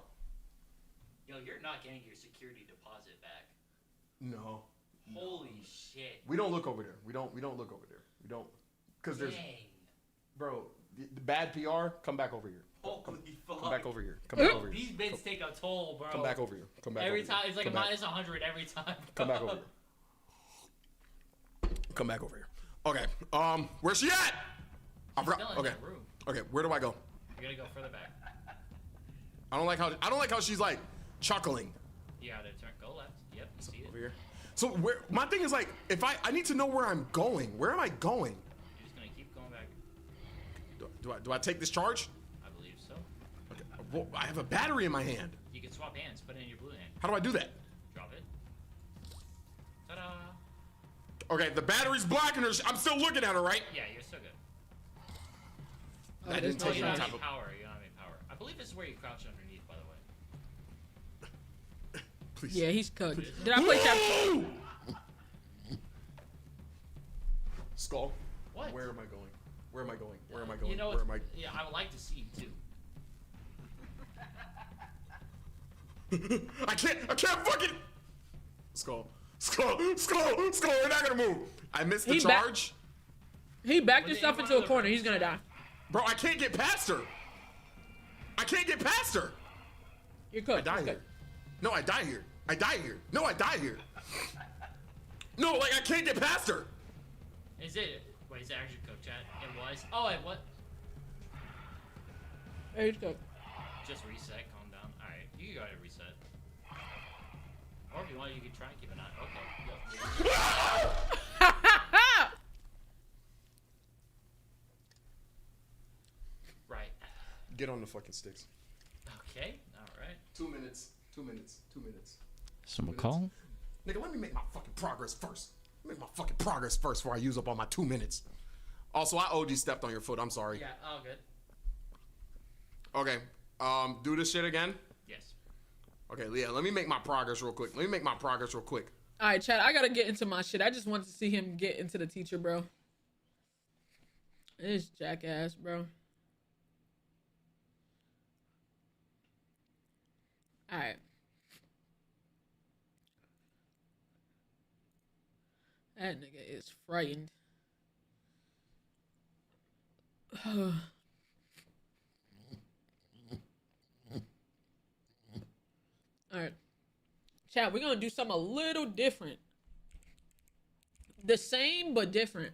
Speaker 6: Yo, you're not getting your security deposit back.
Speaker 5: No.
Speaker 6: Holy shit.
Speaker 5: We don't look over there. We don't look over there. We don't. Because there's.
Speaker 6: Dang.
Speaker 5: Bro, the bad PR, come back over here.
Speaker 6: Holy fuck.
Speaker 5: Come back over here. Come back over here.
Speaker 6: These bits take a toll, bro.
Speaker 5: Come back over here. Come back
Speaker 6: Every
Speaker 5: over
Speaker 6: time,
Speaker 5: here.
Speaker 6: it's like
Speaker 5: Come
Speaker 6: a
Speaker 5: back.
Speaker 6: minus 100 every time.
Speaker 5: Come back over here. Come back over here. Okay. Where's she at? I forgot.
Speaker 6: Still in
Speaker 5: Okay.
Speaker 6: that room.
Speaker 5: Okay. Where do I go?
Speaker 6: You're gonna go further back.
Speaker 5: I don't like how she's like chuckling
Speaker 6: You gotta turn, go left. Yep, you see it.
Speaker 5: over here. So where my thing is like, if I need to know where I'm going. Where am I going?
Speaker 6: You're just gonna keep going back.
Speaker 5: Do I take this charge?
Speaker 6: I believe so.
Speaker 5: Okay. Well, I have a battery in my hand.
Speaker 6: You can swap hands. Put it in your blue hand.
Speaker 5: How do I do that?
Speaker 6: Drop it. Ta-da.
Speaker 5: Okay, the battery's blocking her. I'm still looking at her, right?
Speaker 6: Yeah, you're still good.
Speaker 5: That didn't
Speaker 6: No,
Speaker 5: take
Speaker 6: you
Speaker 5: any
Speaker 6: don't have
Speaker 5: type
Speaker 6: any
Speaker 5: of.
Speaker 6: power. You don't have any power. I believe this is where you crouch underneath, by the way.
Speaker 5: Please.
Speaker 1: Yeah, he's cooked. Did I play chapter?
Speaker 5: Woo! Skull.
Speaker 6: What?
Speaker 5: Where am I going? Where am I going? Where am I going?
Speaker 6: You know,
Speaker 5: Where am I?
Speaker 6: yeah, I would like to see you too.
Speaker 5: I can't fucking. Skull. We're not gonna move. I missed the
Speaker 1: He back-
Speaker 5: charge.
Speaker 1: He backed
Speaker 6: Well,
Speaker 1: himself
Speaker 6: then
Speaker 1: into a
Speaker 6: you
Speaker 1: corner.
Speaker 6: wanna
Speaker 1: He's gonna die.
Speaker 5: Bro, I can't get past her.
Speaker 1: You're
Speaker 5: I
Speaker 1: cooked.
Speaker 5: die
Speaker 1: He's
Speaker 5: here.
Speaker 1: cooked.
Speaker 5: No, I die here. No, I die here. No, like I can't get past her.
Speaker 6: Is it? Wait, is it actually cooked, chat? It was. Oh, it what?
Speaker 1: Yeah, he's cooked.
Speaker 6: Just reset. Calm down. All right, you can go ahead and reset. Or if you want, you can try and keep an eye. Okay. Yep. Right.
Speaker 5: Get on the fucking sticks.
Speaker 6: Okay. All right.
Speaker 5: 2 minutes.
Speaker 6: Some call.
Speaker 5: Nigga, let me make my fucking progress first. Before I use up all my 2 minutes. Also, I OG stepped on your foot. I'm sorry.
Speaker 6: Yeah. All good.
Speaker 5: Okay. Do this shit again.
Speaker 6: Yes.
Speaker 5: Okay, Leah, let me make my progress real quick.
Speaker 1: All right, Chad. I gotta get into my shit. I just wanted to see him get into the teacher, bro. This jackass, bro. All right. That nigga is frightened. All right. Chat, we're going to do something a little different. The same, but different.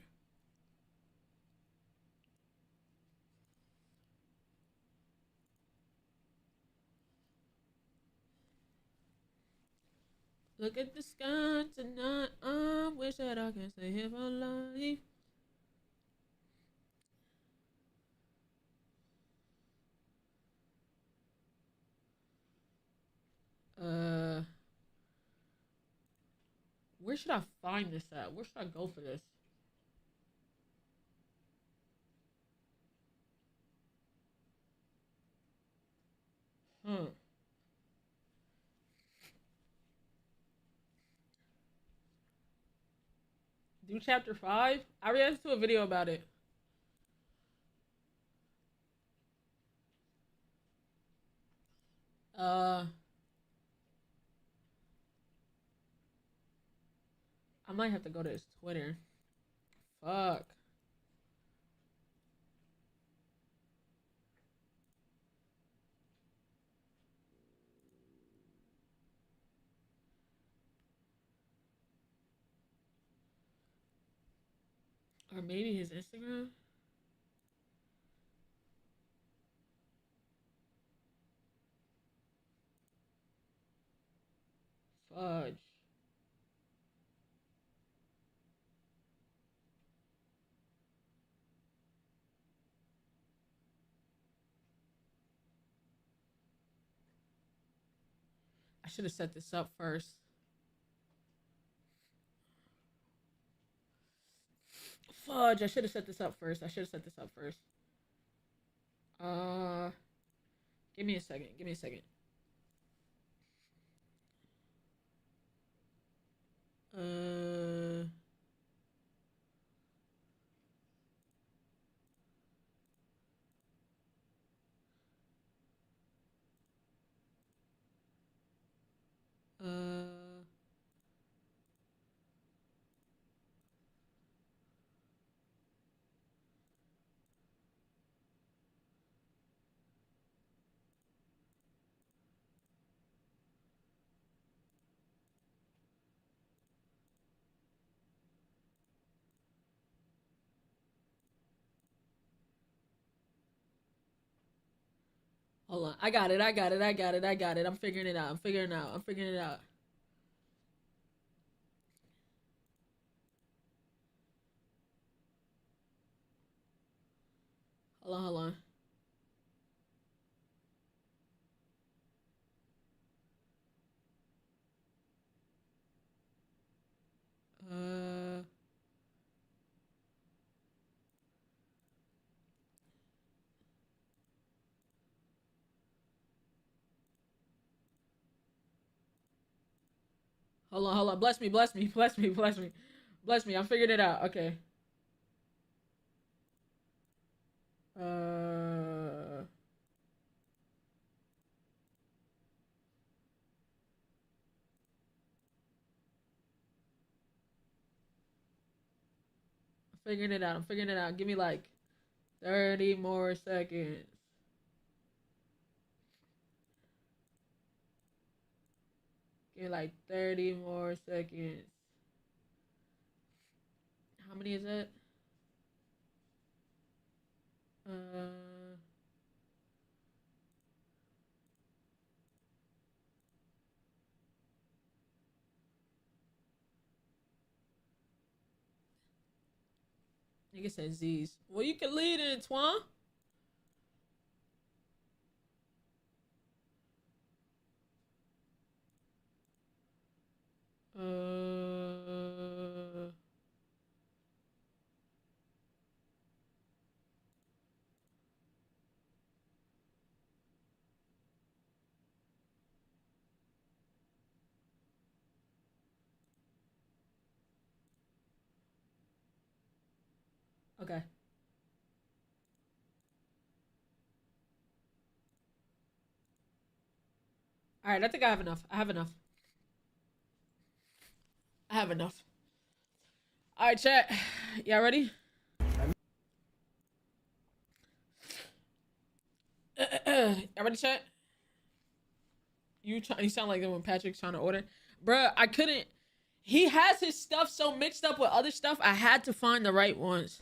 Speaker 1: Look at the sky tonight. I wish that I could stay here for life. Where should I find this at? Where should I go for this? Do chapter 5? I reacted to a video about it. I might have to go to his Twitter. Fuck. Or maybe his Instagram? Fudge. I should have set this up first. Fudge, I should have set this up first. Give me a second. Hold on. I got it. I'm figuring it out. Hold on. Hold on. Bless me. I'm figuring it out. Okay. I'm figuring it out. Give me like 30 more seconds. Give me like 30 more seconds. How many is it? Nigga said Z's. Well, you can lead it, Twan. Okay. All right, I think I have enough. I have enough. All right, chat. Y'all ready? Y'all ready, chat? You sound like that when Patrick's trying to order. Bruh, I couldn't. He has his stuff so mixed up with other stuff. I had to find the right ones.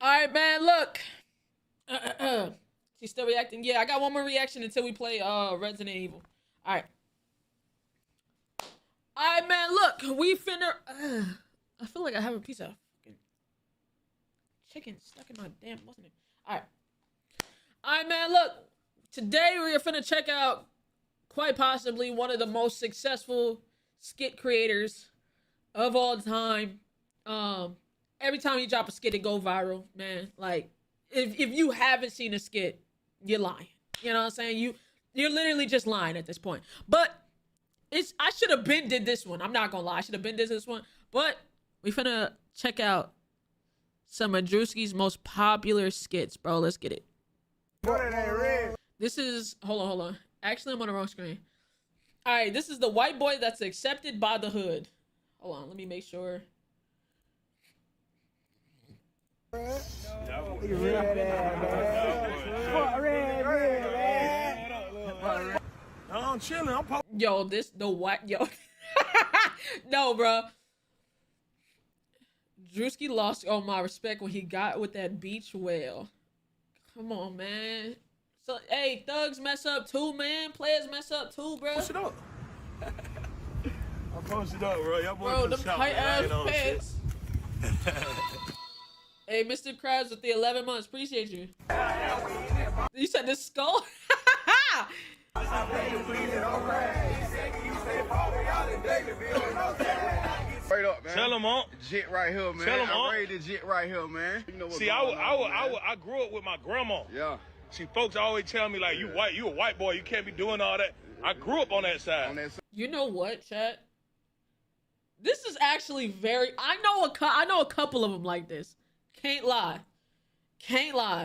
Speaker 1: All right, man, look. She's still reacting. Yeah, I got one more reaction until we play Resident Evil. All right. All right, man. Look, we finna. I feel like I have a piece of fucking chicken stuck in my damn. Wasn't it? All right. All right, man. Look, today we are finna check out quite possibly one of the most successful skit creators of all time. Every time you drop a skit, it go viral, man. Like, if you haven't seen a skit, you're lying. You know what I'm saying? You're literally just lying at this point. But I should have been did this one. I'm not gonna lie, I should have been did this one. But we finna check out some of Druski's most popular skits, bro. Let's get it. This is hold on. Actually, I'm on the wrong screen. All right, this is the white boy that's accepted by the hood. Hold on, let me make sure.
Speaker 8: I'm chilling.
Speaker 1: Yo, the white yo. No, bro. Druski lost all my respect when he got with that beach whale. Come on, man. So, hey, thugs mess up too, man. Players mess up too, bro.
Speaker 8: Push it up. I post it up, bro. Y'all boys
Speaker 1: Bro, them
Speaker 8: shout,
Speaker 1: tight
Speaker 8: man.
Speaker 1: ass pants. Hey, Mr. Krabs with the 11 months. Appreciate you. You said this skull?
Speaker 9: Straight up, man.
Speaker 8: Tell them on.
Speaker 9: Jit right here, man.
Speaker 8: Tell 'em
Speaker 9: I'm
Speaker 8: on.
Speaker 9: ready to jit right here, man. You know what's
Speaker 8: See,
Speaker 9: going on,
Speaker 8: I grew up with my grandma.
Speaker 9: Yeah.
Speaker 8: See, folks always tell me like, you a white boy, you can't be doing all that. I grew up on that side.
Speaker 9: On that side.
Speaker 1: You know what, chat? This is actually very. I know a couple of them like this. Can't lie.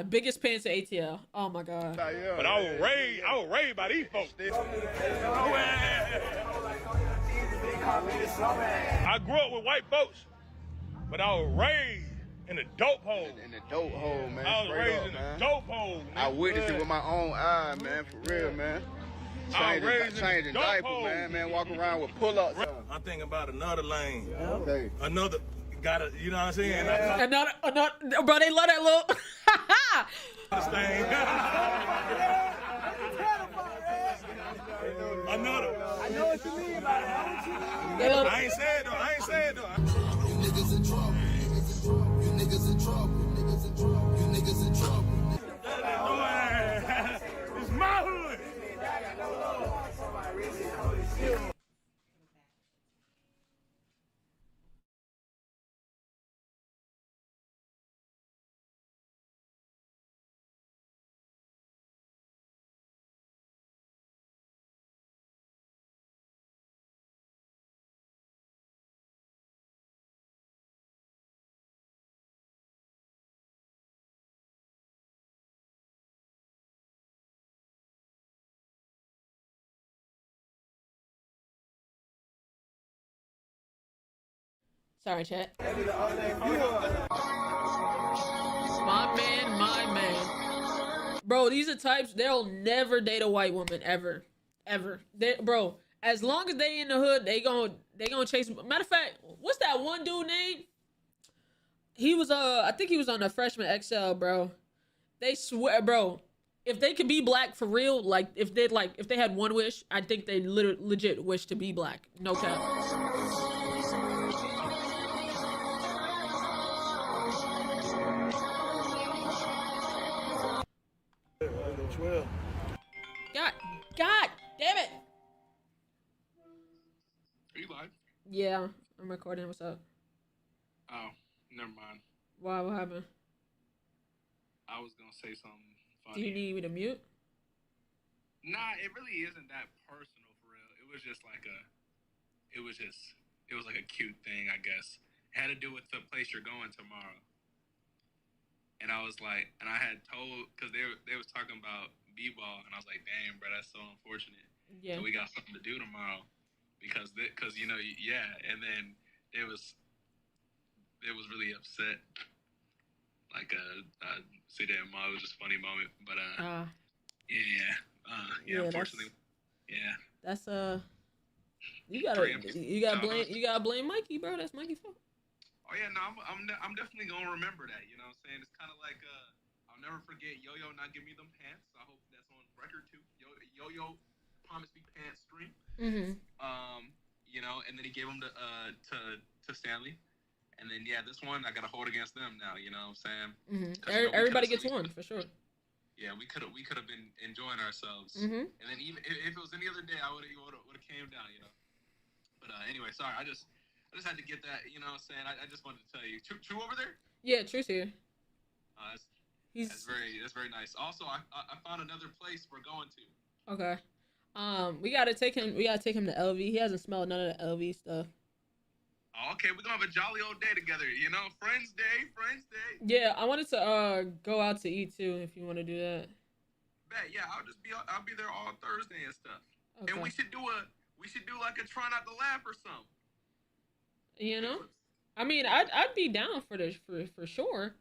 Speaker 1: Biggest pants at ATL. Oh my god.
Speaker 9: Yeah,
Speaker 8: But I was raised by these folks. I grew up with white folks, but I was raised in the dope hole.
Speaker 9: In the dope hole, man.
Speaker 8: I was
Speaker 9: Straight
Speaker 8: raised
Speaker 9: up,
Speaker 8: in the
Speaker 9: man.
Speaker 8: dope hole.
Speaker 9: I witnessed it with my own eye, man. For real, man. Changing diaper, man. Walking around with pull-ups.
Speaker 8: I'm thinking about another lane.
Speaker 9: Okay.
Speaker 8: Another, gotta, you know what I'm saying?
Speaker 1: Another, bro, they love that little.
Speaker 8: This thing. Another.
Speaker 10: I know what you mean about it.
Speaker 1: They love
Speaker 8: I ain't saying though.
Speaker 10: You niggas in trouble. You niggas in trouble. You niggas in trouble.
Speaker 8: It's my hood.
Speaker 1: Sorry, chat. My man. Bro, these are types, they'll never date a white woman, ever. Bro, as long as they in the hood, they gonna chase. Matter of fact, what's that one dude name? He was, I think he was on the Freshman XL, bro. They swear, bro, if they could be black for real, like, if they had one wish, I think they legit wish to be black. No cap. God damn it!
Speaker 11: Are you live?
Speaker 1: Yeah, I'm recording. What's up?
Speaker 11: Oh, never mind.
Speaker 1: Why? What happened?
Speaker 11: I was gonna say something funny.
Speaker 1: Do you need me to mute?
Speaker 11: Nah, it really isn't that personal for real. It was just like it was like a cute thing, I guess. It had to do with the place you're going tomorrow. And I was like, and I had told, because they was talking about b-ball, and I was like, damn, bro, that's so unfortunate.
Speaker 1: Yeah.
Speaker 11: So we got something to do tomorrow, because you know, yeah. And then it was really upset. Like see that it was just a funny moment, but yeah, unfortunately,
Speaker 1: That's you gotta blame Mikey, bro. That's Mikey's fault.
Speaker 11: Oh yeah, no, I'm definitely gonna remember that. You know what I'm saying? It's kind of like I'll I'll never forget Yo-Yo not giving me them pants. I hope that's on record too. Yo-Yo promised me pants stream. You know, and then he gave them to Stanley. And then this one I gotta hold against them now. You know what I'm saying?
Speaker 1: Everybody gets one for sure.
Speaker 11: Yeah, we could have been enjoying ourselves. And then even if it was any other day, I would have came down. You know. But anyway, sorry. I just had to get that. You know what I'm saying? I just wanted to tell you. True over there?
Speaker 1: Yeah, True's here.
Speaker 11: That's very nice. Also, I found another place we're going to.
Speaker 1: Okay. We gotta take him to LV. He hasn't smelled none of the LV stuff.
Speaker 11: Oh, okay, we're gonna have a jolly old day together, you know, Friends Day.
Speaker 1: Yeah, I wanted to go out to eat too. If you want to do that.
Speaker 11: Bet, yeah, I'll be there all Thursday and stuff. Okay. And we should do like a try not to laugh or something.
Speaker 1: You know, I mean, I'd be down for this for sure.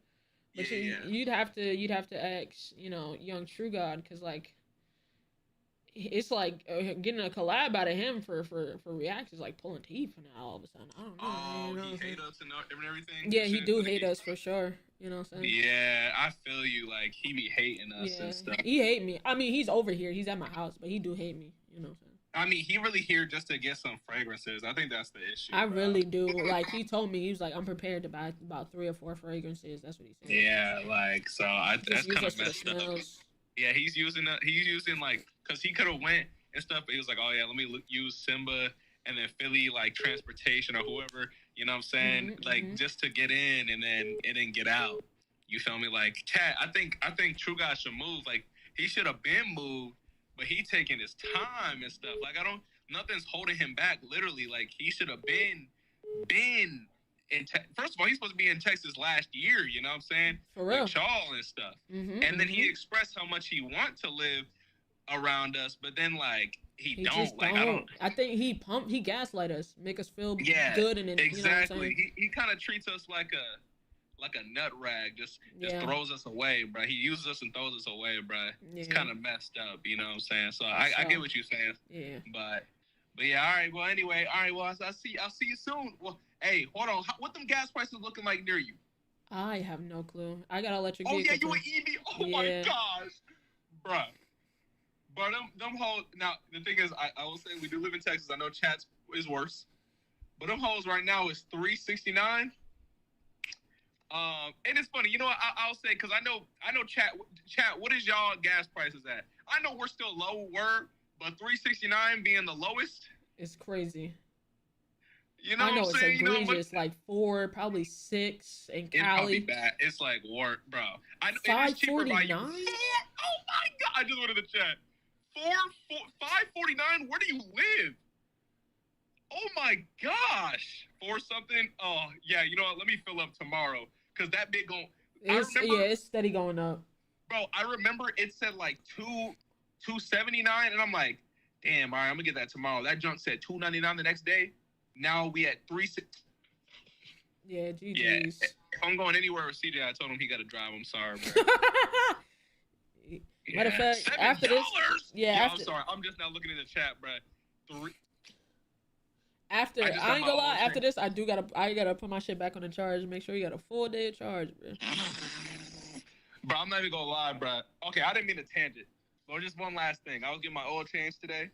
Speaker 1: But you'd have to ask, you know, young True God, because like it's like getting a collab out of him for reactions, like pulling teeth now all of a sudden. I don't know.
Speaker 11: Oh,
Speaker 1: you know
Speaker 11: he hate us and everything.
Speaker 1: Yeah, he do hate us for sure. You know what I'm saying?
Speaker 11: Yeah, I feel you. Like he be hating us and stuff.
Speaker 1: He hate me. I mean, he's over here. He's at my house, but he do hate me. You know what I'm saying?
Speaker 11: I mean, he really here just to get some fragrances. I think that's the issue.
Speaker 1: I really do. Like, he told me, he was like, I'm prepared to buy about 3 or 4 fragrances. That's what he said.
Speaker 11: Yeah, like, so that's kind of messed up. Yeah, he's using like, because he could have went and stuff, but he was like, oh yeah, let me use Simba and then Philly, like, transportation or whoever, you know what I'm saying? Just to get in and then get out. You feel me? Like, Cat, I think True Guy should move. Like, he should have been moved. But he taking his time and stuff. Like, nothing's holding him back, literally. Like, he should have been in first of all, he's supposed to be in Texas last year, you know what I'm saying?
Speaker 1: For real.
Speaker 11: With y'all and stuff. And then he expressed how much he wants to live around us, but then, like, he don't. Like, don't.
Speaker 1: I think he gaslight us, make us feel good, and then,
Speaker 11: exactly.
Speaker 1: You know what I'm saying?
Speaker 11: He kind of treats us like a nut rag, just throws us away, bro. He uses us and throws us away, bro. It's kind of messed up, you know what I'm saying? So I get what you're saying.
Speaker 1: Yeah.
Speaker 11: But yeah, all right. Well, anyway, I'll see you soon. Well, hey, hold on. What them gas prices looking like near you?
Speaker 1: I have no clue. I got electric
Speaker 11: vehicle.
Speaker 1: Oh yeah,
Speaker 11: you an EV? Oh my gosh, bro. But them hoes. Now the thing is, I will say we do live in Texas. I know Chat's is worse, but them hoes right now is $369. And it's funny, you know what, I'll say, because I know chat, what is y'all gas prices at? I know we're still lower, but $369 being the lowest,
Speaker 1: it's crazy.
Speaker 11: You know
Speaker 1: I know
Speaker 11: what I'm
Speaker 1: it's
Speaker 11: saying?
Speaker 1: egregious, like 4, probably 6 in Cali.
Speaker 11: It's probably bad. It's like work, bro.
Speaker 1: $5.49?
Speaker 11: Oh my god! I just went to the chat. $5.49. Where do you live? Oh my gosh! For something. Oh yeah, you know what? Let me fill up tomorrow. Cause that big
Speaker 1: it's steady going up.
Speaker 11: Bro, I remember it said like $279, and I'm like, damn, all right, I'm gonna get that tomorrow. That junk said $299 the next day. Now we at $360.
Speaker 1: Yeah, GG's.
Speaker 11: Yeah, if I'm going anywhere with CJ, I told him he got to drive. I'm sorry, bro.
Speaker 1: Matter of fact, after this,
Speaker 11: I'm sorry. I'm just now looking in the chat, bro.
Speaker 1: After I ain't gonna lie, after this I gotta put my shit back on the charge and make sure you got a full day of charge, bro.
Speaker 11: Bro, I'm not even gonna lie, bro. Okay, I didn't mean to tangent. But just one last thing. I was getting my oil change today.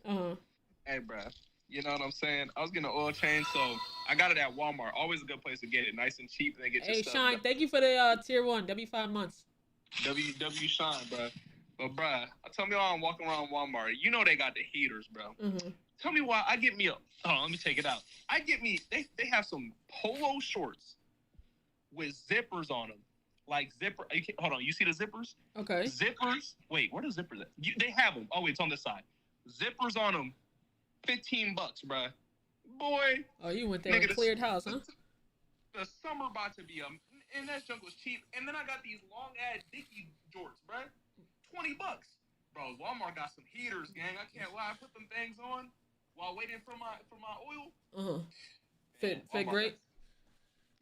Speaker 11: Hey, bro. You know what I'm saying? I was getting an oil change, so I got it at Walmart. Always a good place to get it, nice and cheap. And they get your stuff.
Speaker 1: Hey, Shine, thank you for the tier 1 W5 months.
Speaker 11: W Shine, bro. But, bro, tell me why I'm walking around Walmart. You know they got the heaters, bro. Tell me why I get me let me take it out. They have some polo shorts with zippers on them. Like zipper. Hold on, you see the zippers?
Speaker 1: Okay.
Speaker 11: Zippers. Wait, where are the zippers at? They have them. Oh, wait, it's on this side. Zippers on them. $15, bro. Boy.
Speaker 1: Oh, you went there and cleared house, huh?
Speaker 11: The summer about to be and that junk was cheap. And then I got these long ass Dickie jorts, bro. $20. Bro, Walmart got some heaters, gang. I can't lie. I put them things on while waiting for my oil.
Speaker 1: Fit great.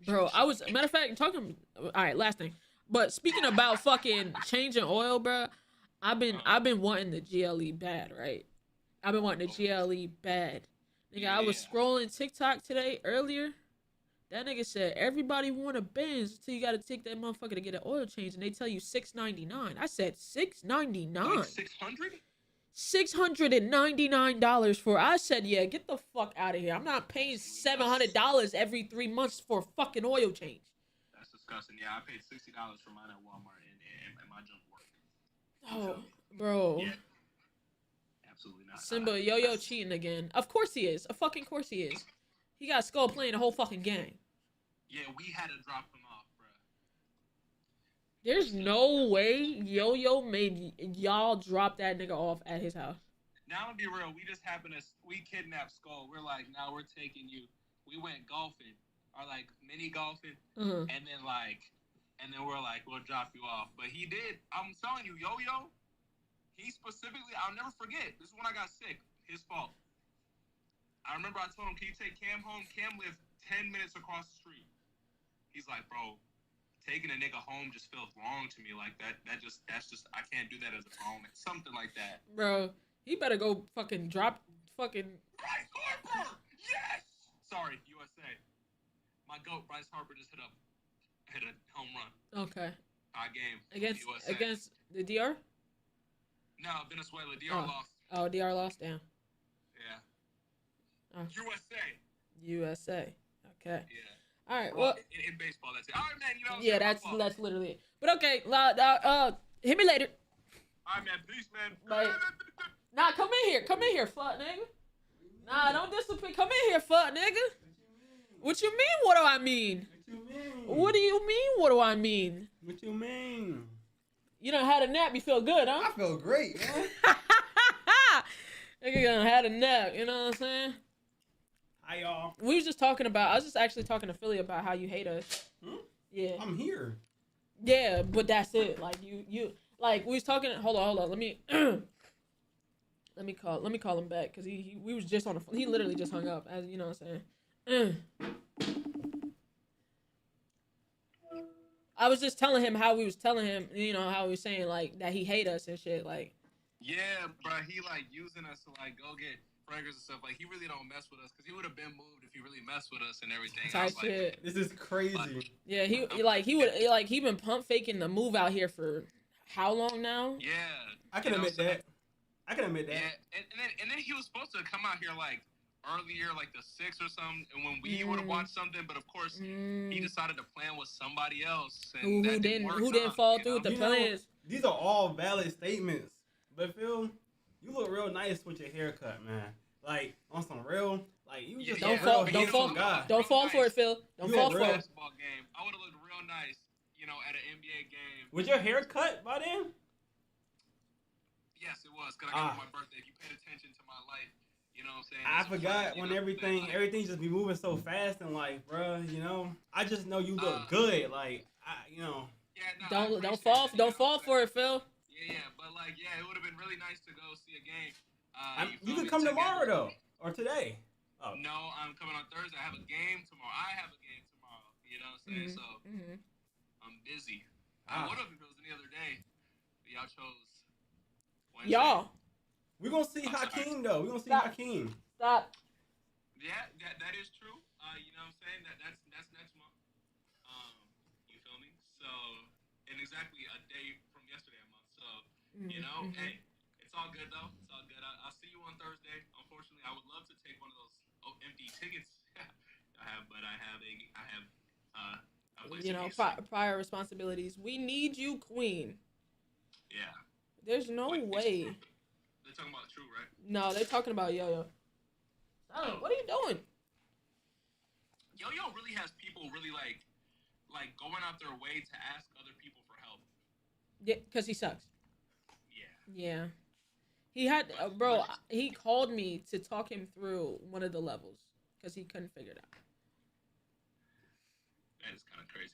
Speaker 1: Bro, matter of fact, talking. All right, last thing. But speaking about fucking changing oil, bro, I've been wanting the GLE bad, right? I've been wanting the GLE bad. Nigga, I was scrolling TikTok earlier. That nigga said everybody want a Benz until you gotta take that motherfucker to get an oil change, and they tell you $699. I said $699.
Speaker 11: Like 600?
Speaker 1: $699 for. I said, yeah, get the fuck out of here. I'm not paying $700 every 3 months for a fucking oil change.
Speaker 11: That's disgusting. Yeah, I paid $60 for mine at Walmart, and my junk worked.
Speaker 1: Oh, bro.
Speaker 11: Yeah. Absolutely not.
Speaker 1: Simba, Yo-Yo cheating again. Of course he is. Of fucking course he is. He got Skull playing the whole fucking game.
Speaker 11: Yeah, we had to drop him off, bro.
Speaker 1: There's no way Yo-Yo made y'all drop that nigga off at his house.
Speaker 11: Now, to be real, we kidnapped Skull. We're like, now we're taking you. We went golfing, or like mini golfing, and then we're like, we'll drop you off. But he did. I'm telling you, Yo-Yo, he specifically, I'll never forget. This is when I got sick. His fault. I remember I told him, can you take Cam home? Cam lived 10 minutes across the street. He's like, bro, taking a nigga home just feels wrong to me. Like that's just I can't do that as a grown man. Something like that.
Speaker 1: Bro, he better go fucking drop fucking
Speaker 11: Bryce Harper! Yes! Sorry, USA. My GOAT, Bryce Harper, just hit a home run.
Speaker 1: Okay.
Speaker 11: Game.
Speaker 1: Against the DR?
Speaker 11: No, Venezuela. DR lost.
Speaker 1: Oh, DR lost? Damn.
Speaker 11: Yeah.
Speaker 1: Oh.
Speaker 11: USA.
Speaker 1: Okay.
Speaker 11: Yeah.
Speaker 1: All right. Well,
Speaker 11: in baseball, that's it. All right, man. You know.
Speaker 1: Yeah, that's literally it. But okay, hit me later.
Speaker 11: All right, man. Peace, man.
Speaker 1: Bye. Nah, come in here, fuck nigga. Nah, don't disappear. Come in here, fuck nigga. What you mean? What do I mean? What do you mean? What do I mean?
Speaker 12: What you mean?
Speaker 1: You done had a nap. You feel good, huh?
Speaker 12: I feel great, man.
Speaker 1: Nigga done had a nap. You know what I'm saying?
Speaker 12: Hi, y'all.
Speaker 1: We was just talking about. I was just actually talking to Philly about how you hate us. Yeah.
Speaker 12: I'm here.
Speaker 1: Yeah, but that's it. Like you like we was talking. Hold on. Let me call him back because we was just on the phone. He literally just hung up. As you know what I'm saying. I was just telling him how we was telling him, you know, how we was saying like that he hate us and shit. Like.
Speaker 11: Yeah, bro. He like using us to like go get fragrance and stuff. Like he really don't mess with us because he would have been moved if he really messed with us and everything.
Speaker 1: Type shit.
Speaker 12: This is crazy.
Speaker 1: Yeah, he been pump faking the move out here for how long now?
Speaker 11: Yeah,
Speaker 12: I can admit that.
Speaker 11: Yeah, and then he was supposed to come out here like earlier, like the 6th or something, and when we would have watched something, but of course he decided to plan with somebody else, and
Speaker 1: who didn't fall through with the plans.
Speaker 12: These are all valid statements, but Phil, you look real nice with your haircut, man. Like on some real, like you just
Speaker 1: don't fall for it, Phil. Don't fall for it.
Speaker 11: Basketball game. I would have looked real nice, you know, at an NBA game.
Speaker 12: Was your hair cut by then?
Speaker 11: Yes, it was. Cause I got it for my birthday. If you paid attention to my life, you know what I'm saying?
Speaker 12: I forgot when everything just be moving so fast and like, bro, you know, I just know you look good. Like, you know.
Speaker 11: Yeah, no,
Speaker 1: don't fall for it, Phil.
Speaker 11: Yeah, but like, yeah, it would have been really nice to go see a game.
Speaker 12: You can come tomorrow though, or today. Oh.
Speaker 11: No, I'm coming on Thursday. I have a game tomorrow. You know what I'm saying? So I'm busy. I would have if it was any other day. But y'all chose Wednesday.
Speaker 1: Y'all.
Speaker 12: We're gonna see Hakeem though. We're gonna see Hakeem.
Speaker 1: Stop.
Speaker 11: Yeah, that is true. You know what I'm saying? That's next month. You feel me? So, in exactly a day from yesterday a month. So, you know, hey, it's all good though. It's all good. I'll see you on Thursday. Unfortunately, I would love to take one of those empty tickets.
Speaker 1: You know, prior responsibilities. We need you, Queen.
Speaker 11: Yeah.
Speaker 1: There's no way.
Speaker 11: They're talking about True, right?
Speaker 1: No, they're talking about Yo-Yo. Oh, what are you doing?
Speaker 11: Yo-Yo really has people really like going out their way to ask other people for help.
Speaker 1: Yeah, because he sucks.
Speaker 11: Yeah.
Speaker 1: Yeah. He had, bro, he called me to talk him through one of the levels because he couldn't figure it out.
Speaker 11: That is kind of crazy.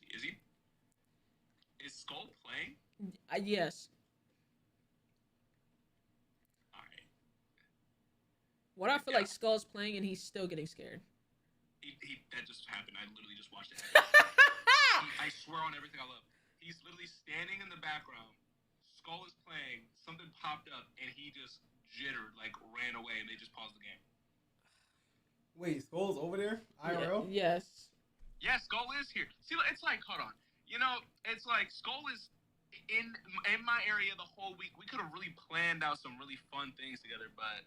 Speaker 11: Is Skull playing?
Speaker 1: Yes.
Speaker 11: Alright.
Speaker 1: What I feel like Skull's playing and he's still getting scared.
Speaker 11: That just happened. I literally just watched it. I swear on everything I love. He's literally standing in the background. Skull is playing. Something popped up and he just jittered, like ran away, and they just paused the game.
Speaker 12: Wait, Skull's over there? IRL?
Speaker 1: Yes.
Speaker 11: Yeah, Skull is here. See, it's like, hold on. You know, it's like Skull is in my area the whole week. We could have really planned out some really fun things together, but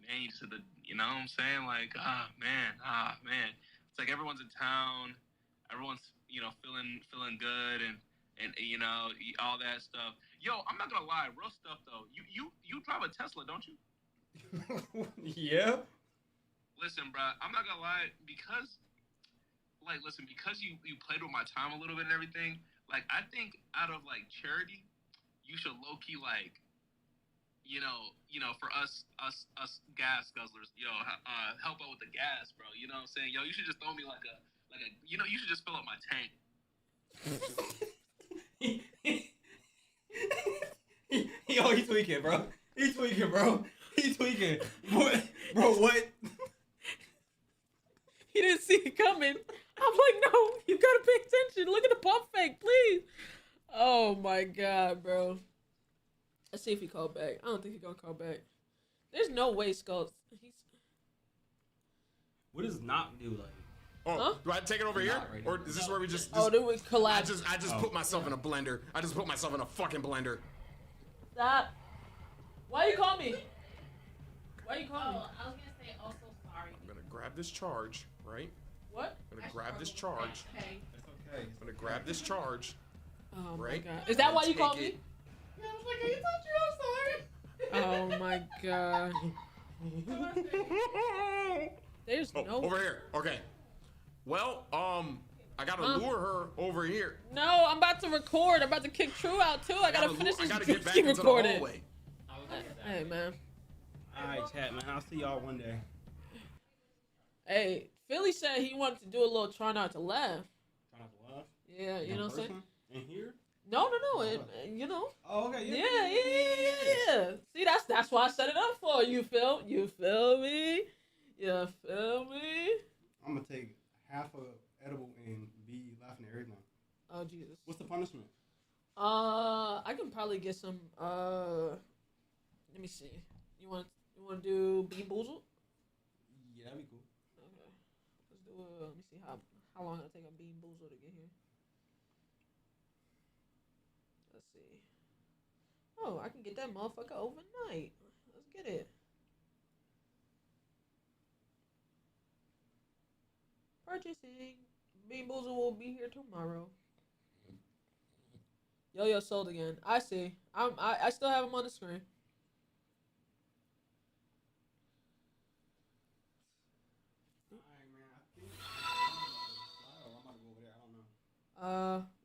Speaker 11: man, you know what I'm saying? Like, man. It's like everyone's in town, everyone's feeling good, and you know all that stuff. Yo, I'm not gonna lie, real stuff though. You drive a Tesla, don't you?
Speaker 12: Yeah.
Speaker 11: Listen, bro, I'm not gonna lie because you played with my time a little bit and everything. Like, I think out of like charity, you should low key like. You know, for us gas guzzlers, help out with the gas, bro. You know what I'm saying? Yo, you should just throw me like a, you should just fill up my tank.
Speaker 12: Yo, he's tweaking, bro. He's tweaking, bro. He's tweaking. What? Bro, what?
Speaker 1: He didn't see it coming. I'm like, no, you gotta pay attention. Look at the pump fake, please. Oh my god, bro. Let's see if he called back. I don't think he's gonna call back. There's no way Skull.
Speaker 12: What does knock do like?
Speaker 5: Oh,
Speaker 1: huh?
Speaker 5: Do I take it over here, or is this where we just?
Speaker 1: Oh, do we collapse?
Speaker 5: I just put myself in a blender. I just put myself in a fucking blender.
Speaker 1: Stop. Why you call me? Why you call me?
Speaker 13: I was gonna say also sorry.
Speaker 5: I'm gonna grab this charge, right?
Speaker 1: What?
Speaker 5: I'm gonna grab this charge.
Speaker 13: Okay.
Speaker 12: It's okay.
Speaker 5: I'm gonna grab this charge.
Speaker 1: Oh
Speaker 5: right?
Speaker 1: my god. Is that why you called me?
Speaker 13: Yeah, I was like, I told you I'm sorry.
Speaker 1: Oh my god. There's no.
Speaker 5: Over here. Okay. Well, I gotta lure her over here.
Speaker 1: No, I'm about to record. I'm about to kick True out too. I gotta finish this
Speaker 5: get back
Speaker 1: Druski
Speaker 5: into the
Speaker 1: recording.
Speaker 5: hallway.
Speaker 1: Hey man.
Speaker 12: Alright, chat, man. I'll see y'all one day.
Speaker 1: Hey, Philly said he wanted to do a little try not to laugh.
Speaker 12: Try not to laugh?
Speaker 1: Yeah, you know what I'm saying?
Speaker 12: In here?
Speaker 1: No. You know.
Speaker 12: Oh, okay.
Speaker 1: Yeah. See, that's why I set it up for you, Phil. You feel me? You feel me?
Speaker 12: I'm gonna take half a edible and be laughing at everything.
Speaker 1: Oh Jesus.
Speaker 12: What's the punishment?
Speaker 1: I can probably get some. Let me see. You want to do Bean Boozled?
Speaker 12: Yeah, that'd be cool.
Speaker 1: Okay. Let's do it. Let me see how long it'll take a Bean Boozled to get here. Let's see. Oh, I can get that motherfucker overnight. Let's get it. Purchasing. Bean Boozled will be here tomorrow. Yo sold again. I see. I still have him on the screen.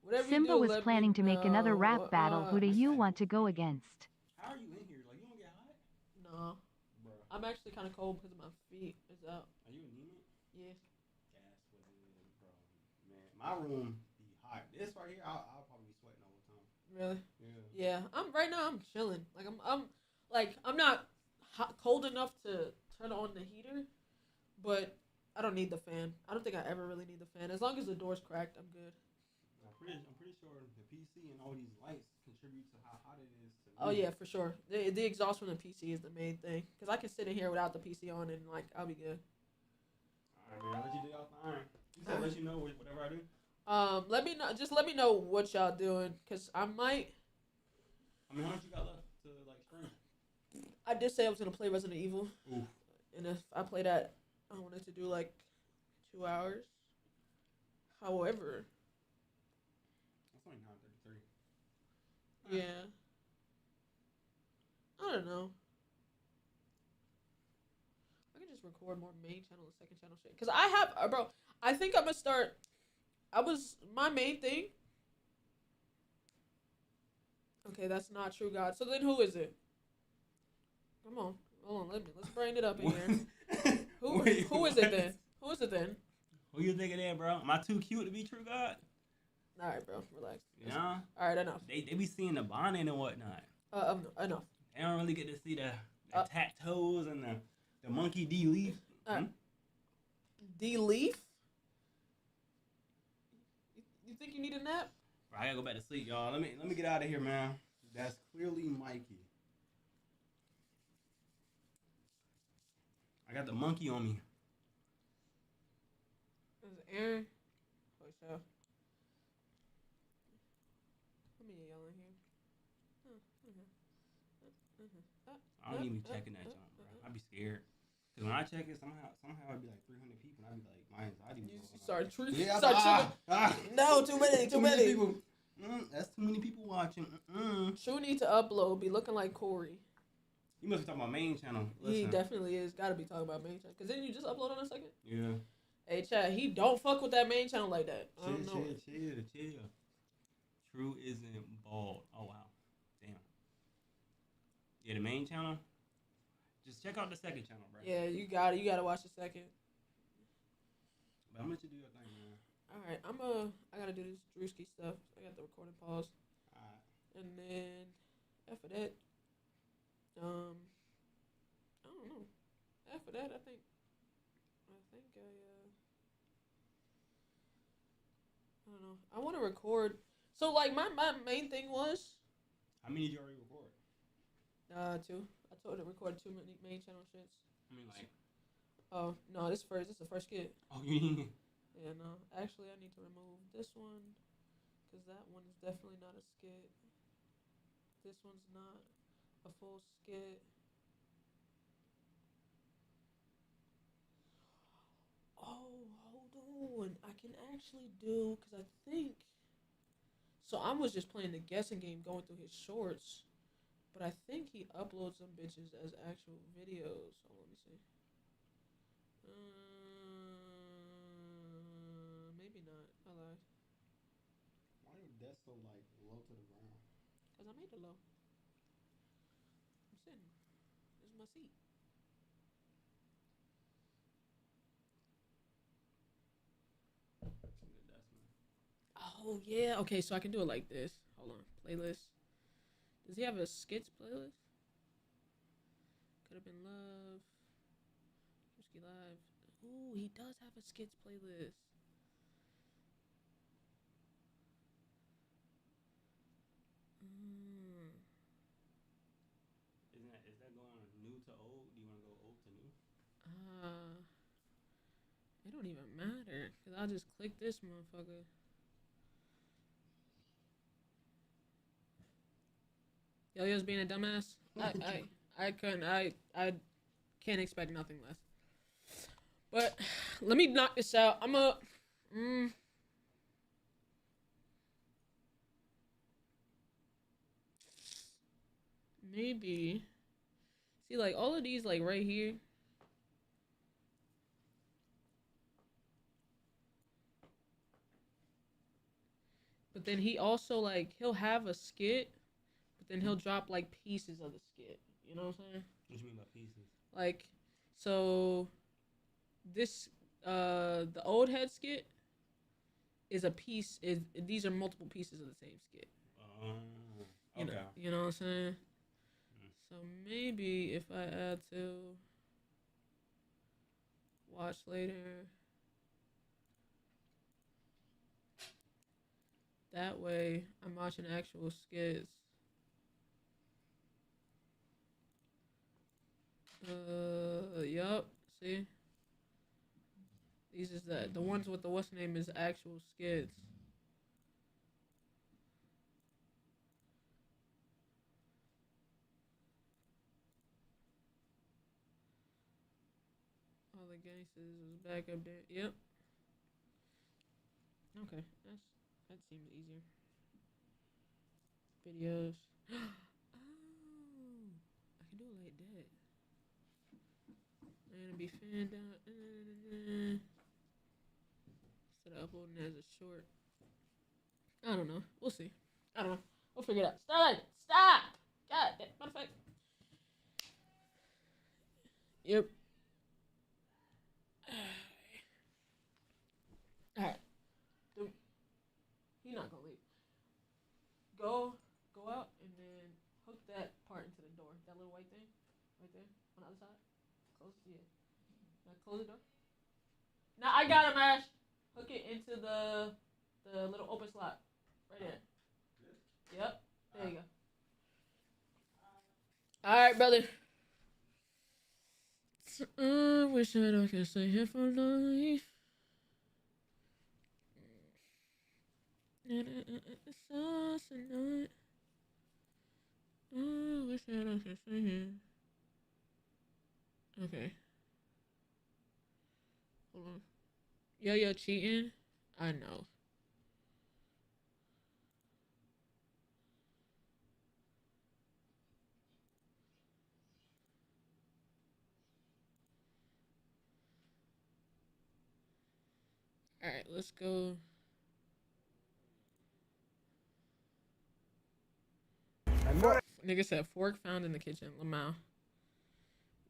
Speaker 1: Whatever
Speaker 14: Simba
Speaker 1: you do,
Speaker 14: was
Speaker 1: let
Speaker 14: planning
Speaker 1: me
Speaker 14: to make another rap battle. Who do you want to go against?
Speaker 12: How are you in here? Like, you don't get hot?
Speaker 1: No.
Speaker 12: Bro.
Speaker 1: I'm actually kind of cold because my feet is out.
Speaker 12: Are you anemic?
Speaker 1: Yeah.
Speaker 12: That's what it is, bro. Man, my room be hot. This right here, I'll probably be sweating all the time.
Speaker 1: Really?
Speaker 12: Yeah.
Speaker 1: Yeah. Right now I'm chilling. Like I'm not cold enough to turn on the heater, but I don't need the fan. I don't think I ever really need the fan. As long as the door's cracked, I'm good.
Speaker 12: I'm pretty sure the PC and all these lights contribute to how hot it is to me.
Speaker 1: Oh yeah, for sure. The exhaust from the PC is the main thing. Cause I can sit in here without the PC on and like I'll be good.
Speaker 12: Alright, man. Let you do y'all thing. You said let you know whatever I do.
Speaker 1: Let me know. Just let me know what y'all doing, cause I might.
Speaker 12: I mean, how much you got left to like stream?
Speaker 1: I did say I was gonna play Resident Evil.
Speaker 12: Ooh.
Speaker 1: And if I play that, I wanted to do like 2 hours. However.
Speaker 12: That's only 9:33.
Speaker 1: Yeah. I don't know. I can just record more main channel and second channel shit. Cause I have, bro. I think I'm gonna start. My main thing. Okay, that's not true, God. So then who is it? Come on, hold on. Let's bring it up in here. Who is it then? Who is it then?
Speaker 12: Who you thinking there, bro? Am I too cute to be true God?
Speaker 1: All right, bro. Relax.
Speaker 12: Yeah.
Speaker 1: All right, enough.
Speaker 12: They be seeing the bonnet and whatnot.
Speaker 1: Enough.
Speaker 12: They don't really get to see the tattoos and the monkey D leaf.
Speaker 1: D leaf? You think you need a nap?
Speaker 12: Bro, I gotta go back to sleep, y'all. Let me get out of here, man. That's clearly Mikey. I got the monkey on me.
Speaker 1: Is it Aaron? For sure. Let me yell in here.
Speaker 12: I don't even be checking that junk, bro. I be scared. Cause when I check it, somehow I'd be like 300 people, and I'd be like, my anxiety.
Speaker 1: You start tripping.
Speaker 12: Yeah,
Speaker 1: No, too many
Speaker 12: people. That's too many people watching.
Speaker 1: True need to upload. Be looking like Corey.
Speaker 12: You must be talking about main channel. Listen.
Speaker 1: He definitely is. Got to be talking about main channel. Cause didn't you just upload on a second?
Speaker 12: Yeah.
Speaker 1: Hey, Chad, he don't fuck with that main channel like that. I don't know.
Speaker 12: Chill. True isn't bald. Oh wow, damn. Yeah, the main channel. Just check out the second channel, bro.
Speaker 1: Yeah, you got it. You gotta watch the second.
Speaker 12: But I'm gonna let you do your thing, man.
Speaker 1: All right, I gotta do this Druski stuff. I got the recording pause.
Speaker 12: All right.
Speaker 1: And then after that, I don't know. After that, I think I don't know. I want to record. So like my main thing was.
Speaker 12: How many did you already record?
Speaker 1: 2. I told her to record 2 main channel shits.
Speaker 12: I mean, like.
Speaker 1: Oh no, this is the first skit.
Speaker 12: Oh, you need.
Speaker 1: Yeah, no. Actually, I need to remove this one because that one is definitely not a skit. This one's not a full skit. Oh, hold on. I can actually do because I think. So I was just playing the guessing game, going through his shorts. But I think he uploads some bitches as actual videos. So let me see. Maybe not. I lied.
Speaker 12: Why your desk so like low to the ground?
Speaker 1: Cause I made it low. I'm sitting. This is my seat. Oh yeah. Okay, so I can do it like this. Hold on. Playlist. Does he have a skits playlist? Could have been love. Druski live. Ooh, he does have a skits playlist.
Speaker 12: Is that going new to old? Do you want to go old to new?
Speaker 1: It don't even matter because I'll just click this motherfucker. Yo-Yo's being a dumbass. I couldn't. I can't expect nothing less. But let me knock this out. I'm a. Maybe. See, like all of these, like right here. But then he also like he'll have a skit. But then he'll drop like pieces of the skit. You know what I'm saying?
Speaker 12: What do you mean by pieces?
Speaker 1: Like, so this the old head skit is a piece. These are multiple pieces of the same skit.
Speaker 12: Okay.
Speaker 1: You know what I'm saying? So maybe if I add to watch later, that way I'm watching actual skits. Yup. See? These is the ones with the what's name is actual skits. All the gangsters was back up there. Yep. Okay, that seems easier. Videos. Oh, I can do it like that. I'm gonna be fanned out. Instead of uploading as a short. I don't know. We'll see. I don't know. We'll figure it out. Stop! God, that motherfucker. Yep. Alright. Dude. He's not gonna leave. Go out and then hook that part into the door. That little white thing. Right there. On the other side. Close it. Yeah. Now close the door. Now I got it, Mash. Hook it into the little open slot. Right there. Yep. There you go. Alright, brother. I wish that I could stay here for life. Sauce or not. Oh, wish I had to say here. Okay. Hold on. Yo, cheating? I know. Alright, let's go. Nigga said fork found in the kitchen. Lamau.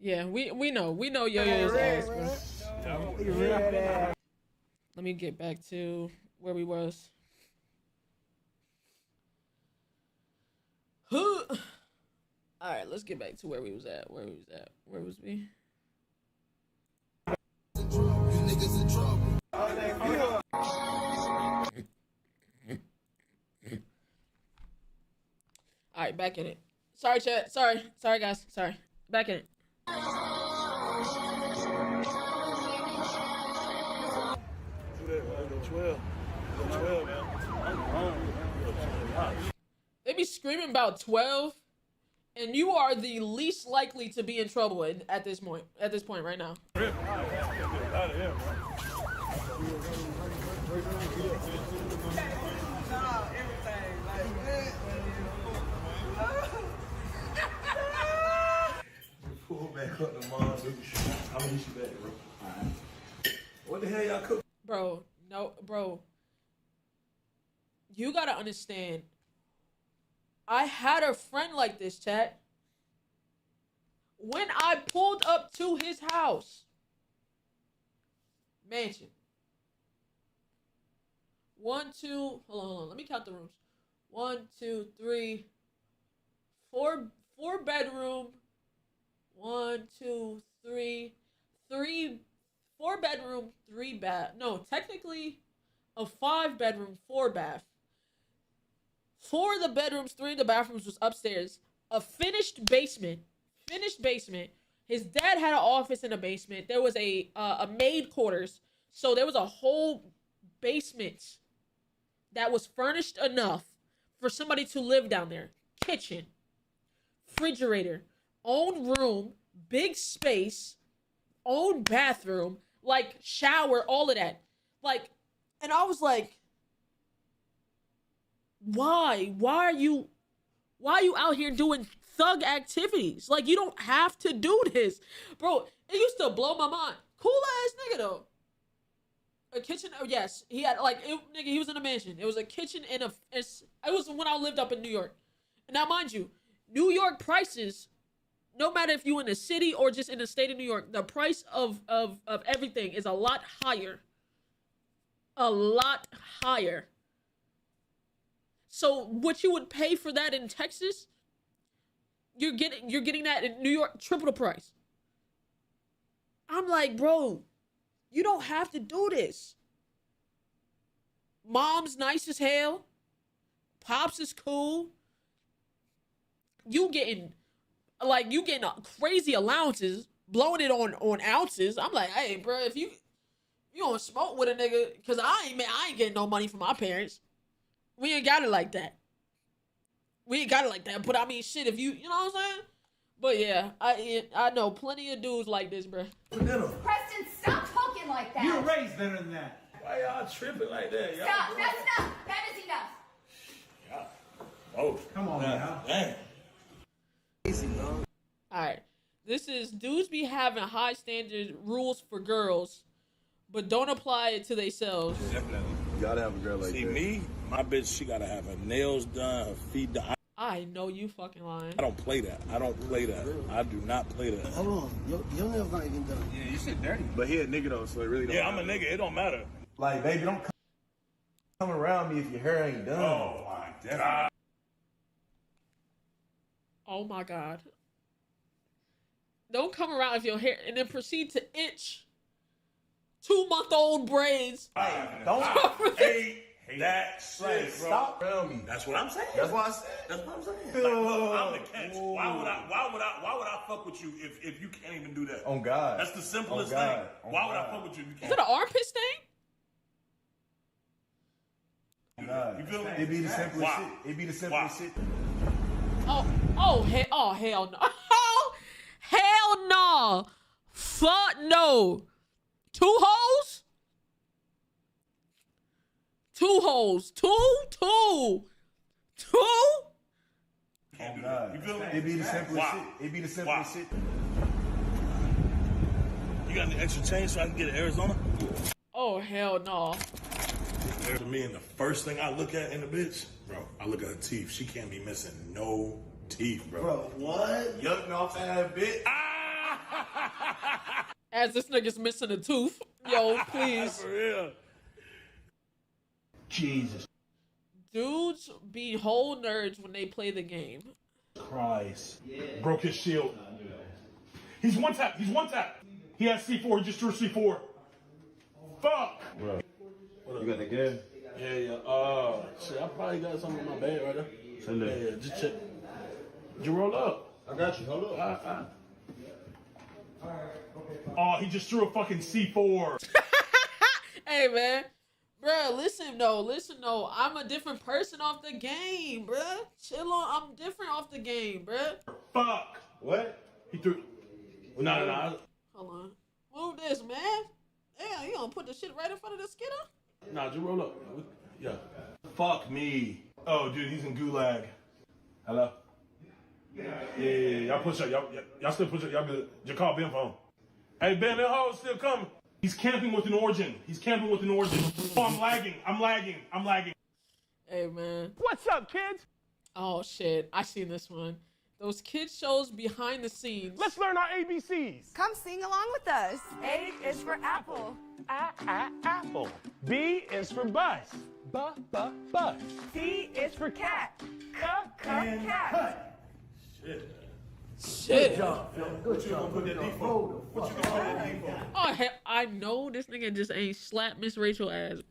Speaker 1: Yeah, we know Yo-Yo's ass, bro. Let me get back to where we was. Alright, let's get back to where we was at. Where was we? Alright, back in it. Sorry, chat. Sorry, guys. Sorry. Back in it. They be screaming about 12, and you are the least likely to be in trouble at this point. At this point, right now.
Speaker 8: Pull back up the mom. How many you back, bro? What the hell y'all cook?
Speaker 1: Bro, no, bro. You gotta understand. I had a friend like this, chat. When I pulled up to his house, mansion. 1, 2, hold on. Let me count the rooms. 1, 2, 3, 4 bedroom. 1, 2, 3, 4 bedroom, 3 bath. No, technically a 5 bedroom, 4 bath. 4 of the bedrooms, 3 of the bathrooms was upstairs. A finished basement. His dad had an office in the basement. There was a maid quarters. So there was a whole basement that was furnished enough for somebody to live down there. Kitchen, refrigerator, own room, big space, own bathroom, like shower, all of that. Like, and I was like, why are you out here doing thug activities? Like, you don't have to do this. Bro, it used to blow my mind. Cool ass nigga though. A kitchen, oh yes, he had like, nigga, he was in a mansion. It was a kitchen and it was when I lived up in New York. Now mind you, New York prices, no matter if you in the city or just in the state of New York, the price of everything is a lot higher. A lot higher. So what you would pay for that in Texas, you're getting that in New York, triple the price. I'm like, bro, you don't have to do this. Mom's nice as hell. Pops is cool. You getting crazy allowances, blowing it on ounces. I'm like, hey, bro, if you don't smoke with a nigga, cause I ain't getting no money from my parents. We ain't got it like that. But I mean, shit, if you know what I'm saying? But yeah, I know plenty of dudes like this, bro.
Speaker 13: Preston, stop talking like that.
Speaker 8: You were raised better than that. Why y'all tripping like that? Y'all
Speaker 13: Stop. That's enough. That is enough.
Speaker 8: Yeah. Oh, come on now. Dang.
Speaker 1: Alright. This is dudes be having high standard rules for girls, but don't apply it to themselves.
Speaker 8: Definitely. You gotta have a girl like that. See, me, my bitch, she gotta have her nails done, her feet done.
Speaker 1: I know you fucking lying.
Speaker 8: I don't play that. I do not play that.
Speaker 10: Hold on. Your nails not even done.
Speaker 8: Yeah, you shit dirty. But he a nigga though, so it really don't matter. I'm a nigga. It don't matter. Like, baby, don't come around me if your hair ain't done. Oh, my God.
Speaker 1: Oh my God. Don't come around if your hair and then proceed to itch 2-month-old braids.
Speaker 8: Don't hate that shit, bro. Stop around me. That's what I'm saying. That's what I'm saying. Like, I'm the catch. Why would I fuck with you if you can't even do that? On God. That's the simplest thing. Why would I fuck with you if you can't?
Speaker 1: Is it an armpit stain?
Speaker 8: You feel me? It be the simplest shit. It be the simplest shit.
Speaker 1: Hell no. Oh, hell no. Fuck no. 2 holes? 2 holes. 2?
Speaker 8: Oh God. You feel me? It be the simplest shit. It be the simplest shit. You got any extra change so I can get to Arizona?
Speaker 1: Oh, hell no.
Speaker 8: To me, and the first thing I look at in the bitch, bro, I look at her teeth. She can't be missing no teeth, bro. Bro, what? Yucking off that bitch.
Speaker 1: As this nigga's missing a tooth. Yo, please.
Speaker 8: For real. Jesus
Speaker 1: Dudes be whole nerds when they play the game.
Speaker 8: Christ. Yeah. Broke his shield. He's one tap. He has C4. He just drew C4. Fuck. Bro. You got the gun? Yeah. Shit, I probably got something in my bag right there. Send it. Yeah, just check. Did you roll up? I got you. Hold up. Oh, he just threw a fucking C4.
Speaker 1: Hey, man. Bruh, listen though. I'm a different person off the game, bruh. Chill on. I'm different off the game, bruh.
Speaker 8: Fuck. What? He threw. No.
Speaker 1: Hold on. Move this, man. Damn, you gonna put the shit right in front of the skitter?
Speaker 8: Nah, just roll up. Yeah. Fuck me. Oh, dude, he's in gulag. Hello? Yeah. Y'all push up. Y'all still push up. Y'all good. Just call Ben phone. Hey, Ben, that hoe's still coming. He's camping with an origin. Oh, I'm lagging.
Speaker 1: Hey, man.
Speaker 8: What's up, kids?
Speaker 1: Oh, shit. I seen this one. Those kids shows behind the scenes.
Speaker 8: Let's learn our ABCs.
Speaker 15: Come sing along with us. A is for apple.
Speaker 8: Apple. B is for bus. Bus.
Speaker 15: C is for cat. Cat.
Speaker 1: Shit.
Speaker 8: Good job. What you gonna put that default?
Speaker 1: Oh, hell, I know this nigga just ain't slapped Miss Rachel ass,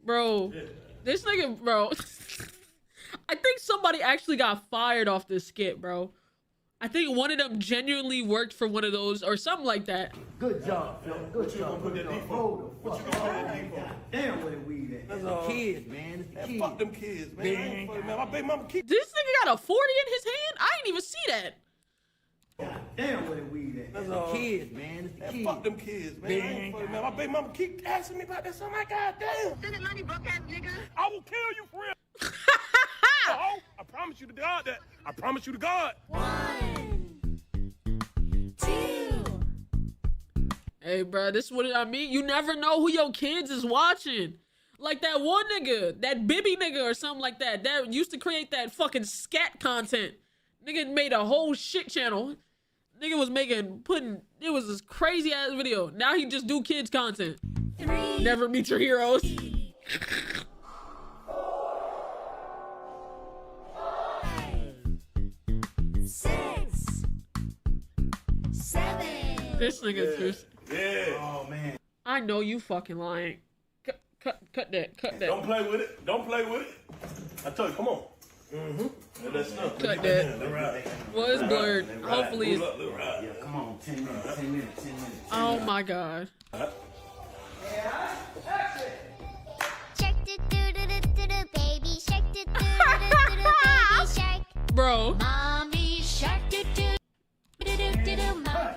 Speaker 1: bro. This nigga, bro. I think somebody actually got fired off this skit, bro. I think one of them genuinely worked for one of those or something like that.
Speaker 8: Good job, Phil. What you gonna put that default? Damn, where the weed at? That's all. Kids, man. It's the kids. Fuck them kids, man. My baby mama keep.
Speaker 1: This nigga got a 40 in his hand? I didn't even see that.
Speaker 8: Damn, where the weed at? That's all. Kids, man. It's the kids. Fuck them kids, man. My baby mama keep asking me about this. I'm like, God damn.
Speaker 15: Send it money, broke ass nigga.
Speaker 8: I will kill you for real. Oh, I promise you to God that. I promise you to God.
Speaker 15: 1, 2.
Speaker 1: Hey, bro, this is what I mean. You never know who your kids is watching. Like that one nigga, that Bibby nigga or something like that, that used to create that fucking scat content. Nigga made a whole shit channel. Nigga was it was this crazy ass video. Now he just do kids content.
Speaker 15: 3.
Speaker 1: Never meet your heroes.
Speaker 15: 6, 7.
Speaker 1: This nigga too.
Speaker 8: Yeah. Oh man.
Speaker 1: I know you fucking lying. Cut that.
Speaker 8: Don't play with it. I tell you, come on. Mm-hmm. That's enough.
Speaker 1: Cut that. Well, it's blurred. Hopefully it's...
Speaker 8: Yeah, come on. 10 minutes.
Speaker 1: Oh my god.
Speaker 16: Shark do do do do do do baby shark do do do do do baby shark.
Speaker 1: Bro.
Speaker 16: Mommy shark do do do do do do mom.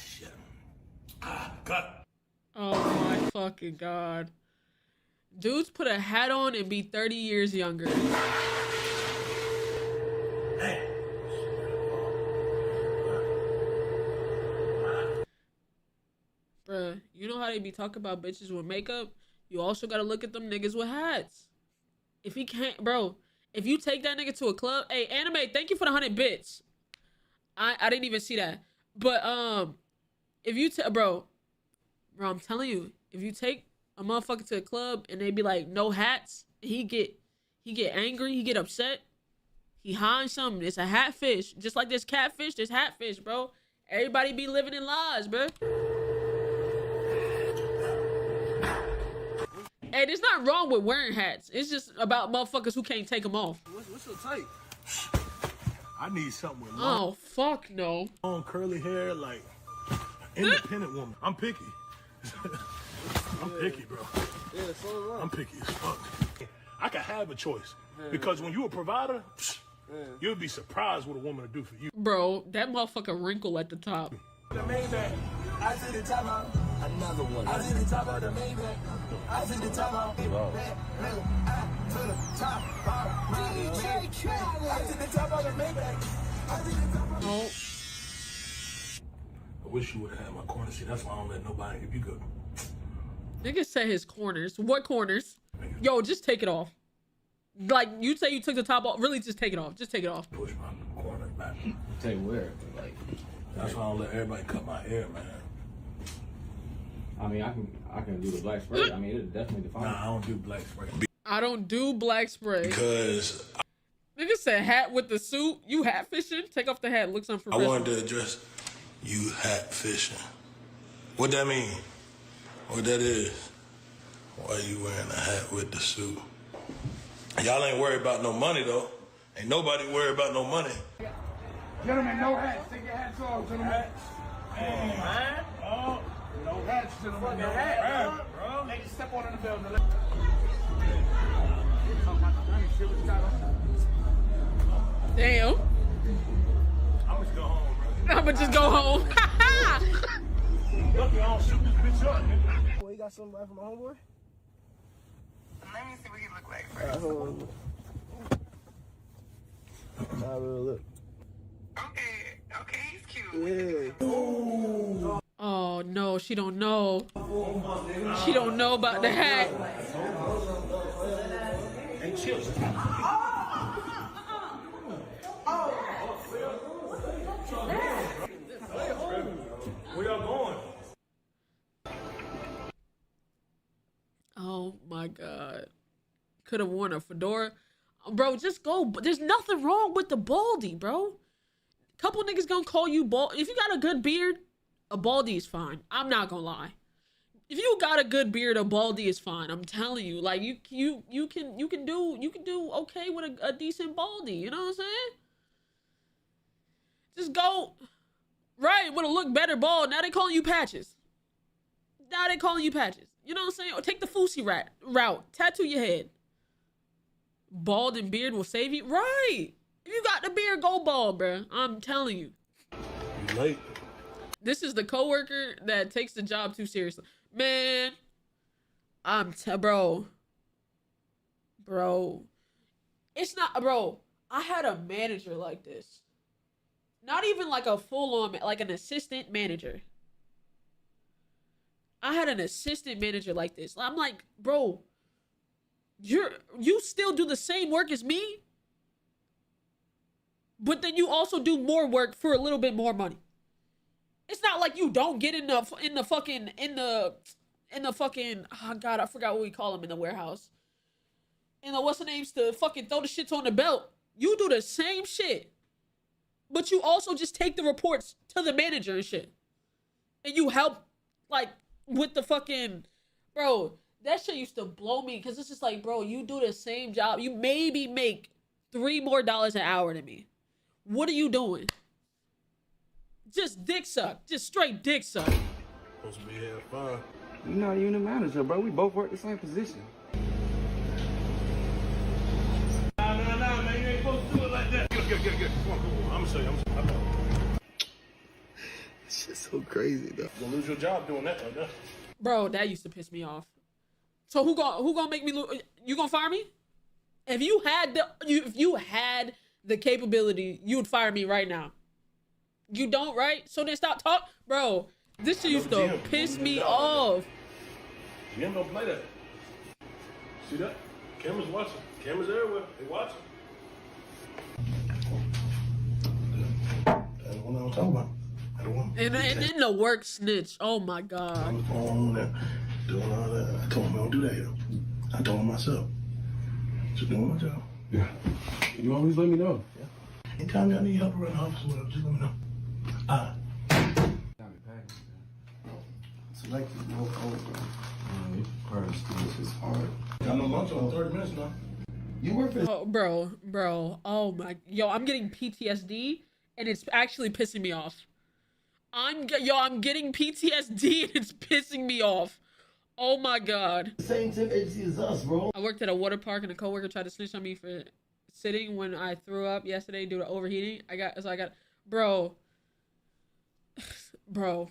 Speaker 8: Shit. Cut.
Speaker 1: Oh my fucking god. Dudes put a hat on and be 30 years younger. Bruh, you know how they be talking about bitches with makeup? You also gotta look at them niggas with hats. If he can't, bro, if you take that nigga to a club, hey, Anime, thank you for the 100 bits. I didn't even see that. But, if you, bro, I'm telling you, if you take a motherfucker to a club and they be like, no hats, he get angry, he get upset, he hiding something. It's a hatfish. Just like there's catfish, there's hatfish, bro. Everybody be living in lies, bro. Hey, there's not wrong with wearing hats. It's just about motherfuckers who can't take them off.
Speaker 8: What's so tight? I need something with
Speaker 1: long. Oh, fuck no.
Speaker 8: Long curly hair, like independent woman. I'm picky. I'm picky, bro. Yeah, so I'm picky as fuck. I can have a choice because when you a provider, you'll be surprised what a woman will do for you.
Speaker 1: Bro, that motherfucker wrinkle at the top.
Speaker 10: The Maybach. I see the top out. Another one. I see the top of the Maybach. I see the top out. To the top out. DJ Khaled. I see the top of the Maybach. I see the top of
Speaker 1: Oh.
Speaker 8: I wish you would have had my corner seat. That's why I don't let nobody. If you could.
Speaker 1: Nigga said his corners. What corners? Yo, just take it off. Like, you say you took the top off. Really, just take it off. Just take it off.
Speaker 8: Push my corner back.
Speaker 12: Take where? Like,
Speaker 8: that's why I don't let everybody cut my hair, man.
Speaker 12: I mean, I can do the black spray. I mean, it definitely defines.
Speaker 8: Nah, I don't do black spray.
Speaker 1: I don't do black spray.
Speaker 8: Because
Speaker 1: Nigga said hat with the suit. You hat fishing? Take off the hat. Looks
Speaker 8: I
Speaker 1: unprofessional.
Speaker 8: wanted to address you hat fishing. What that mean? What that is? Why you wearing a hat with the suit? Y'all ain't worried about no money though. Ain't nobody worried about no money.
Speaker 10: Gentlemen, no hats. Take your hats off, gentlemen. Hey, man. Oh, no hats, gentlemen. No hats, bro. Hey, step on in the building.
Speaker 1: Damn.
Speaker 8: I'ma just go home, bro.
Speaker 1: I'ma just go home.
Speaker 8: Look, y'all shoot this bitch up, nigga.
Speaker 10: Boy, you got something right from my homeboy?
Speaker 11: Let me see what he look like
Speaker 10: Hold on. Nah, look.
Speaker 11: Okay, he's cute.
Speaker 10: Yeah.
Speaker 1: Oh no, she don't know. She don't know about the hat.
Speaker 8: Hey, chill. Where y'all going?
Speaker 1: Oh my god. Could have worn a fedora. Bro, just go. There's nothing wrong with the baldy, bro. Couple niggas gonna call you bald. If you got a good beard, a baldy is fine. I'm not gonna lie. If you got a good beard, a baldy is fine. I'm telling you. Like you can do okay with a decent baldy. You know what I'm saying? Just go right with a look better bald. Now they calling you patches. Now they calling you patches. You know what I'm saying? Or take the Fousey route. Tattoo your head. Bald and beard will save you. Right. If you got the beard, go bald, bro. I'm telling you.
Speaker 8: You late.
Speaker 1: This is the coworker that takes the job too seriously. Man, bro. It's not, bro. I had a manager like this. Not even like a full-on, like an assistant manager. I had an assistant manager like this. I'm like, bro, you still do the same work as me, but then you also do more work for a little bit more money. It's not like you don't get in the fucking, oh god, I forgot what we call them in the warehouse. And what's the names to fucking throw the shits on the belt. You do the same shit, but you also just take the reports to the manager and shit. And you help, like, with the fucking, bro, that shit used to blow me, because it's just like, bro, you do the same job. You maybe make $3 more an hour than me. What are you doing? Just dick suck. Just straight dick suck.
Speaker 8: Supposed to be here at 5.
Speaker 9: You're not even a manager, bro. We both work the same position.
Speaker 8: Nah, man. You ain't supposed to do it like that. Get. Come on. I'm gonna show you.
Speaker 9: It's just so crazy, though.
Speaker 8: You're gonna lose your job doing that like that.
Speaker 1: Bro, that used to piss me off. So who gonna make me lose? You gonna fire me? If you had the capability, you would fire me right now. You don't, right? So then stop talking. Bro, this shit used to piss me off.
Speaker 8: GM don't play that. See that? Cameras watching. Cameras everywhere. They watching. That's what I'm talking about.
Speaker 1: And then the work snitch. Oh my god.
Speaker 8: On the phone and doing all that. I told him I don't do that here. I told him myself. Just doing my job. Yeah. You always let me know. Yeah. Anytime y'all need help around the office, whatever, just let me know. It's like no cold, bro. It's hard. Got no lunch on 30 minutes now. You work for.
Speaker 1: Oh, bro. Oh my. Yo, I'm getting PTSD, and it's actually pissing me off. I'm getting PTSD, and it's pissing me off. Oh my God.
Speaker 8: Same temp agency as us, bro.
Speaker 1: I worked at a water park and a coworker tried to snitch on me for sitting when I threw up yesterday due to overheating. Bro.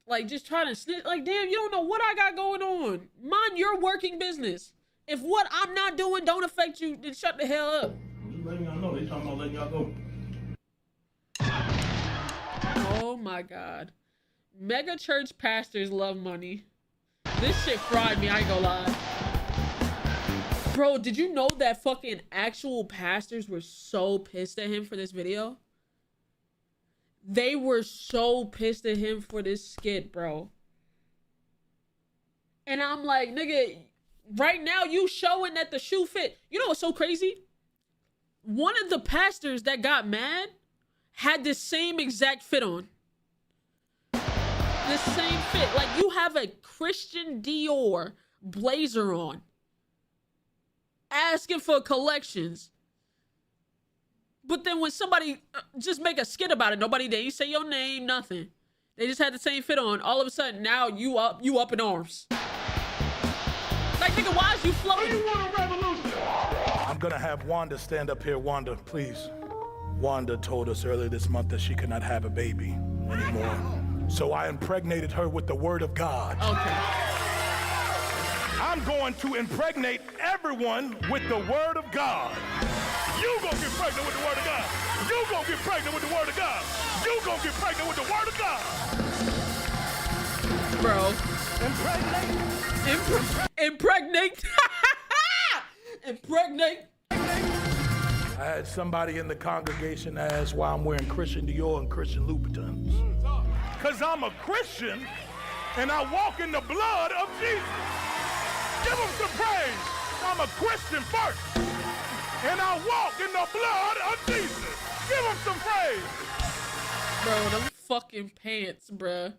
Speaker 1: Like, just trying to snitch. Like, damn, you don't know what I got going on. Mind your working business. If what I'm not doing don't affect you, then shut the hell up.
Speaker 8: Just letting y'all know. They talking about letting y'all go.
Speaker 1: Oh my God. Mega church pastors love money. This shit fried me, I ain't gonna lie. Bro, did you know that fucking actual pastors were so pissed at him for this video? They were so pissed at him for this skit, bro. And I'm like, nigga, right now you showing that the shoe fit. You know what's so crazy? One of the pastors that got mad had the same exact fit on. The same fit. Like, you have a Christian Dior blazer on. Asking for collections. But then when somebody just make a skit about it, they ain't say your name, nothing. They just had the same fit on. All of a sudden, now you up in arms. Like, nigga, why is you floating?
Speaker 10: You want a revolution? I'm gonna have Wanda stand up here. Wanda, please. Wanda told us earlier this month that she could not have a baby anymore. So I impregnated her with the word of God.
Speaker 1: Okay.
Speaker 10: I'm going to impregnate everyone with the word of God. You gonna get pregnant with the word of God. You gonna get pregnant with the word of God. You gonna get pregnant with the word of God.
Speaker 1: Bro. Impregnate. Impregnate.
Speaker 10: I had somebody in the congregation ask why I'm wearing Christian Dior and Christian Louboutins. Because I'm a Christian and I walk in the blood of Jesus. Give him some praise. I'm a Christian first. And I walk in the blood of Jesus. Give him some praise.
Speaker 1: Bro, them fucking pants, bruh.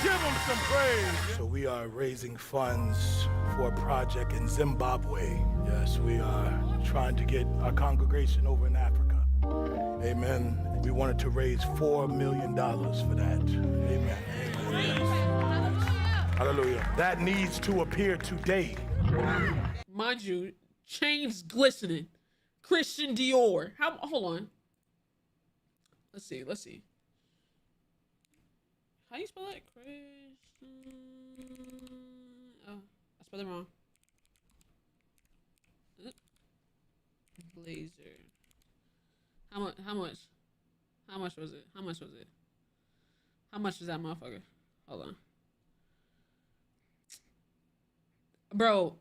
Speaker 10: Give him some praise. So we are raising funds for a project in Zimbabwe. Yes, we are trying to get our congregation over in Africa. Amen. We wanted to raise $4 million for that. Amen. Hallelujah. That needs to appear today.
Speaker 1: Mind you, chains glistening. Christian Dior. Hold on. Let's see. How you spell that? Christian. Oh, I spelled it wrong. Blazer. How much was it? How much was that motherfucker? Hold on. Bro.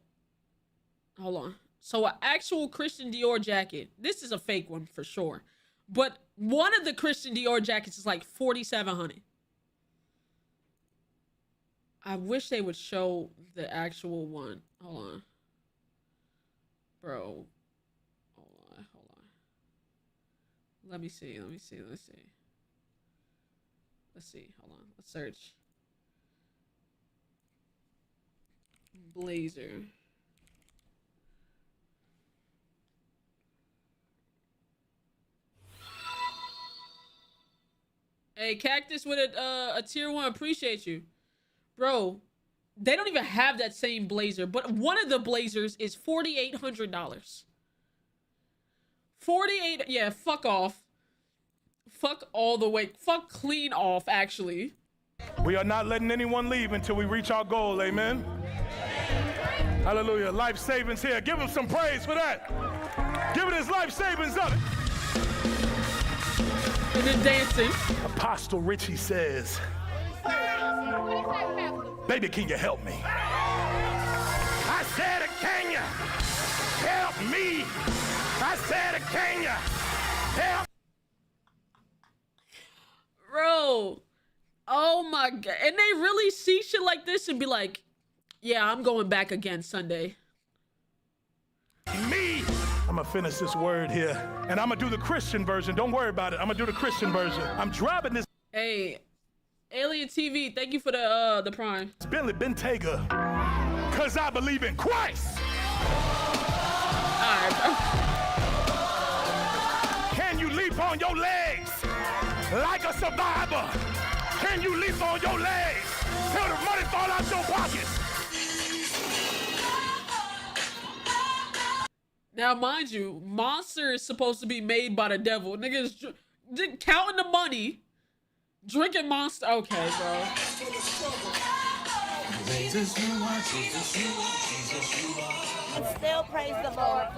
Speaker 1: Hold on. So an actual Christian Dior jacket. This is a fake one for sure. But one of the Christian Dior jackets is like $4,700. I wish they would show the actual one. Hold on. Bro. Hold on. Let me see. Hold on. Let's search. Blazer. Hey, Cactus with a tier 1, appreciate you. Bro, they don't even have that same blazer, but one of the blazers is $4,800. 48, yeah, fuck off. Fuck all the way, fuck clean off, actually.
Speaker 10: We are not letting anyone leave until we reach our goal, amen? Hallelujah, life savings here. Give him some praise for that. Give it his life savings up.
Speaker 1: And then dancing.
Speaker 10: Apostle Richie says, baby, can you help me? I said, can you help me? I said, can you help?
Speaker 1: Bro, oh my God. And they really see shit like this and be like, yeah, I'm going back again Sunday.
Speaker 10: Me. I'm gonna finish this word here, and I'm gonna do the Christian version. Don't worry about it. I'm gonna do the Christian version. I'm driving this.
Speaker 1: Hey, Alien TV, thank you for the Prime.
Speaker 10: It's Billy Bentayga, cause I believe in Christ.
Speaker 1: All right, bro.
Speaker 10: Can you leap on your legs like a survivor? Can you leap on your legs till the money fall out your pockets?
Speaker 1: Now, mind you, Monster is supposed to be made by the devil. Niggas counting the money, drinking Monster. Okay, bro.
Speaker 15: Still praise the Lord.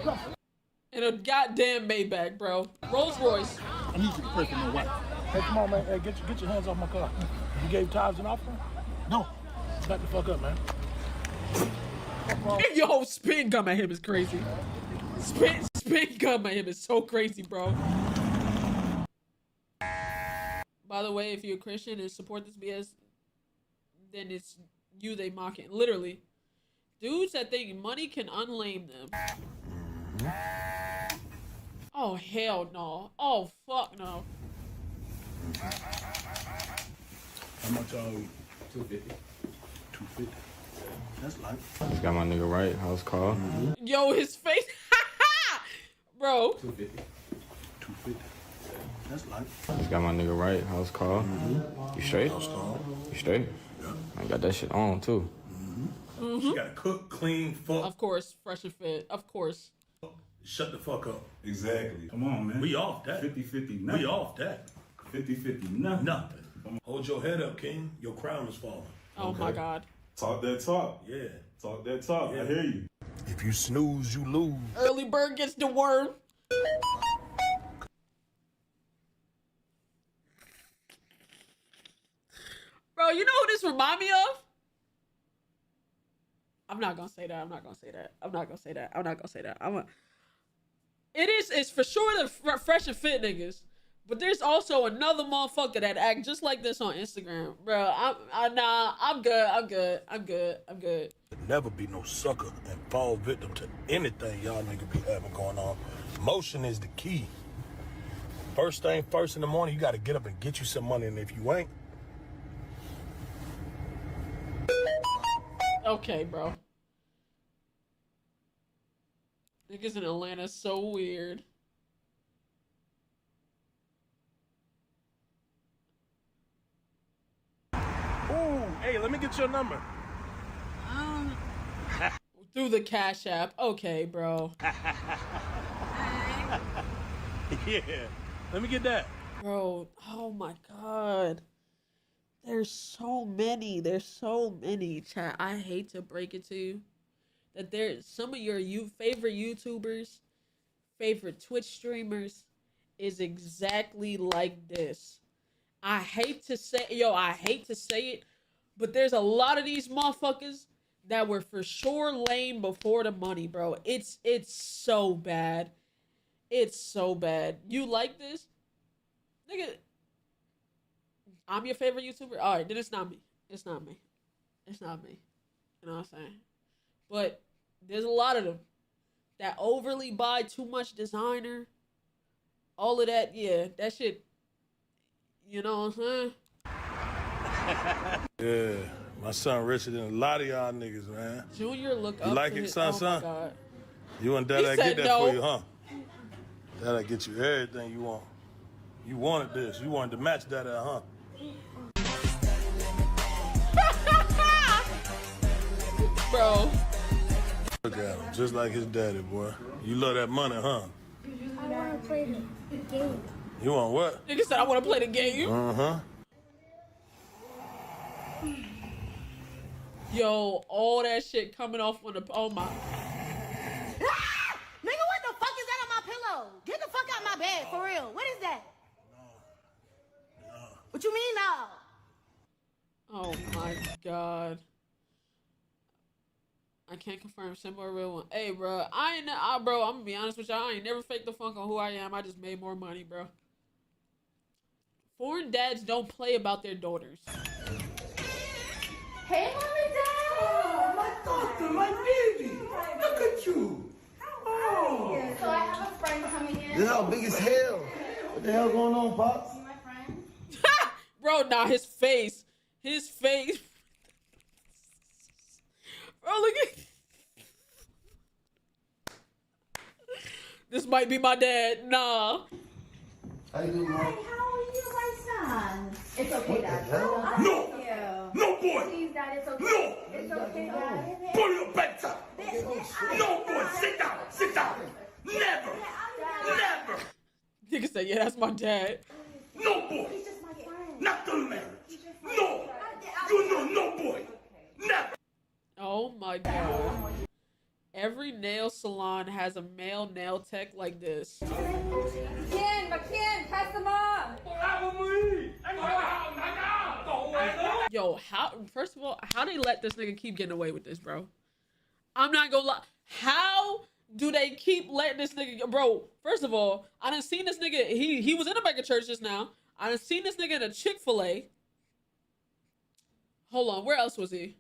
Speaker 1: In a goddamn Maybach, bro. Rolls Royce.
Speaker 10: I need you to pray for my wife. Hey, come on, man. Hey, get your hands off my car. You gave tithes and offering? No. Back the fuck up, man.
Speaker 1: Yo, spin gum at him is crazy. Spin gum at him is so crazy, bro. By the way, if you're a Christian and support this BS, then it's you they mocking. Literally. Dudes that think money can unlame them. Oh, hell no. Oh, fuck no.
Speaker 10: How much are we?
Speaker 8: 250.
Speaker 10: 250. That's light.
Speaker 17: Got my nigga right. House call.
Speaker 1: Yo, his face. Bro.
Speaker 8: 250.
Speaker 10: 250. That's light.
Speaker 17: Got my nigga right. House call. You straight?
Speaker 10: House call.
Speaker 17: You straight?
Speaker 10: Yeah.
Speaker 17: I got that shit on too.
Speaker 10: She gotta cook, clean, fuck.
Speaker 1: Of course, fresh and fit. Of course.
Speaker 10: Shut the fuck up.
Speaker 8: Exactly. Come on, man.
Speaker 10: We off that.
Speaker 8: 50-50 nothing.
Speaker 10: We off that.
Speaker 8: 50-50 nothing.
Speaker 10: Nothing. Hold your head up, King. Your crown is falling.
Speaker 1: Oh my God.
Speaker 8: Talk that talk.
Speaker 10: Yeah.
Speaker 8: Talk that talk.
Speaker 10: Yeah.
Speaker 8: I hear you.
Speaker 10: If you snooze, you lose.
Speaker 1: Early bird gets the worm. Bro, you know who this remind me of? I'm not gonna say that. I'm not gonna say that. I'm not gonna say that. I'm not gonna say that. It's for sure the fresh and fit niggas. But there's also another motherfucker that act just like this on Instagram. Bro, I'm good.
Speaker 10: Never be no sucker and fall victim to anything y'all niggas be having going on. Motion is the key. First thing first in the morning, you gotta get up and get you some money, and if you ain't,
Speaker 1: okay, bro. Niggas in Atlanta so weird.
Speaker 10: ooh, hey, let me get your number.
Speaker 1: Through the Cash App. Okay, bro.
Speaker 10: Yeah, let me get that.
Speaker 1: Bro, oh my God. There's so many, chat. I hate to break it to you that there's some of your favorite YouTubers, favorite Twitch streamers is exactly like this. I hate to say it, but there's a lot of these motherfuckers that were for sure lame before the money, bro. It's so bad. It's so bad. You like this? Nigga, I'm your favorite YouTuber? Alright, then it's not me. It's not me. You know what I'm saying? But there's a lot of them that overly buy too much designer. All of that, yeah, that shit, you know what I'm saying?
Speaker 10: Yeah, my son richer than a lot of y'all niggas, man.
Speaker 1: Junior look up
Speaker 10: You like
Speaker 1: to
Speaker 10: it,
Speaker 1: his,
Speaker 10: son,
Speaker 1: oh
Speaker 10: son?
Speaker 1: my God.
Speaker 10: You want
Speaker 1: He
Speaker 10: that? I
Speaker 1: said
Speaker 10: get that
Speaker 1: no.
Speaker 10: for you, huh? That'll get you everything you want. You wanted this. You wanted to match that, huh?
Speaker 1: Bro.
Speaker 10: Look at him, just like his daddy, boy. You love that money, huh?
Speaker 16: I want to play the game.
Speaker 10: You want what?
Speaker 1: Nigga said I want to play the game.
Speaker 10: Uh-huh.
Speaker 1: Yo, all that shit coming off on the, oh my.
Speaker 15: Nigga, what the fuck is that on my pillow? Get the fuck out my bed, for real. What is that?
Speaker 10: No.
Speaker 15: What you mean, no?
Speaker 1: Oh my God. I can't confirm Simba or real one. Hey, bro, bro, I'm gonna be honest with y'all. I ain't never faked the funk on who I am. I just made more money, bro. Foreign dads don't play about their daughters.
Speaker 15: Hey, mommy, dad.
Speaker 8: Oh, my daughter, my baby. Look at you.
Speaker 15: Oh. So I have a friend coming in.
Speaker 8: This how big as hell. What the hell going on, Pops?
Speaker 15: My friend.
Speaker 1: Bro, nah, his face. Bro, look at. This might be my dad. Nah.
Speaker 8: How you doing, Mom?
Speaker 15: How are you, my son? It's okay, Dad.
Speaker 8: No.
Speaker 15: Thank you.
Speaker 8: No, boy.
Speaker 15: Please, Dad, it's okay.
Speaker 8: No.
Speaker 15: It's okay, Dad.
Speaker 8: Put your back up. No, boy. Sit down. Sit down. Never. Never.
Speaker 1: Nigga said, yeah, that's my dad.
Speaker 8: No boy. Not the marriage. No. You know no boy. Never.
Speaker 1: Oh my god. Every nail salon has a male nail tech like this. Yo, first of all, how they let this nigga keep getting away with this, bro? I'm not gonna lie. How do they keep letting this nigga, bro? First of all, I done seen this nigga, he was in a mega church just now. I done seen this nigga in a Chick-fil-A. Hold on, where else was he?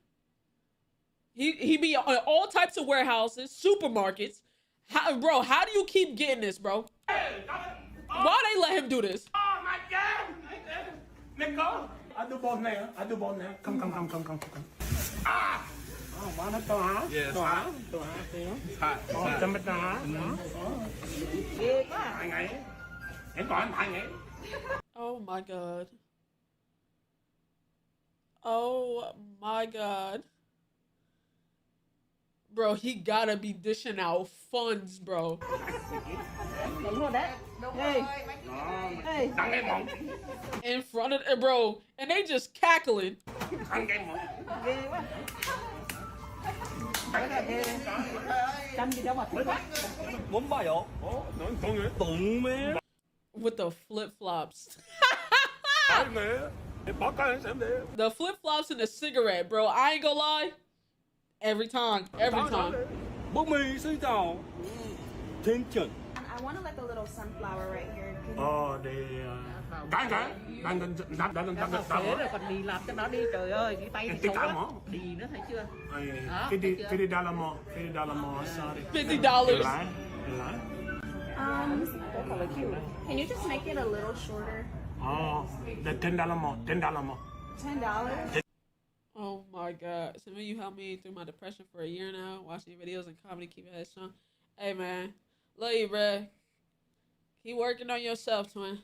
Speaker 1: He be on all types of warehouses, supermarkets. Bro, how do you keep getting this, bro? Why they let him do this?
Speaker 8: Oh my God. Nicole. I do both now. Come. Ah. Oh, wanna throw out? Yes. Throw out. It's hot. Oh,
Speaker 1: oh my god. Oh my god. Bro, he gotta be dishing out funds, bro. Hey. In front of, bro, and they just cackling. With the flip-flops. The flip-flops and the cigarette, bro. I ain't gonna lie. Every time.
Speaker 15: I want to like a little sunflower right here.
Speaker 8: Oh,
Speaker 1: $50.
Speaker 15: Can you just make it a little shorter?
Speaker 8: Oh, the $10 more.
Speaker 15: $10?
Speaker 1: Oh my god. Some of you helped me through my depression for a year now. Watching your videos and comedy, keep your head strong. Hey man, love you, bruh. Keep working on yourself, twin.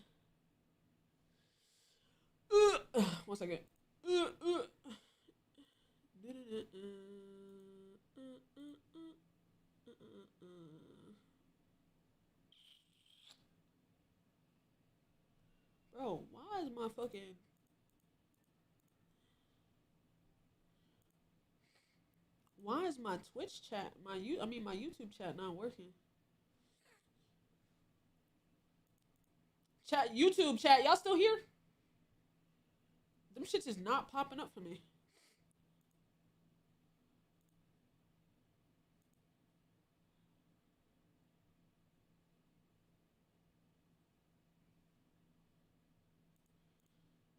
Speaker 1: 1 second. Bro, why is my fucking... Why is my Twitch chat, my YouTube chat not working? Chat, YouTube chat, y'all still here? Them shits is not popping up for me.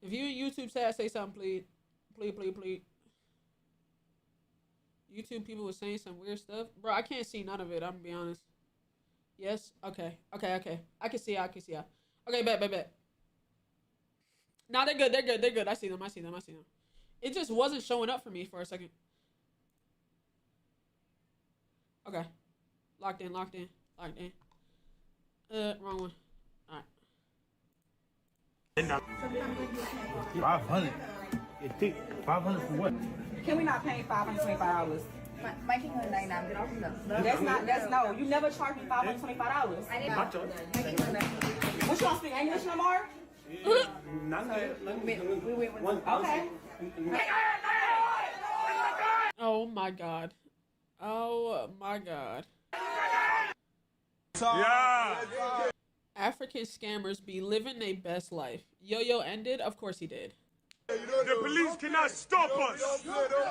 Speaker 1: If you in YouTube chat, say something, please. Please. YouTube people were saying some weird stuff. Bro, I can't see none of it, I'm gonna be honest. Yes? Okay. I can see it. Okay, bet. Nah, they're good. I see them. It just wasn't showing up for me for a second. Okay. Locked in. Wrong one. Alright.
Speaker 8: 500. It take 500 for what?
Speaker 15: Can we not pay $525? Making her $99. Get off of that's no. You never charged me $525. I didn't. What you want to speak English no more? Okay.
Speaker 1: Oh my god.
Speaker 8: Yeah.
Speaker 1: African scammers be living their best life. Yo-Yo ended? Of course he did.
Speaker 8: The police cannot stop us.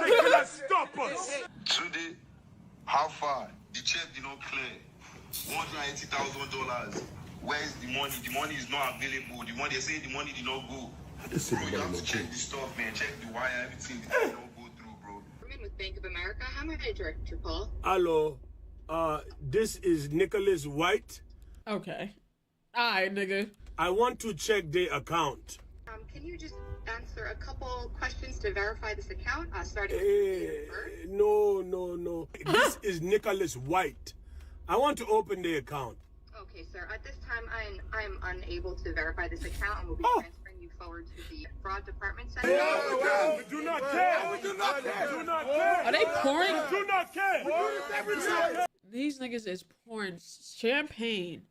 Speaker 8: They cannot stop us.
Speaker 18: Today, how far? The check did not clear. $180,000. Where's the money? The money is not available. The money, they say the money did not go. Bro, you have to check the stuff, man. Check the wire, everything did not go through, bro.
Speaker 19: I'm with Bank of America. How may I direct your call?
Speaker 8: Hello. This is Nicholas White.
Speaker 1: Okay. Alright, nigga.
Speaker 8: I want to check the account.
Speaker 19: Can you just answer a couple questions to verify this account? Starting
Speaker 8: No. This is Nicholas White. I want to open the account.
Speaker 19: Okay, sir. At this time, I'm unable to verify this account, and we'll be transferring you forward to the fraud department center.
Speaker 8: We do not care.
Speaker 1: Are they pouring?
Speaker 8: We do not care.
Speaker 1: These niggas is pouring champagne.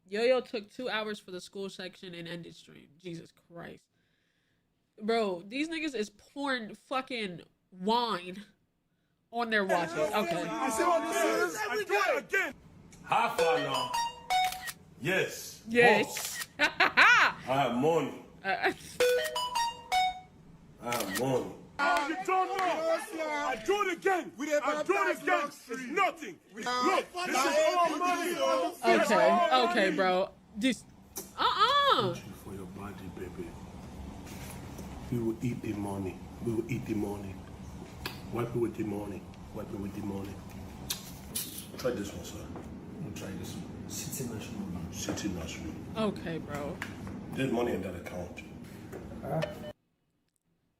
Speaker 1: Yo-Yo took 2 hours for the school section and ended stream. Jesus Christ. Bro, these niggas is pouring fucking wine on their watches. Okay.
Speaker 8: You see what this is? I do it again. High five now. Yes.
Speaker 1: Yes.
Speaker 8: I have money. I have money. You don't know. I do it again. I do it again. It's nothing. Look, this is all money.
Speaker 1: Okay, bro. This.
Speaker 8: For your body, baby. We will eat the money. We will eat the money. Wipe it with the money. Wipe it with the money. Try this one, sir. Try this one. City National. City National.
Speaker 1: Okay, bro.
Speaker 8: There's money in that account.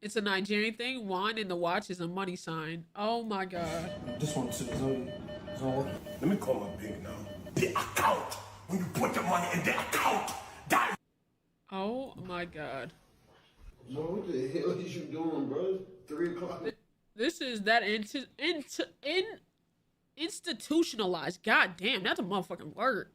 Speaker 1: It's a Nigerian thing. Wine in the watch is a money sign. Oh my god.
Speaker 8: This one too. Let me call my bank now. The account. When you put the money in the account, that.
Speaker 1: Oh my god.
Speaker 20: Bro, what the hell is you doing, bro? 3 o'clock.
Speaker 1: This is that institutionalized. God damn, that's a motherfucking word.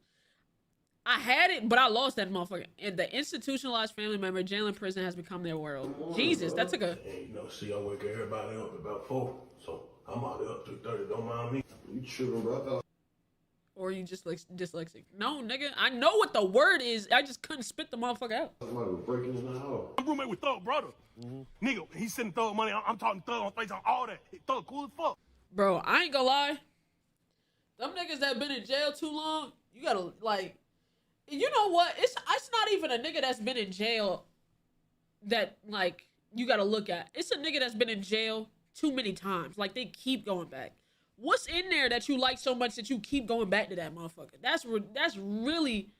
Speaker 1: I had it, but I lost that motherfucker. And the institutionalized family member jail in prison has become their world. Jesus, that took a...
Speaker 8: Hey, you know, see, I wake everybody up about 4, so I'm out there up to 30. Don't mind me.
Speaker 20: You tripping, bro?
Speaker 1: Or you just like dyslexic. No, nigga, I know what the word is. I just couldn't spit the motherfucker out.
Speaker 20: Somebody was breaking in the house.
Speaker 8: My roommate with Thug brother. Nigga, he sending Thug money. I'm talking Thug on FaceTime, all that. Thug cool as fuck.
Speaker 1: Bro, I ain't gonna lie. Them niggas that been in jail too long, you gotta, like... You know what? It's not even a nigga that's been in jail that, like, you gotta look at. It's a nigga that's been in jail too many times. Like, they keep going back. What's in there that you like so much that you keep going back to that motherfucker? That's really...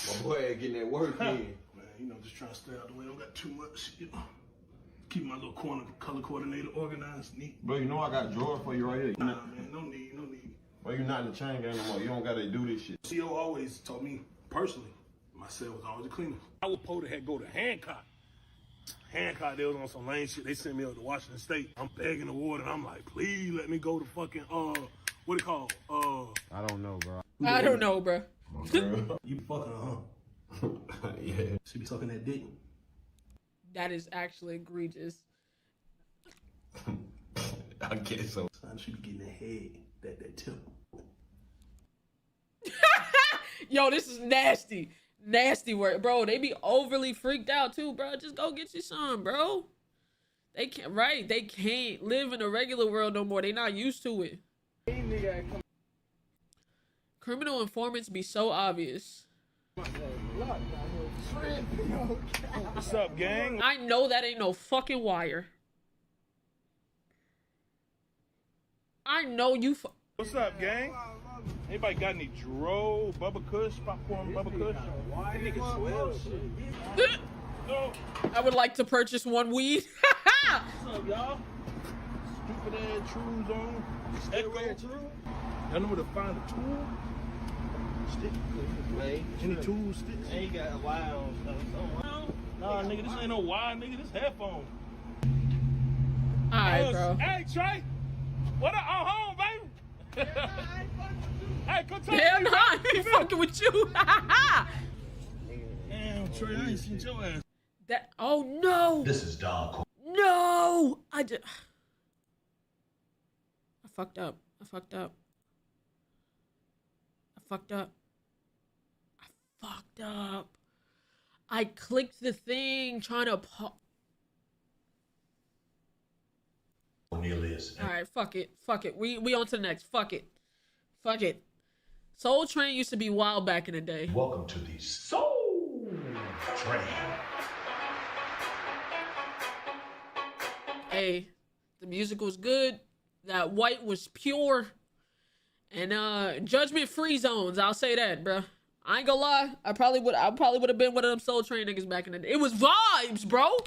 Speaker 20: My boy ain't getting that work in.
Speaker 8: Man, you know, just trying to stay out the way. I don't got too much, you know. Keep my little color coordinator organized, neat.
Speaker 20: Bro, you know I got drawers for you right here.
Speaker 8: Nah, man, no need.
Speaker 20: Well, you're not in the chain gang no more. You don't gotta do this shit.
Speaker 8: CO always told me, personally, my cell was always the cleanest. I would supposed to go to Hancock. Hancock, they was on some lame shit. They sent me up to Washington State. I'm begging the ward, and I'm like, please let me go to fucking, what it called?
Speaker 20: I don't know, bro.
Speaker 1: I don't know, bro.
Speaker 8: You fucking her, huh?
Speaker 20: Yeah.
Speaker 8: She be sucking that dick.
Speaker 1: That is actually egregious.
Speaker 20: I guess so.
Speaker 8: She be getting that head, that tip.
Speaker 1: Yo, this is nasty. Nasty work, bro. They be overly freaked out too, bro. Just go get you some, bro. They can't, right? They can't live in a regular world no more. They not used to it. Criminal informants be so obvious.
Speaker 8: What's up, gang?
Speaker 1: I know that ain't no fucking wire. I know you.
Speaker 8: What's up, gang? Anybody got any Dro, Bubba Kush, popcorn, Bubba Kush?
Speaker 1: I would like to purchase one weed.
Speaker 8: What's up, y'all? Stupid ass Trues on. Echo. Y'all know where to find a tool? Stick. Any tools, sticks? Ain't got a wire on stuff. Nah, nigga, this ain't no wire, nigga. This headphone.
Speaker 1: Alright, bro.
Speaker 8: Hey, Trey. What up? I'm home, baby. Hey, come talk.
Speaker 1: Hell no, I ain't fucking with you.
Speaker 8: Damn, Trey, I ain't seen your ass.
Speaker 1: That. Oh no.
Speaker 8: This is dog.
Speaker 1: No, I fucked up. I fucked up. I clicked the thing trying to
Speaker 8: Cornelius.
Speaker 1: Alright, fuck it. We on to the next. Fuck it. Soul Train used to be wild back in the day.
Speaker 8: Welcome to the Soul Train.
Speaker 1: Hey, the music was good. That white was pure. And judgment free zones, I'll say that, bro. I ain't gonna lie. I probably would have been one of them Soul Train niggas back in the day. It was vibes, bro.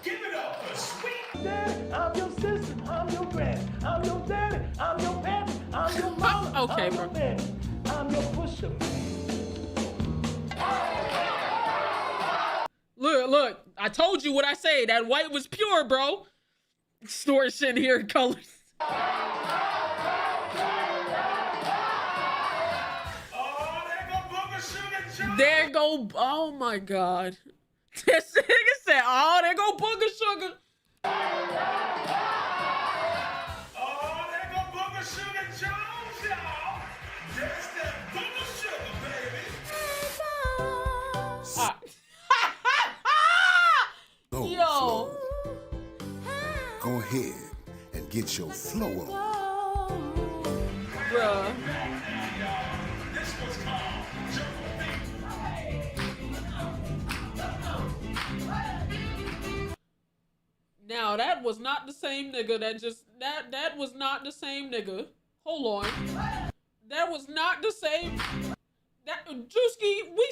Speaker 8: Give it up for sweet daddy. I'm your sister. I'm your granny. I'm your daddy. I'm your pappy. I'm your mama.
Speaker 1: Okay,
Speaker 8: I'm
Speaker 1: bro.
Speaker 8: Your daddy. I'm your pusher.
Speaker 1: look. I told you what I say. That white was pure, bro. Distortion here, colors. There go. Oh my God. This nigga said, "Oh, there go Booger Sugar."
Speaker 8: Oh, there go Booger Sugar Jones, y'all. That's that Booger Sugar, baby.
Speaker 1: Yo.
Speaker 21: Go ahead and get your flow on.
Speaker 1: Bruh.
Speaker 8: This was called
Speaker 1: Now that was not the same nigga that was not the same nigga. Hold on. That was not the same. That Druski, we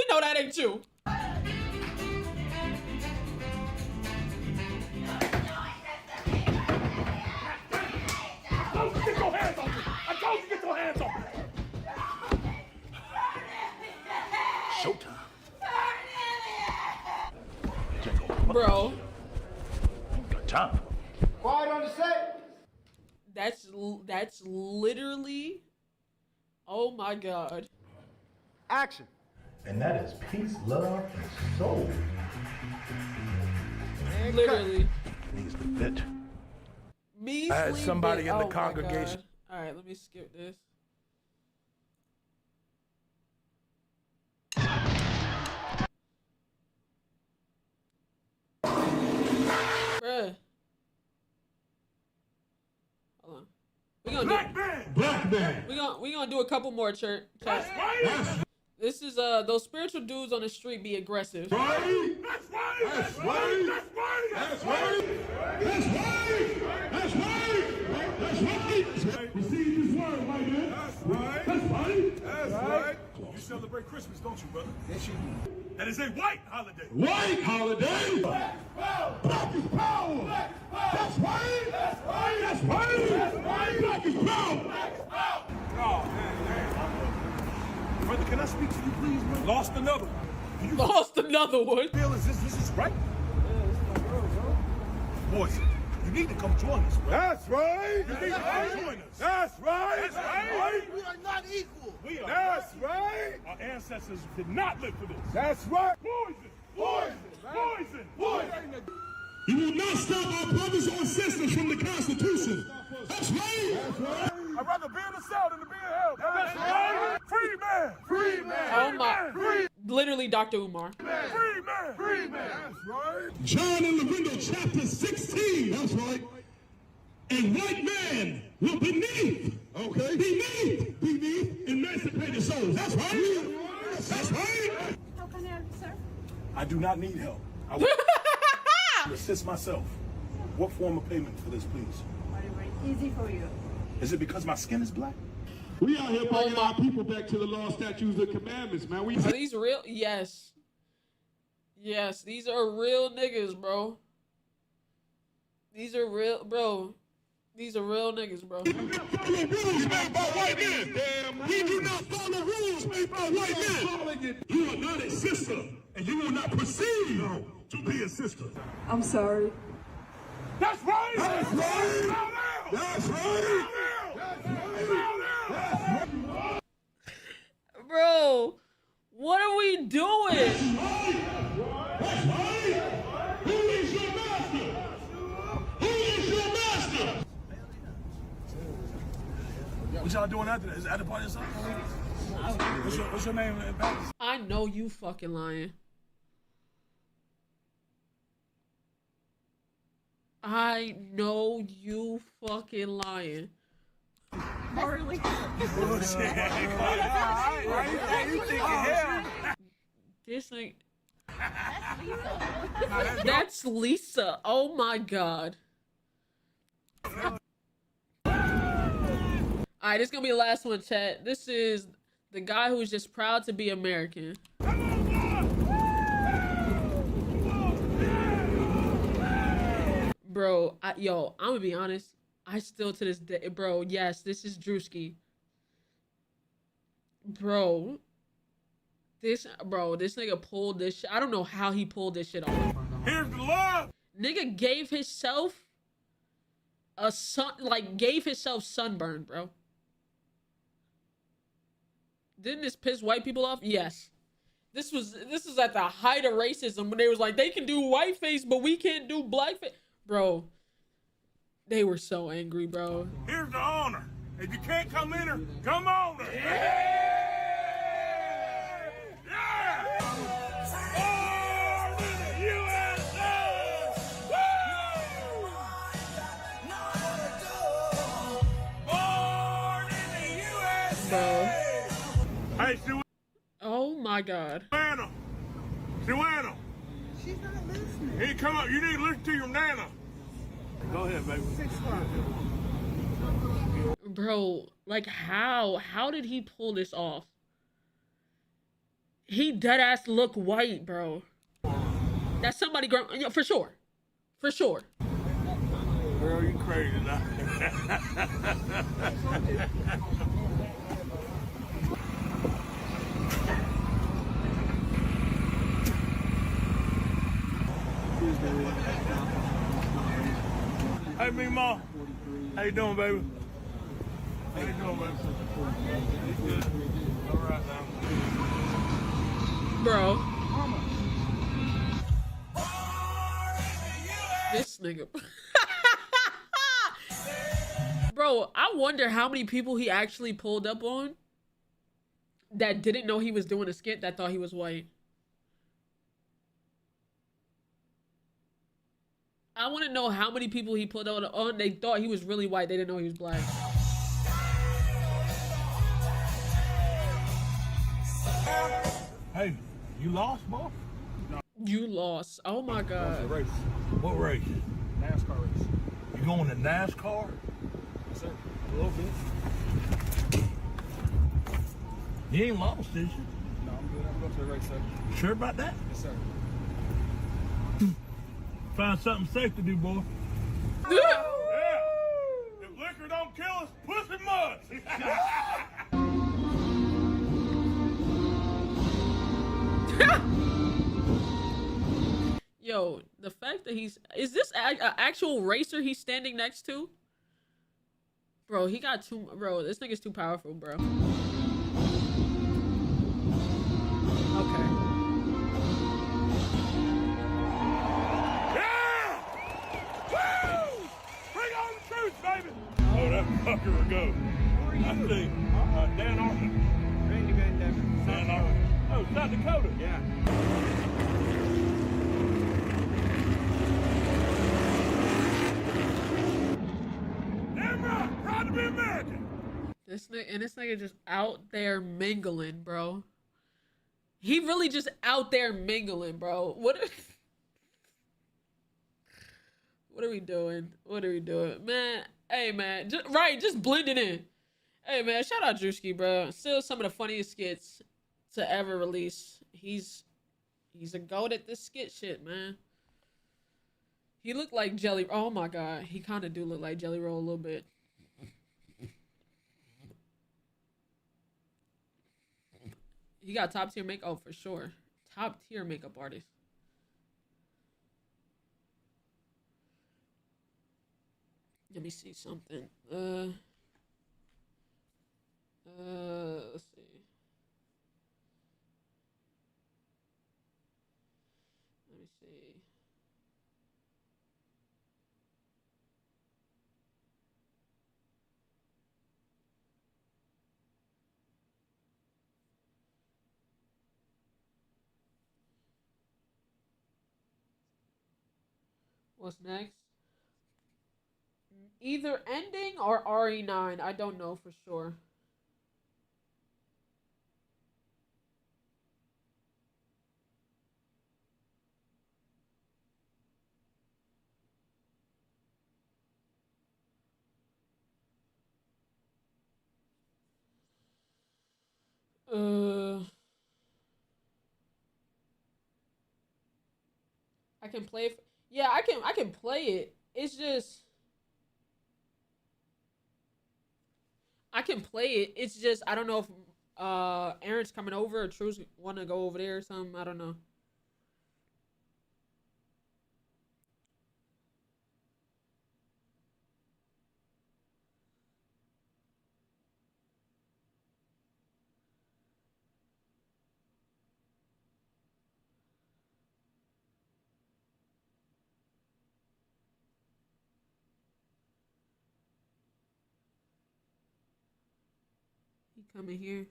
Speaker 1: know that ain't you.
Speaker 10: Get your hands off me! I told you get your hands off me! Showtime.
Speaker 1: Bro.
Speaker 10: Got time.
Speaker 9: Quiet on the set.
Speaker 1: That's literally. Oh my God.
Speaker 9: Action.
Speaker 10: And that is peace, love, and soul.
Speaker 1: Literally.
Speaker 10: Needs to fit.
Speaker 1: Me
Speaker 10: I had
Speaker 1: sleep
Speaker 10: somebody
Speaker 1: it.
Speaker 10: in the
Speaker 1: Oh my
Speaker 10: congregation.
Speaker 1: God. All right, let me skip this. Bruh. Hold on.
Speaker 10: Black man.
Speaker 1: We gonna do a couple more church. That's right. This is those spiritual dudes on the street be aggressive.
Speaker 10: That's right. That's right. That's right. That's right. That's right. That's right. That's right. Receive this word, white man. That's right. That's right. That's right. You celebrate Christmas, don't you, brother? Yes, you do. And it's a white holiday. White holiday. Black power. Black is power. Black power. That's right. That's right. That's right. That's right. Black is power. Black is power. Oh, man. Brother, can I speak to you, please, man? Lost another one. You
Speaker 1: lost another one.
Speaker 10: Feel is this right? Yeah, this is my girl, bro. Boys, you need to come join us, bro. That's right. You need to come join us. That's right. That's right.
Speaker 9: We are not equal.
Speaker 10: We are. That's right. Our ancestors did not live for this. That's right. Poison. Poison. Poison. Poison. You will not stop our brothers or sisters from the Constitution. That's right. That's right. I'd rather be in the cell than to be in hell. That's right. Free man. Free man.
Speaker 1: Oh my. Free. Literally Dr. Umar.
Speaker 10: Free man. Free man. That's right. John in Lavinda chapter 16. That's right. A white man will beneath. Okay. Beneath emancipated souls. That's right. That's right.
Speaker 7: How can I help you, sir?
Speaker 10: I do not need help. I will assist myself. What form of payment for this, please?
Speaker 7: Whatever is easy for you.
Speaker 10: Is it because my skin is black? We out here bringing our people back to the law, statutes, and commandments, man.
Speaker 1: Are these real? Yes. Yes, these are real niggas, bro. These are real, bro. These are real niggas, bro.
Speaker 10: We do not follow rules made by white men. We do not follow rules made by white men. You are not a sister, and you will not proceed to be a sister.
Speaker 7: I'm sorry.
Speaker 10: That's right. That's right. That's right.
Speaker 1: Bro, what are we doing?
Speaker 10: That's right. Who is your master? Who is your master? What y'all doing after that? Is that the party or something? What's your name?
Speaker 1: I know you fucking lying. I know you fucking lying.
Speaker 7: Really?
Speaker 10: Bullshit.
Speaker 1: This thing. That's Lisa. Oh my God. Alright, this is gonna be the last one, chat. This is the guy who's just proud to be American. Bro, I'm gonna be honest. I still to this day, bro, yes, this is Druski. Bro, This nigga pulled this shit. I don't know how he pulled this shit off.
Speaker 10: Here's the love.
Speaker 1: Nigga gave himself sunburn, bro. Didn't this piss white people off? Yes. This was at the height of racism when they was like, they can do whiteface, but we can't do blackface. Bro, they were so angry, bro.
Speaker 10: Here's the honor. If you can't come in her, come on her.
Speaker 1: Bro.
Speaker 10: Hey,
Speaker 1: oh my God.
Speaker 10: Joanna. She's not listening. Hey, come up. You need to listen to your nana. Go ahead, baby. 6 o'clock.
Speaker 1: Bro, like how did he pull this off? He dead ass look white, bro. That's somebody for sure. For sure.
Speaker 10: Girl, you crazy now. Hey, Mima. How you doing, baby? How you doing, baby? You good? All right now.
Speaker 1: Bro. This nigga. Bro, I wonder how many people he actually pulled up on that didn't know he was doing a skit that thought he was white. I want to know how many people he pulled out on. They thought he was really white. They didn't know he was black.
Speaker 10: Hey, you lost, boy?
Speaker 1: You lost. Oh my God.
Speaker 10: Race. What race?
Speaker 8: NASCAR race.
Speaker 10: You going to NASCAR?
Speaker 8: Yes, sir. A little bit.
Speaker 10: You ain't lost, is you?
Speaker 8: No, I'm good. I'm going to the race, sir.
Speaker 10: Sure about that?
Speaker 8: Yes, sir.
Speaker 10: Find something safe to do, boy. Yeah. If liquor don't kill us, pussy must.
Speaker 1: Yo, the fact that is this an actual racer he's standing next to? Bro, this nigga's too powerful, bro. Okay.
Speaker 10: Baby. Oh, that fucker will go. I see. Dan Arthur.
Speaker 8: Randy Van Devin.
Speaker 10: Dan Arthur. Oh, South Dakota.
Speaker 8: Yeah.
Speaker 10: Damn right. Proud to be American.
Speaker 1: This nigga just out there mingling, bro. He really just out there mingling, bro. What are we doing? What are we doing? Man, hey, man. Just blend it in. Hey, man, shout out Druski, bro. Still some of the funniest skits to ever release. He's a goat at this skit shit, man. He looked like Jelly. Oh, my God. He kind of do look like Jelly Roll a little bit. He got top tier makeup. Oh, for sure. Top tier makeup artist. Let me see something. Let's see. Let me see. What's next? Either ending or RE9. I don't know for sure. I can play it. Yeah, I can play it. It's just I can play it. It's just I don't know if Aaron's coming over or True's want to go over there or something. I don't know. He coming here.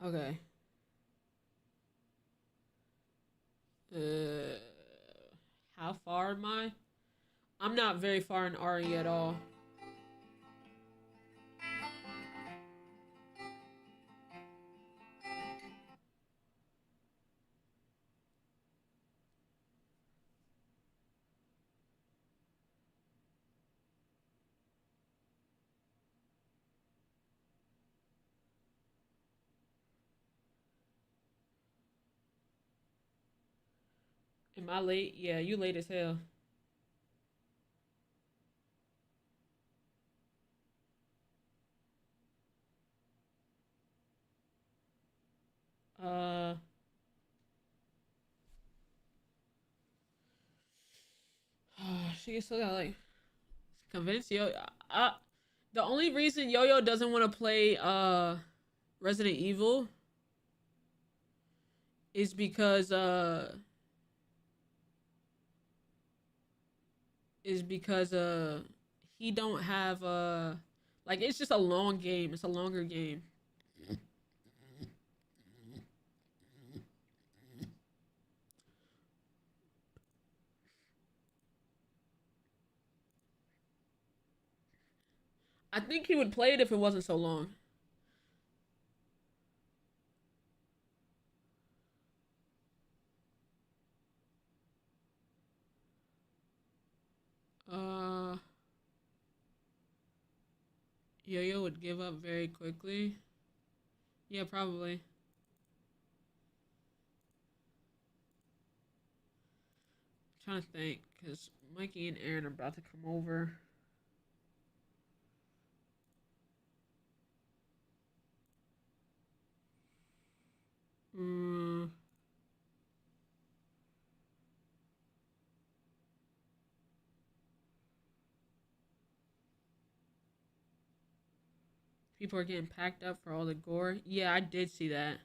Speaker 1: Okay. How far am I? I'm not very far in RE at all. Am I late? Yeah, you late as hell. She still got like convince Yo. The only reason Yo-Yo doesn't want to play Resident Evil is because he don't have like it's just a long game. It's a longer game. I think he would play it if it wasn't so long. Yo-Yo would give up very quickly. Yeah, probably. I'm trying to think, because Mikey and Aaron are about to come over. People are getting packed up for all the gore. Yeah, I did see that.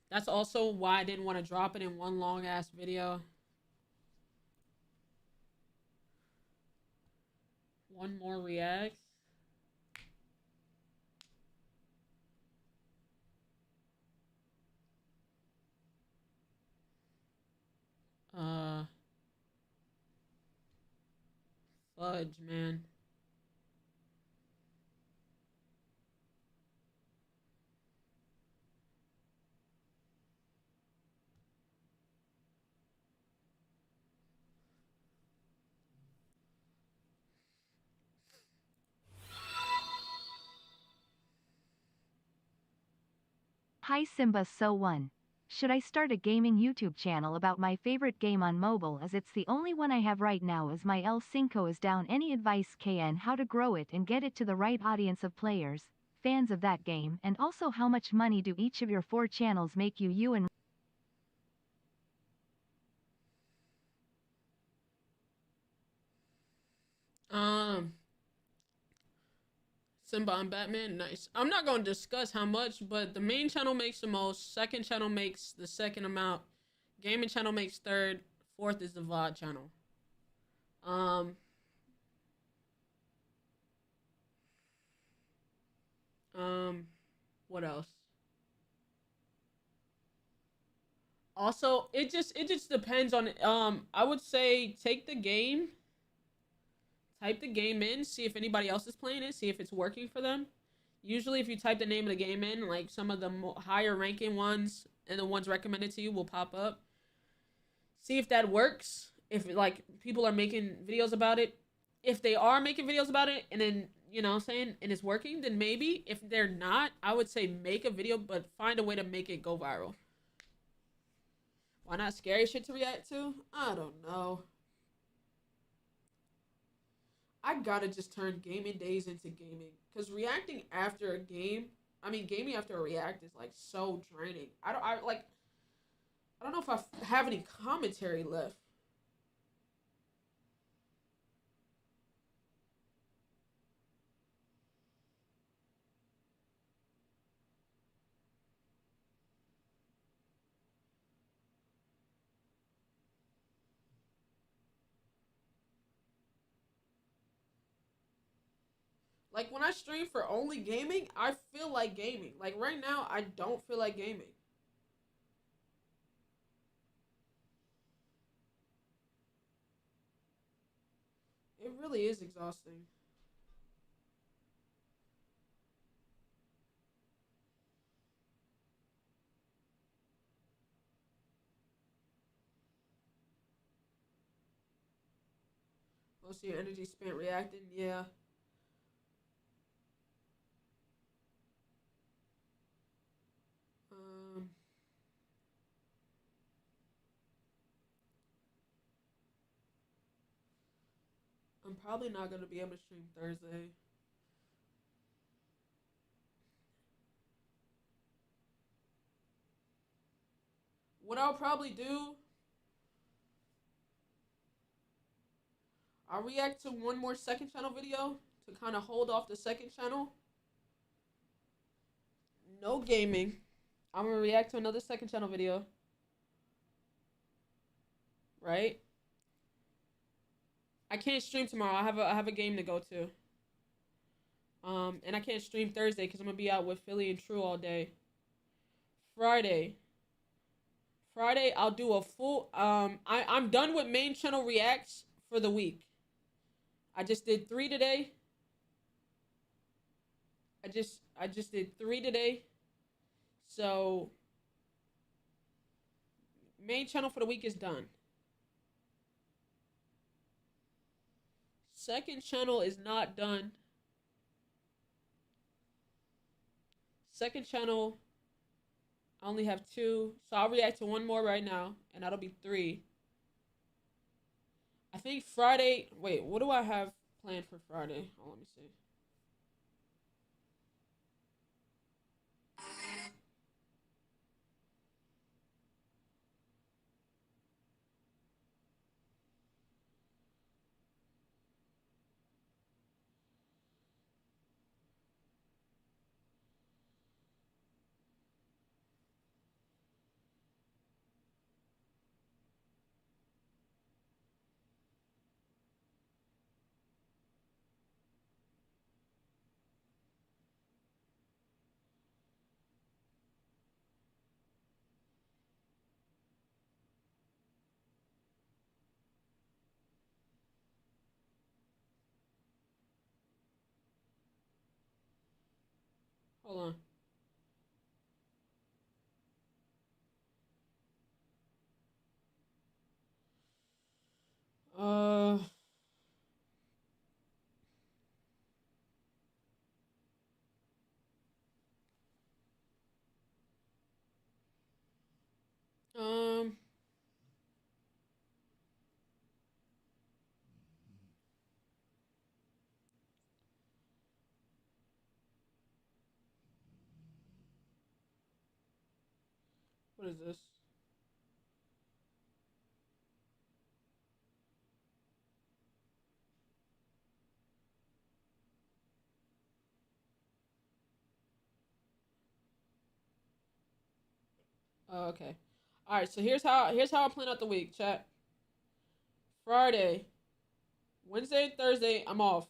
Speaker 1: That's also why I didn't want to drop it in one long ass video. One more reacts. Fudge, man.
Speaker 14: Hi Simba So 1. Should I start a gaming YouTube channel about my favorite game on mobile as it's the only one I have right now as my El Cinco is down? Any advice KN how to grow it and get it to the right audience of players, fans of that game, and also how much money do each of your 4 channels make you and
Speaker 1: Simba and Batman, nice. I'm not going to discuss how much, but the main channel makes the most, second channel makes the second amount, gaming channel makes third, fourth is the VOD channel. What else? Also, it just depends on I would say take the game, type the game in, see if anybody else is playing it, see if it's working for them. Usually if you type the name of the game in, like some of the higher ranking ones and the ones recommended to you will pop up. See if that works. If like people are making videos about it. If they are making videos about it and then, you know what I'm saying, and it's working, then maybe. If they're not, I would say make a video, but find a way to make it go viral. Why not scary shit to react to? I don't know. I gotta just turn gaming days into gaming. Because reacting after a game, gaming after a react is like so draining. I don't know if I have any commentary left. Like, when I stream for only gaming, I feel like gaming. Like, right now, I don't feel like gaming. It really is exhausting. Most of your energy spent reacting, yeah. I'm probably not going to be able to stream Thursday. What I'll probably do, I'll react to one more second channel video to kind of hold off the second channel. No gaming. I'm going to react to another second channel video. Right? I can't stream tomorrow. I have a game to go to. And I can't stream Thursday because I'm going to be out with Philly and True all day. Friday, I'll do a full, I'm done with main channel reacts for the week. I just did 3 today. I just did 3 today. So, main channel for the week is done. Second channel is not done. Second channel, I only have 2. So I'll react to one more right now, and that'll be 3. I think Friday, wait, what do I have planned for Friday? Oh, let me see. Hold on. Uh, um, what is this? Oh, okay. All right, so here's how I plan out the week, chat. Friday, Wednesday, and Thursday, I'm off.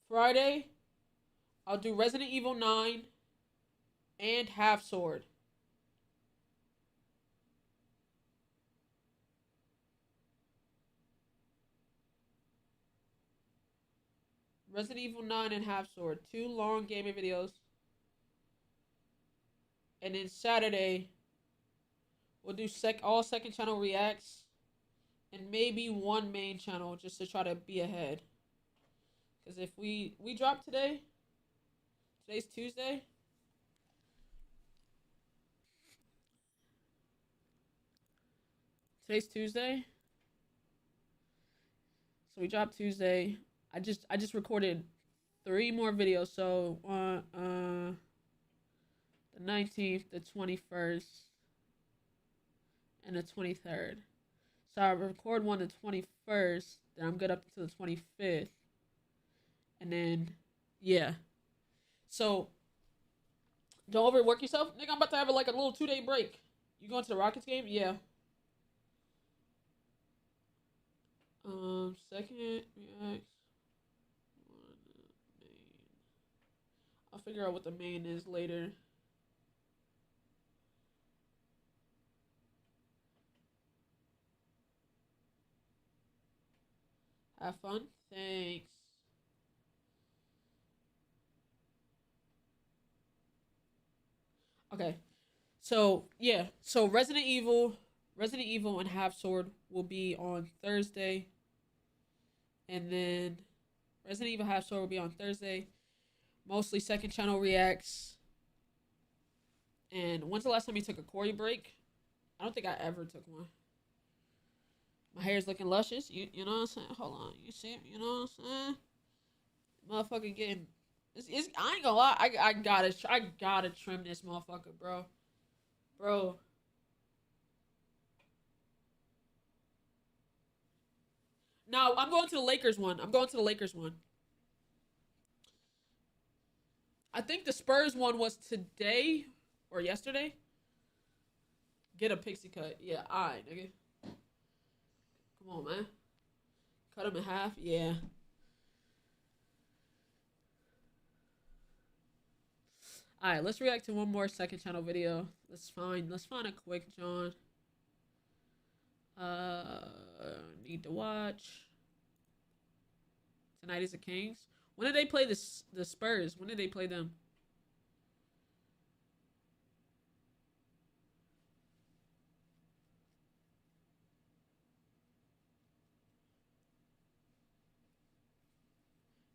Speaker 1: Friday, I'll do Resident Evil 9 and Half Sword. Resident Evil 9 and Half Sword. 2 long gaming videos. And then Saturday, we'll do all second channel reacts. And maybe 1 main channel just to try to be ahead. Because if we drop today, today's Tuesday. Today's Tuesday. So we dropped Tuesday. I just recorded 3 more videos. So the 19th, the 21st, and the 23rd. So I record one the 21st, then I'm good up to the 25th. And then, yeah. So, don't overwork yourself. Nigga, I'm about to have like a little 2-day break. You going to the Rockets game? Yeah. Second reacts. Main. I'll figure out what the main is later. Have fun. Thanks. Okay. So, yeah. So, Resident Evil and Half Sword will be on Thursday. And then Resident Evil Half Sword will be on Thursday. Mostly second channel reacts. And when's the last time you took a Corey break? I don't think I ever took one. My hair's looking luscious. You know what I'm saying? Hold on. You see it? You know what I'm saying? Motherfucker getting... I ain't gonna lie. I gotta trim this motherfucker, bro. Bro. No, I'm going to the Lakers one. I think the Spurs one was today or yesterday. Get a pixie cut. Yeah, alright, nigga. Come on, man. Cut him in half. Yeah. Alright, let's react to one more second channel video. Let's find a quick John. Need to watch. Tonight is the Kings. When did they play the Spurs? When did they play them?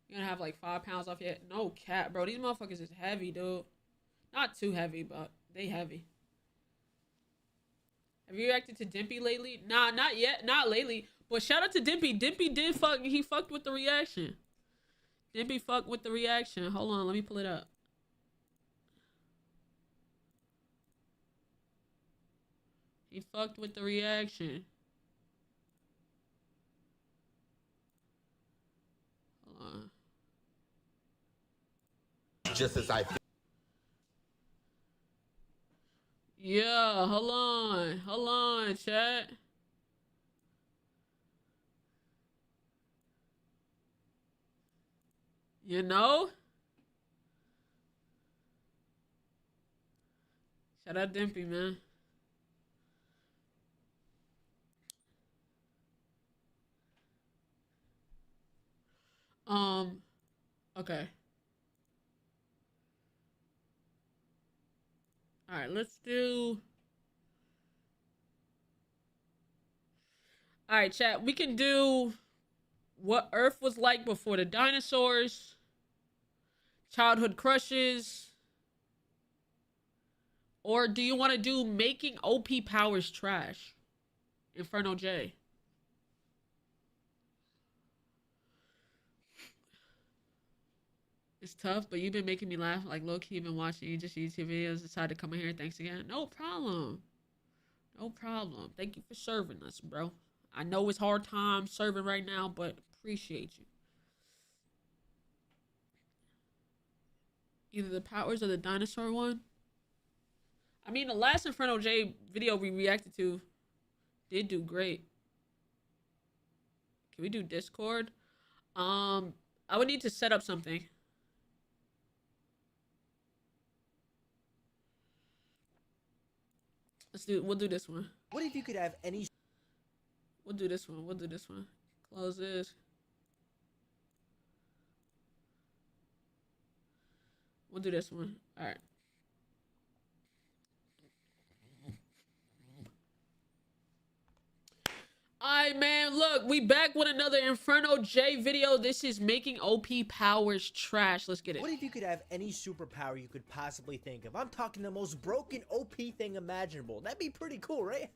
Speaker 1: You're gonna have like 5 pounds off yet? No cap, bro. These motherfuckers is heavy, dude. Not too heavy, but they heavy. Have you reacted to Dimpy lately? Nah, not yet. Not lately. But shout out to Dimpy. Dimpy did fuck. He fucked with the reaction. Dimpy fucked with the reaction. Hold on. Let me pull it up. He fucked with the reaction. Hold on.
Speaker 2: Just as I...
Speaker 1: Yeah, hold on, chat. You know? Shout out Dimpy, man. Okay. All right, let's do... All right, chat. We can do what Earth was like before the dinosaurs, childhood crushes, or do you want to do making OP powers trash? Inferno J. It's tough, but you've been making me laugh. Like, low-key, you've been watching you just YouTube videos. Decided to come in here. Thanks again. No problem. No problem. Thank you for serving us, bro. I know it's hard time serving right now, but appreciate you. Either the powers or the dinosaur one. I mean, the last Inferno J video we reacted to did do great. Can we do Discord? I would need to set up something. We'll do this one.
Speaker 2: What if you could have any...
Speaker 1: We'll do this one. Close this. We'll do this one. All right. Alright, man, look, we back with another Inferno J video. This is making OP powers trash. Let's get it.
Speaker 2: What if you could have any superpower you could possibly think of? I'm talking the most broken OP thing imaginable. That'd be pretty cool, right?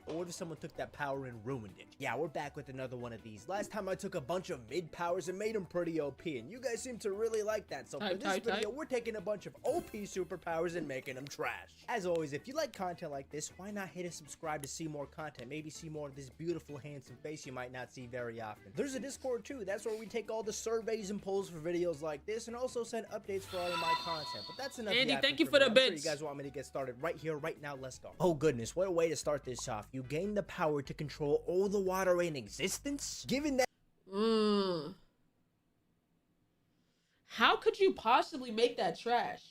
Speaker 2: Or what if someone took that power and ruined it? Yeah, we're back with another one of these. Last time I took a bunch of mid powers and made them pretty OP, and you guys seem to really like that. So for this video, we're taking a bunch of OP superpowers and making them trash. As always, if you like content like this, why not hit a subscribe to see more content? Maybe see more of this beautiful, handsome face you might not see very often. There's a Discord too. That's where we take all the surveys and polls for videos like this, and also send updates for all of my content. But that's enough.
Speaker 1: Andy, thank you for the bits.
Speaker 2: I'm sure you guys want me to get started right here, right now. Let's go. Oh goodness, what a way to start this off. You gain the power to control all the water in existence. Given that
Speaker 1: how could you possibly make that trash?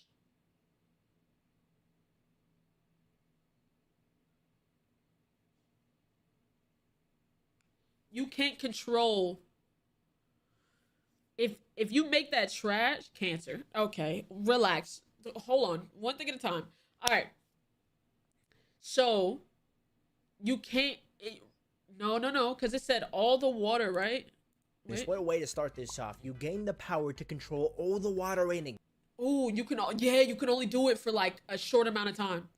Speaker 1: You can't control. If you make that trash, cancer. Okay, relax. Hold on. One thing at a time. All right. So you can't. No, because it said all the water, right?
Speaker 2: What a way to start this off. You gain the power to control all the water in it.
Speaker 1: Oh, you can. Yeah, you can only do it for like a short amount of time.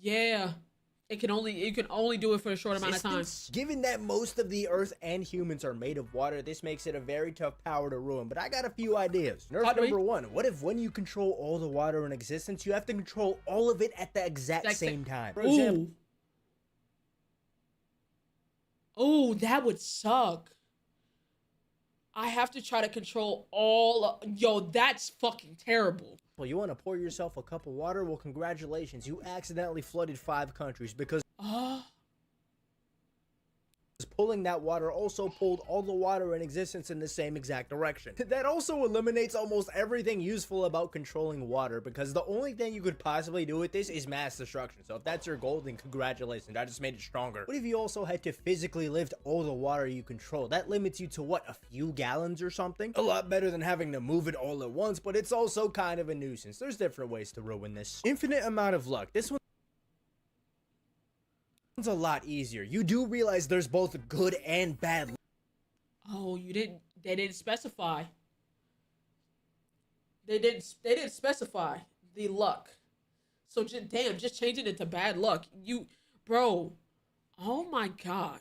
Speaker 1: Yeah. You can only do it for a short amount of time.
Speaker 2: Given that most of the earth and humans are made of water, this makes it a very tough power to ruin. But I got a few ideas. Nerf number one. What if when you control all the water in existence, you have to control all of it at the exact same time? For example.
Speaker 1: Oh, that would suck. I have to try to control all. Yo, that's fucking terrible.
Speaker 2: Well, you want to pour yourself a cup of water? Well, congratulations. You accidentally flooded 5 countries because pulling that water also pulled all the water in existence in the same exact direction. That also eliminates almost everything useful about controlling water, because the only thing you could possibly do with this is mass destruction. So if that's your goal, then congratulations. I just made it stronger. What if you also had to physically lift all the water you control? That limits you to what, a few gallons or something? A lot better than having to move it all at once, but it's also kind of a nuisance. There's different ways to ruin this. Infinite amount of luck. This one's a lot easier. You do realize there's both good and bad luck.
Speaker 1: Oh, they didn't specify. They didn't specify the luck. So just changing it to bad luck. Bro. Oh my god.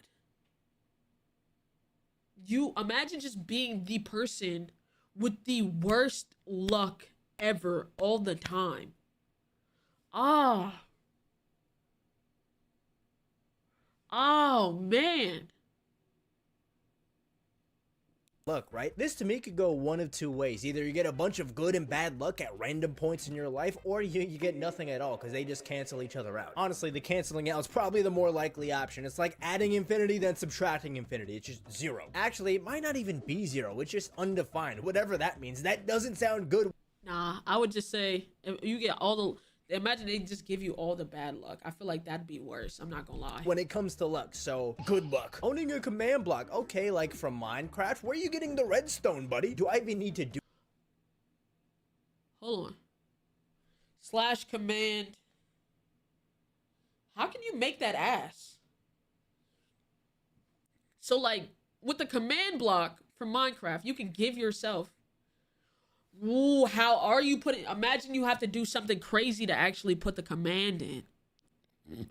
Speaker 1: You imagine just being the person with the worst luck ever all the time. Oh, man.
Speaker 2: Luck, right? This to me could go one of two ways. Either you get a bunch of good and bad luck at random points in your life, or you get nothing at all because they just cancel each other out. Honestly, the canceling out is probably the more likely option. It's like adding infinity then subtracting infinity. It's just 0. Actually, it might not even be 0. It's just undefined. Whatever that means. That doesn't sound good.
Speaker 1: Nah, I would just say if you get all the... Imagine they just give you all the bad luck. I feel like that'd be worse. I'm not gonna lie.
Speaker 2: When it comes to luck, so good luck. Owning a command block. Okay, like from Minecraft. Where are you getting the redstone, buddy? Do I even need to do...
Speaker 1: Hold on. / command. How can you make that ass? So like with the command block from Minecraft, you can give yourself... Ooh, how are you putting... Imagine you have to do something crazy to actually put the command in.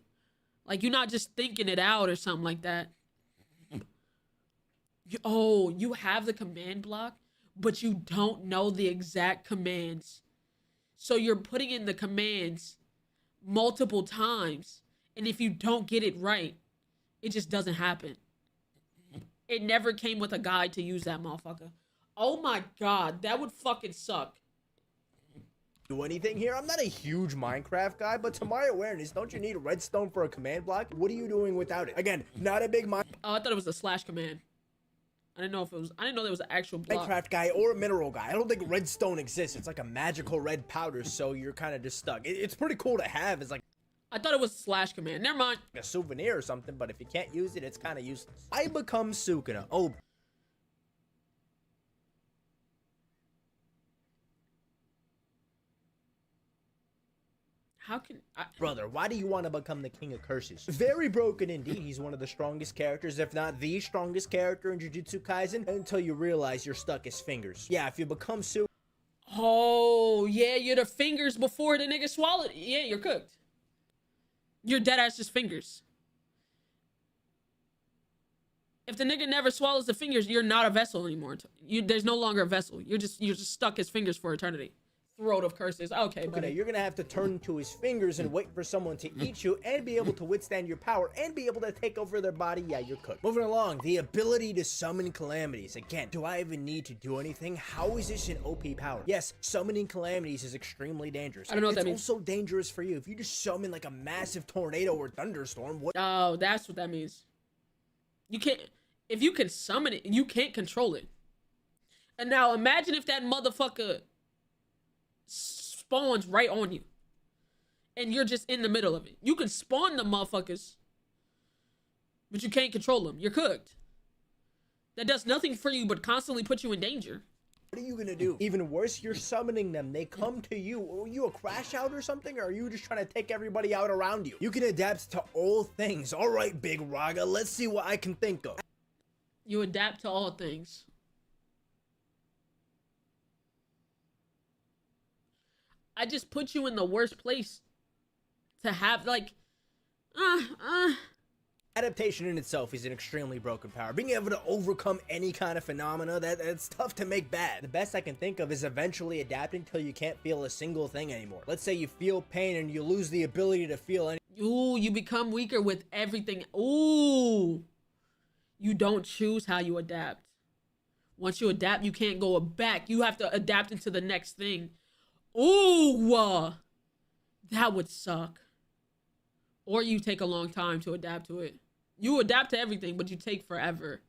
Speaker 1: Like, you're not just thinking it out or something like that. You have the command block, but you don't know the exact commands. So you're putting in the commands multiple times. And if you don't get it right, it just doesn't happen. It never came with a guide to use that motherfucker. Oh my god, that would fucking suck.
Speaker 2: Do anything here? I'm not a huge Minecraft guy, but to my awareness, don't you need redstone for a command block? What are you doing without it? Again, not a big
Speaker 1: Oh, I thought it was a / command. I didn't know there was an actual block.
Speaker 2: Minecraft guy or a mineral guy. I don't think redstone exists. It's like a magical red powder, so you're kind of just stuck. It's pretty cool to have. It's like...
Speaker 1: I thought it was / command. Never mind.
Speaker 2: A souvenir or something, but if you can't use it, it's kind of useless. I become Sukuna. Oh...
Speaker 1: How can I...
Speaker 2: Brother, why do you want to become the king of curses? Very broken indeed. He's one of the strongest characters, if not the strongest character in Jujutsu Kaisen, until you realize you're stuck as fingers. Yeah, if you become
Speaker 1: Oh, yeah, you're the fingers before the nigga swallowed. Yeah, you're cooked. You're dead ass just fingers. If the nigga never swallows the fingers, you're not a vessel anymore. There's no longer a vessel. You're just stuck as fingers for eternity. Throat of curses. Okay, buddy.
Speaker 2: You're gonna have to turn to his fingers and wait for someone to eat you and be able to withstand your power and be able to take over their body. Yeah, you're cooked. Moving along, the ability to summon calamities. Again, do I even need to do anything? How is this an OP power? Yes, summoning calamities is extremely dangerous.
Speaker 1: I don't know what that means.
Speaker 2: It's also dangerous for you. If you just summon like a massive tornado or thunderstorm, what?
Speaker 1: Oh, that's what that means. You can't. If you can summon it, you can't control it. And now imagine if that motherfucker spawns right on you and you're just in the middle of it. You can spawn the motherfuckers, but you can't control them. You're cooked. That does nothing for you but constantly put you in danger.
Speaker 2: What are you gonna do? Even worse, you're summoning them. They come to you. Are you a crash out or something? Or are you just trying to take everybody out around you? You can adapt to all things. All right, Big Raga, let's see what I can think of.
Speaker 1: You adapt to all things. I just put you in the worst place to have, like,
Speaker 2: Adaptation in itself is an extremely broken power. Being able to overcome any kind of phenomena, that's tough to make bad. The best I can think of is eventually adapting till you can't feel a single thing anymore. Let's say you feel pain and you lose the ability to feel any.
Speaker 1: Ooh, you become weaker with everything. Ooh. You don't choose how you adapt. Once you adapt, you can't go back. You have to adapt into the next thing. Ooh, that would suck. Or you take a long time to adapt to it. You adapt to everything, but you take forever.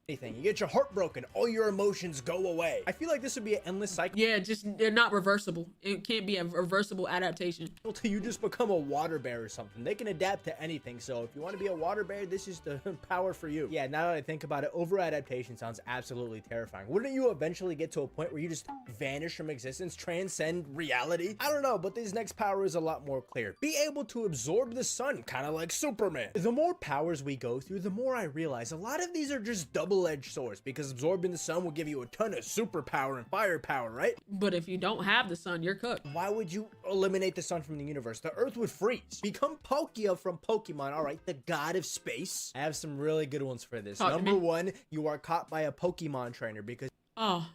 Speaker 2: Anything. You get your heart broken, all your emotions go away. I feel like this would be an endless cycle.
Speaker 1: Yeah, just they're not reversible. It can't be a reversible adaptation.
Speaker 2: Until you just become a water bear or something. They can adapt to anything. So if you want to be a water bear, this is the power for you. Yeah, now that I think about it, over adaptation sounds absolutely terrifying. Wouldn't you eventually get to a point where you just vanish from existence, transcend reality? I don't know, but this next power is a lot more clear. Be able to absorb the sun, kind of like Superman. The more powers we go through, the more I realize a lot of these are just double-edged swords, because absorbing the sun will give you a ton of superpower and firepower, right?
Speaker 1: But if you don't have the sun, you're cooked.
Speaker 2: Why would you eliminate the sun from the universe? The earth would freeze. Become Palkia from Pokemon, all right, the god of space. I have some really good ones for this. Number one, you are caught by a Pokemon trainer because...
Speaker 1: Oh.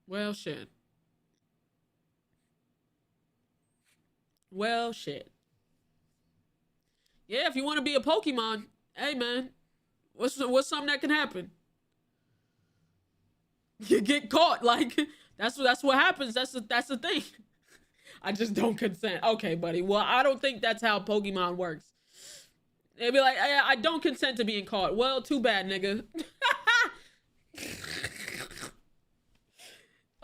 Speaker 1: Well, shit. Well, shit. Yeah, if you want to be a Pokemon, hey, man. What's something that can happen? You get caught, like that's what happens. That's the thing. I just don't consent. Okay, buddy. Well, I don't think that's how Pokemon works. They'd be like, I don't consent to being caught. Well, too bad, nigga.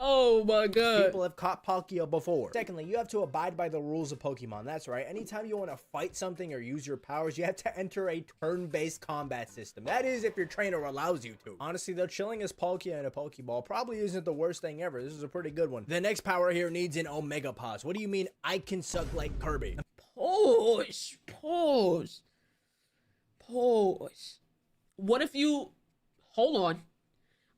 Speaker 1: Oh my god.
Speaker 2: People have caught Palkia before. Secondly, you have to abide by the rules of Pokemon. That's right. Anytime you want to fight something or use your powers, you have to enter a turn-based combat system. That is if your trainer allows you to. Honestly, though, chilling as Palkia in a Pokeball probably isn't the worst thing ever. This is a pretty good one. The next power here needs an Omega Pause. What do you mean I can suck like Kirby?
Speaker 1: Pause. What if you... Hold on.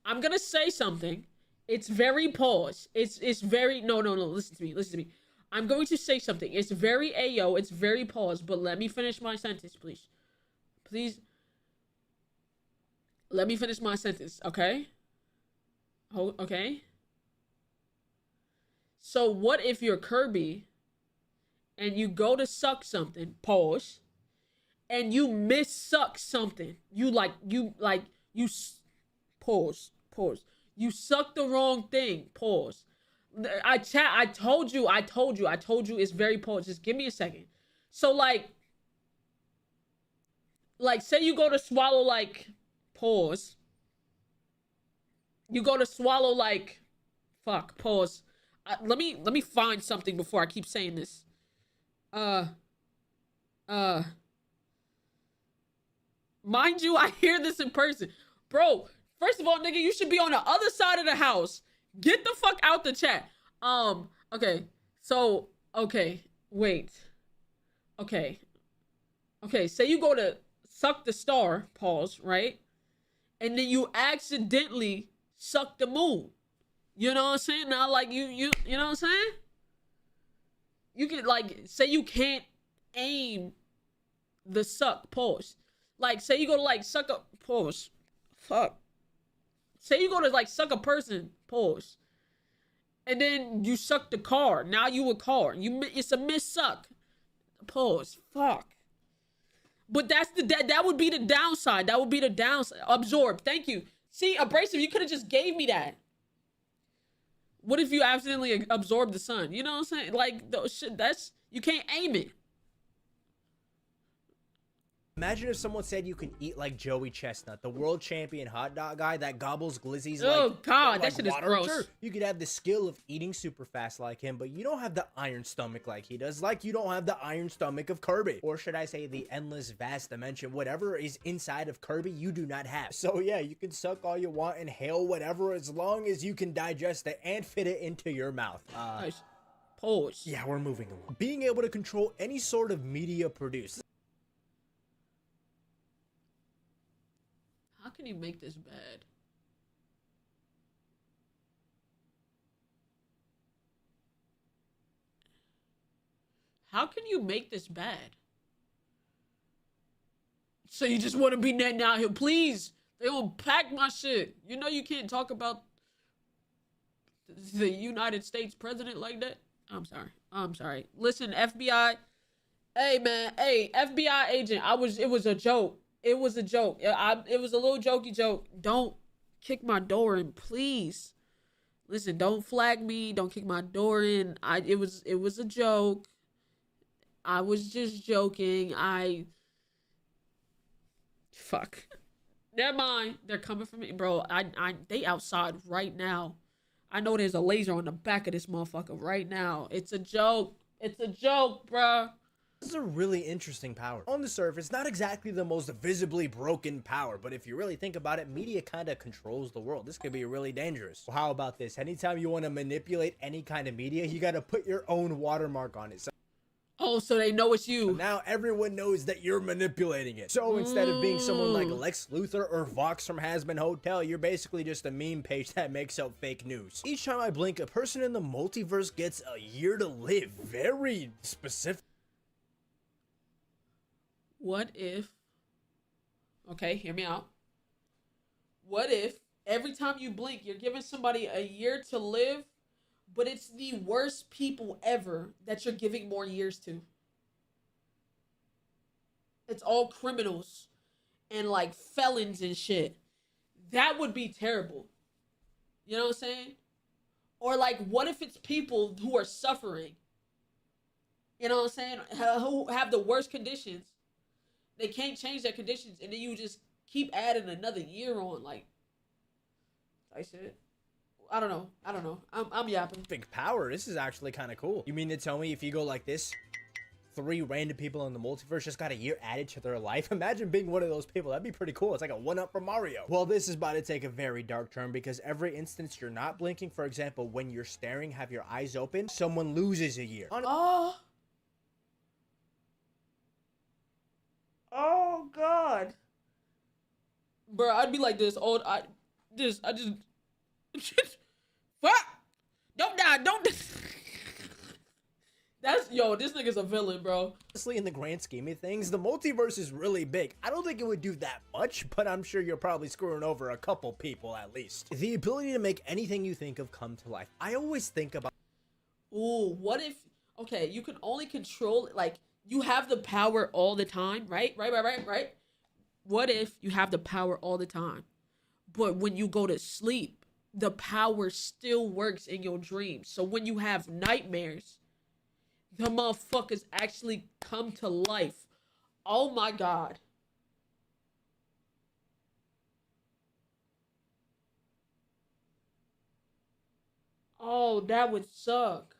Speaker 1: I'm gonna say something. It's very pause. It's very... No. Listen to me. I'm going to say something. It's very Ayo. It's very pause. But let me finish my sentence, please. Please. Let me finish my sentence, okay? Okay? So what if you're Kirby and you go to suck something, pause, and you miss-suck something? Pause. You suck the wrong thing. Pause. I told you it's very pause. Just give me a second. So like say you go to swallow like pause. You go to swallow like fuck, pause. Let me find something before I keep saying this. Mind you, I hear this in person. Bro, first of all, nigga, you should be on the other side of the house. Get the fuck out the chat. Okay. So, okay. Wait. Okay. Say you go to suck the star, pause, right? And then you accidentally suck the moon. You know what I'm saying? Now, like, you know what I'm saying? You can, like, say you can't aim the suck, pause. Like, say you go to, like, suck a, pause. Fuck. Say you go to, like, suck a person, pause. And then you suck the car. Now you a car. It's a miss suck. Pause. Fuck. But that's that would be the downside. That would be the downside. Absorb. Thank you. See, abrasive, you could have just gave me that. What if you accidentally absorb the sun? You know what I'm saying? Like, those shit, you can't aim it.
Speaker 2: Imagine if someone said you can eat like Joey Chestnut, the world champion hot dog guy that gobbles glizzies
Speaker 1: God,
Speaker 2: like
Speaker 1: that shit is
Speaker 2: water.
Speaker 1: gross.
Speaker 2: Sure, you could have the skill of eating super fast like him, but you don't have the iron stomach like he does, like you don't have the iron stomach of Kirby. Or should I say the endless vast dimension, whatever is inside of Kirby, you do not have. So yeah, you can suck all you want, inhale whatever, as long as you can digest it and fit it into your mouth.
Speaker 1: Nice. Pause.
Speaker 2: Yeah, we're moving along. Being able to control any sort of media produced.
Speaker 1: How can you make this bad? How can you make this bad? So you just want to be net out here, please. They will pack my shit. You know you can't talk about the United States president like that. I'm sorry. Listen, FBI. Hey man, hey FBI agent. It was a joke. It was a joke. It was a little jokey joke. Don't kick my door in, please. Listen, don't flag me. Don't kick my door in. It was a joke. I was just joking. Fuck. Never mind. They're coming for me, bro. They outside right now. I know there's a laser on the back of this motherfucker right now. It's a joke. It's a joke, bruh.
Speaker 2: This is a really interesting power. On the surface, not exactly the most visibly broken power, but if you really think about it, media kind of controls the world. This could be really dangerous. Well, how about this? Anytime you want to manipulate any kind of media, you got to put your own watermark on it.
Speaker 1: Oh, so they know it's you.
Speaker 2: So now everyone knows that you're manipulating it. So instead of being someone like Lex Luthor or Vox from Hazbin Hotel, you're basically just a meme page that makes up fake news. Each time I blink, a person in the multiverse gets a year to live. Very specific.
Speaker 1: What if, okay, hear me out. What if every time you blink, you're giving somebody a year to live, but it's the worst people ever that you're giving more years to? It's all criminals and like felons and shit. That would be terrible. You know what I'm saying? Or like, what if it's people who are suffering? You know what I'm saying? Who have the worst conditions. They can't change their conditions, and then you just keep adding another year on, like, I said, I don't know. I'm yapping.
Speaker 2: Big power. This is actually kind of cool. You mean to tell me if you go like this, 3 random people in the multiverse just got a year added to their life? Imagine being one of those people. That'd be pretty cool. It's like a 1-up from Mario. Well, this is about to take a very dark turn because every instance you're not blinking, for example, when you're staring, have your eyes open, someone loses a year.
Speaker 1: Oh God, bro, I'd be like this. I just, fuck, don't die, don't. This nigga's a villain, bro.
Speaker 2: Honestly, in the grand scheme of things, the multiverse is really big. I don't think it would do that much, but I'm sure you're probably screwing over a couple people at least. The ability to make anything you think of come to life. I always think about.
Speaker 1: Ooh, what if? Okay, you can only control like. You have the power all the time, right? Right. What if you have the power all the time, but when you go to sleep, the power still works in your dreams? So when you have nightmares, the motherfuckers actually come to life. Oh my God. Oh, that would suck.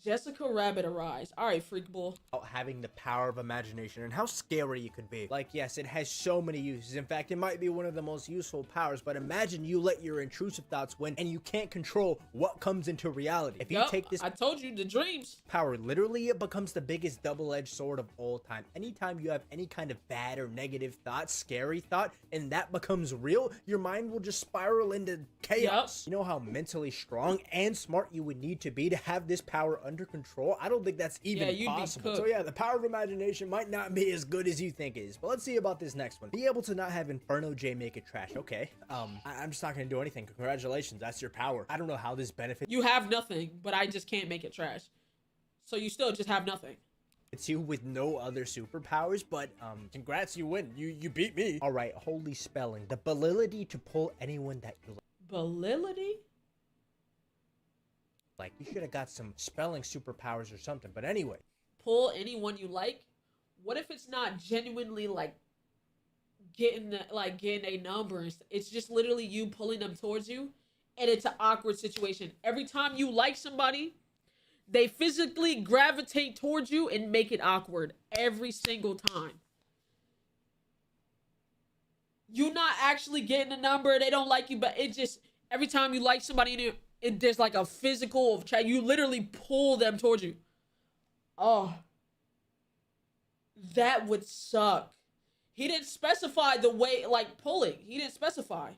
Speaker 1: Jessica Rabbit arise. All right, freak bull.
Speaker 2: Having the power of imagination and how scary it could be. Like, yes, it has so many uses. In fact, it might be one of the most useful powers, but imagine you let your intrusive thoughts win and you can't control what comes into reality. If you take this,
Speaker 1: I told you, the dreams.
Speaker 2: Power, literally, it becomes the biggest double-edged sword of all time. Anytime you have any kind of bad or negative thought, scary thought, and that becomes real, your mind will just spiral into chaos. You know how mentally strong and smart you would need to be to have this power under control, I don't think that's even possible. So yeah, the power of imagination might not be as good as you think it is. But let's see about this next one. Be able to not have Inferno J make it trash. Okay. I'm just not gonna do anything. Congratulations, that's your power. I don't know how this benefits.
Speaker 1: You have nothing, but I just can't make it trash. So you still just have nothing.
Speaker 2: It's you with no other superpowers, but congrats, you win. You beat me. All right, holy spelling. The ability to pull anyone that you like.
Speaker 1: Ability?
Speaker 2: Like, you should have got some spelling superpowers or something. But anyway.
Speaker 1: Pull anyone you like? What if it's not genuinely like getting a number? It's just literally you pulling them towards you, and it's an awkward situation. Every time you like somebody, they physically gravitate towards you and make it awkward every single time. You're not actually getting a number. They don't like you, but it just, every time you like somebody, there's like a physical of chat. You literally pull them towards you. Oh, that would suck. He didn't specify the way, like pulling. He didn't specify.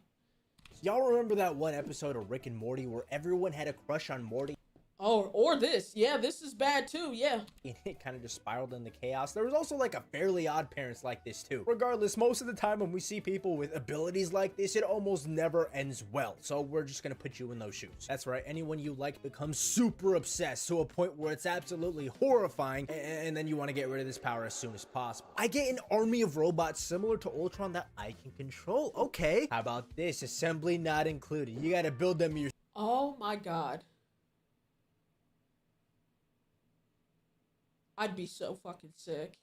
Speaker 2: Y'all remember that one episode of Rick and Morty where everyone had a crush on Morty?
Speaker 1: Oh, or this. Yeah, this is bad too, yeah.
Speaker 2: It kind of just spiraled into chaos. There was also like a Fairly Odd Parents like this too. Regardless, most of the time when we see people with abilities like this, it almost never ends well. So we're just gonna put you in those shoes. That's right, anyone you like becomes super obsessed to a point where it's absolutely horrifying, and then you want to get rid of this power as soon as possible. I get an army of robots similar to Ultron that I can control. Okay, how about this? Assembly not included. You gotta build them yourself.
Speaker 1: Oh my god. I'd be so fucking sick.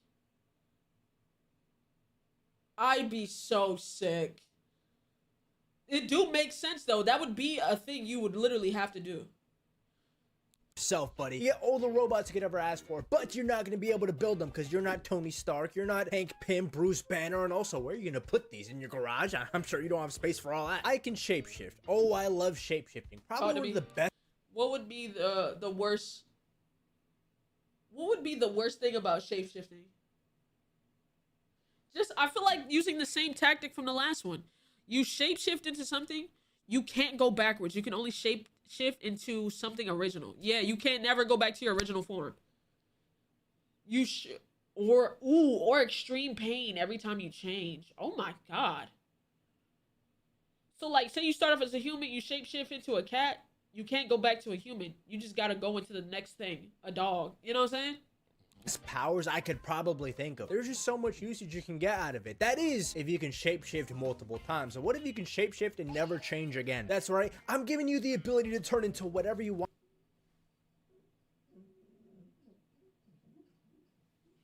Speaker 1: I'd be so sick. It do make sense though. That would be a thing you would literally have to do.
Speaker 2: Self, buddy. Get all the robots you could ever ask for, but you're not going to be able to build them because you're not Tony Stark, you're not Hank Pym, Bruce Banner, and also, where are you going to put these? In your garage? I'm sure you don't have space for all that. I can shapeshift. Oh, I love shapeshifting. Probably one of the best.
Speaker 1: What would be the worst? What would be the worst thing about shapeshifting? Just, I feel like using the same tactic from the last one. You shapeshift into something, you can't go backwards. You can only shapeshift into something original. Yeah, you can't never go back to your original form. Or extreme pain every time you change. Oh my god. So like, say you start off as a human, you shapeshift into a cat. You can't go back to a human. You just gotta go into the next thing. A dog. You know what I'm saying?
Speaker 2: Powers I could probably think of. There's just so much usage you can get out of it. That is, if you can shapeshift multiple times. So what if you can shapeshift and never change again? That's right. I'm giving you the ability to turn into whatever you want.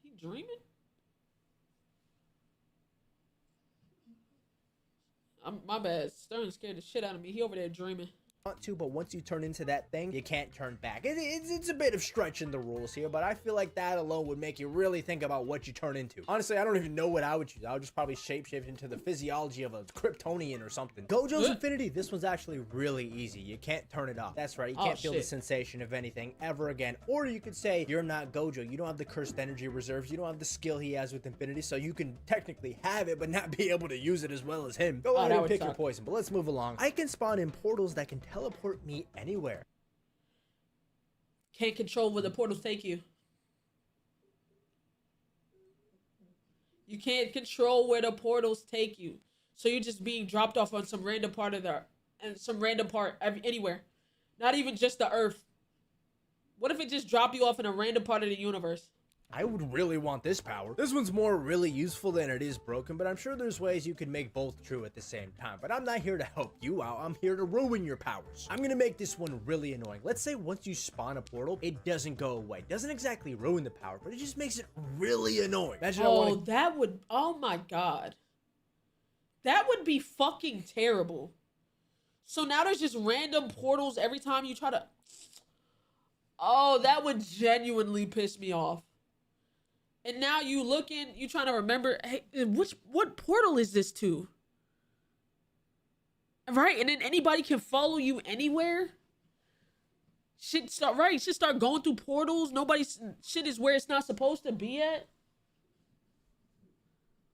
Speaker 1: He dreaming? My bad. Stern scared the shit out of me. He over there dreaming.
Speaker 2: To, but once you turn into that thing, you can't turn back. It's a bit of stretching the rules here, but I feel like that alone would make you really think about what you turn into. Honestly, I don't even know what I would choose. I would just probably shapeshift into the physiology of a Kryptonian or something. Gojo's Infinity, this one's actually really easy. You can't turn it off. That's right, you can't feel the sensation of anything ever again. Or you could say, you're not Gojo. You don't have the cursed energy reserves. You don't have the skill he has with Infinity, so you can technically have it, but not be able to use it as well as him. Go ahead and pick your poison, but let's move along. I can spawn in portals that can teleport me anywhere.
Speaker 1: Can't control where the portals take you. You can't control where the portals take you. So you're just being dropped off on some random part of anywhere. Not even just the Earth. What if it just dropped you off in a random part of the universe?
Speaker 2: I would really want this power. This one's more really useful than it is broken, but I'm sure there's ways you can make both true at the same time. But I'm not here to help you out. I'm here to ruin your powers. I'm gonna make this one really annoying. Let's say once you spawn a portal, it doesn't go away. Doesn't exactly ruin the power, but it just makes it really annoying. Imagine
Speaker 1: oh my god. That would be fucking terrible. So now there's just random portals every time you try to... Oh, that would genuinely piss me off. And now you trying to remember, hey, what portal is this to? Right? And then anybody can follow you anywhere? Shit start going through portals. Nobody's shit is where it's not supposed to be at.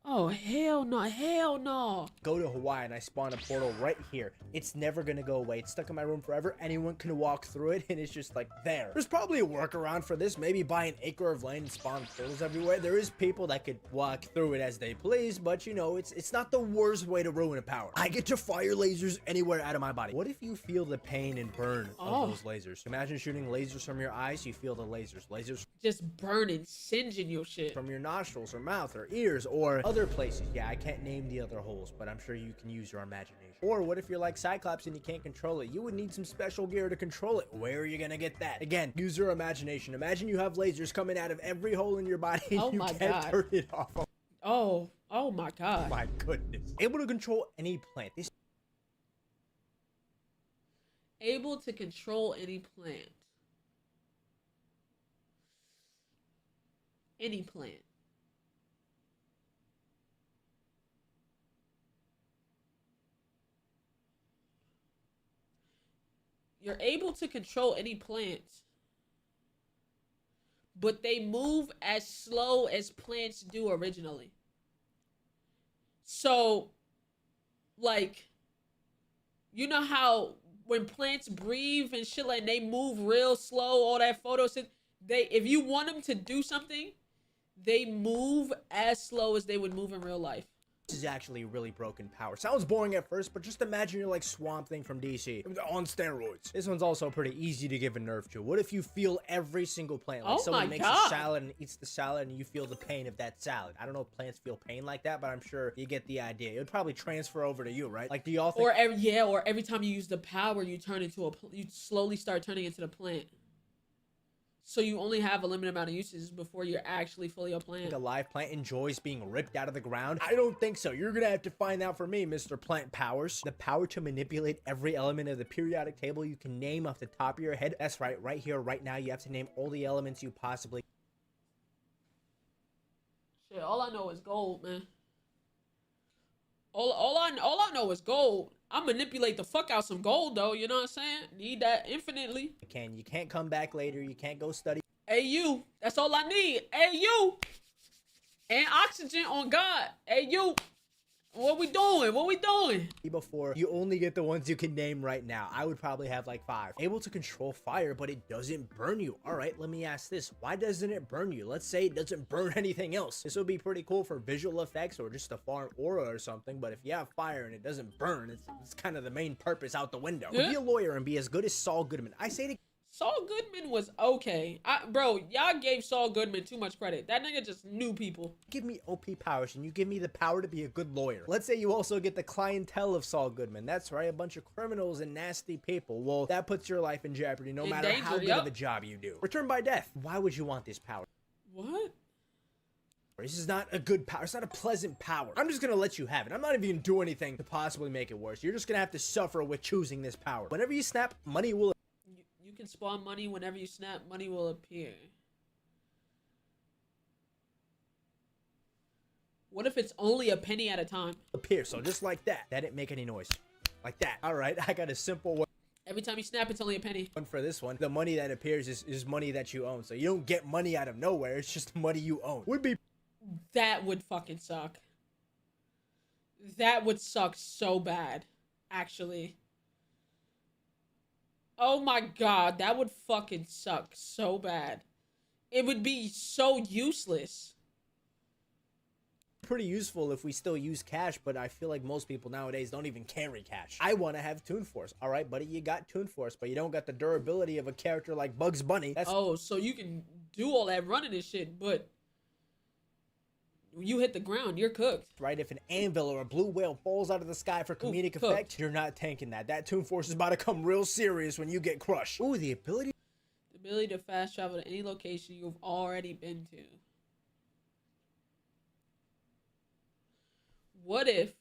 Speaker 1: Oh, hell no, hell no.
Speaker 2: Go to Hawaii and I spawn a portal right here. It's never gonna go away. It's stuck in my room forever. Anyone can walk through it and it's just like there. There's probably a workaround for this. Maybe buy an acre of land and spawn portals everywhere. There is people that could walk through it as they please, but you know, it's not the worst way to ruin a power. I get to fire lasers anywhere out of my body. What if you feel the pain and burn of those lasers? Imagine shooting lasers from your eyes. You feel the lasers. Lasers
Speaker 1: just burning, singeing your shit.
Speaker 2: From your nostrils or mouth or ears or other places. Yeah, I can't name the other holes, but I'm sure you can use your imagination. Or what if you're like Cyclops and you can't control it? You would need some special gear to control it. Where are you gonna get that? Again, use your imagination. Imagine you have lasers coming out of every hole in your body and you can't turn it off.
Speaker 1: Oh my god.
Speaker 2: My goodness. Able to control any plant.
Speaker 1: Able to control any plant. Any plant. You're able to control any plants, but they move as slow as plants do originally. So, like, you know how when plants breathe and shit, like they move real slow, all that photosynthesis, if you want them to do something, they move as slow as they would move in real life.
Speaker 2: This is actually a really broken power. Sounds boring at first, but just imagine you're like Swamp Thing from DC on steroids. This one's also pretty easy to give a nerf to. What if you feel every single plant? Like someone makes a salad and eats the salad and you feel the pain of that salad. I don't know if plants feel pain like that, but I'm sure you get the idea. It would probably transfer over to you, right? Like, do y'all think—
Speaker 1: or every time you use the power, you slowly start turning into the plant. So you only have a limited amount of uses before you're actually fully a plant.
Speaker 2: A live plant enjoys being ripped out of the ground? I don't think so. You're gonna have to find out for me, Mr. Plant Powers. The power to manipulate every element of the periodic table you can name off the top of your head. That's right, right here, right now, you have to name all the elements you possibly—
Speaker 1: Shit, all I know is gold, man. All I know is gold. I manipulate the fuck out some gold though, you know what I'm saying? Need that infinitely.
Speaker 2: You can't come back later. You can't go study.
Speaker 1: AU, that's all I need. AU and oxygen on God. AU, what we doing? What we doing?
Speaker 2: Before you only get the ones you can name right now. I would probably have like 5. Able to control fire, but it doesn't burn you. All right, let me ask this. Why doesn't it burn you? Let's say it doesn't burn anything else. This would be pretty cool for visual effects or just a foreign aura or something. But if you have fire and it doesn't burn, it's kind of the main purpose out the window. Yeah. Be a lawyer and be as good as Saul Goodman. I say to—
Speaker 1: Saul Goodman was okay. Bro, y'all gave Saul Goodman too much credit. That nigga just knew people.
Speaker 2: Give me OP powers and you give me the power to be a good lawyer. Let's say you also get the clientele of Saul Goodman. That's right, a bunch of criminals and nasty people. Well, that puts your life in jeopardy no matter how good of a job you do. Return by death. Why would you want this power?
Speaker 1: What?
Speaker 2: This is not a good power. It's not a pleasant power. I'm just gonna let you have it. I'm not even gonna do anything to possibly make it worse. You're just gonna have to suffer with choosing this power. Whenever you snap, money will—
Speaker 1: You can spawn money whenever you snap. Money will appear. What if it's only a penny at a time?
Speaker 2: Appear, so just like that. That didn't make any noise. Like that. All right, I got a simple one.
Speaker 1: Every time you snap, it's only a penny.
Speaker 2: For this one, the money that appears is money that you own. So you don't get money out of nowhere. It's just money you own. Would be—
Speaker 1: That would fucking suck. That would suck so bad, actually. Oh my god, that would fucking suck so bad. It would be so useless.
Speaker 2: Pretty useful if we still use cash, but I feel like most people nowadays don't even carry cash. I want to have Toon Force. All right, buddy, you got Toon Force, but you don't got the durability of a character like Bugs Bunny.
Speaker 1: Oh, so you can do all that running and shit, but when you hit the ground, you're cooked.
Speaker 2: Right, if an anvil or a blue whale falls out of the sky for comedic effect, you're not tanking that. That Toon Force is about to come real serious when you get crushed. Ooh, the ability
Speaker 1: to fast travel to any location you've already been to. What if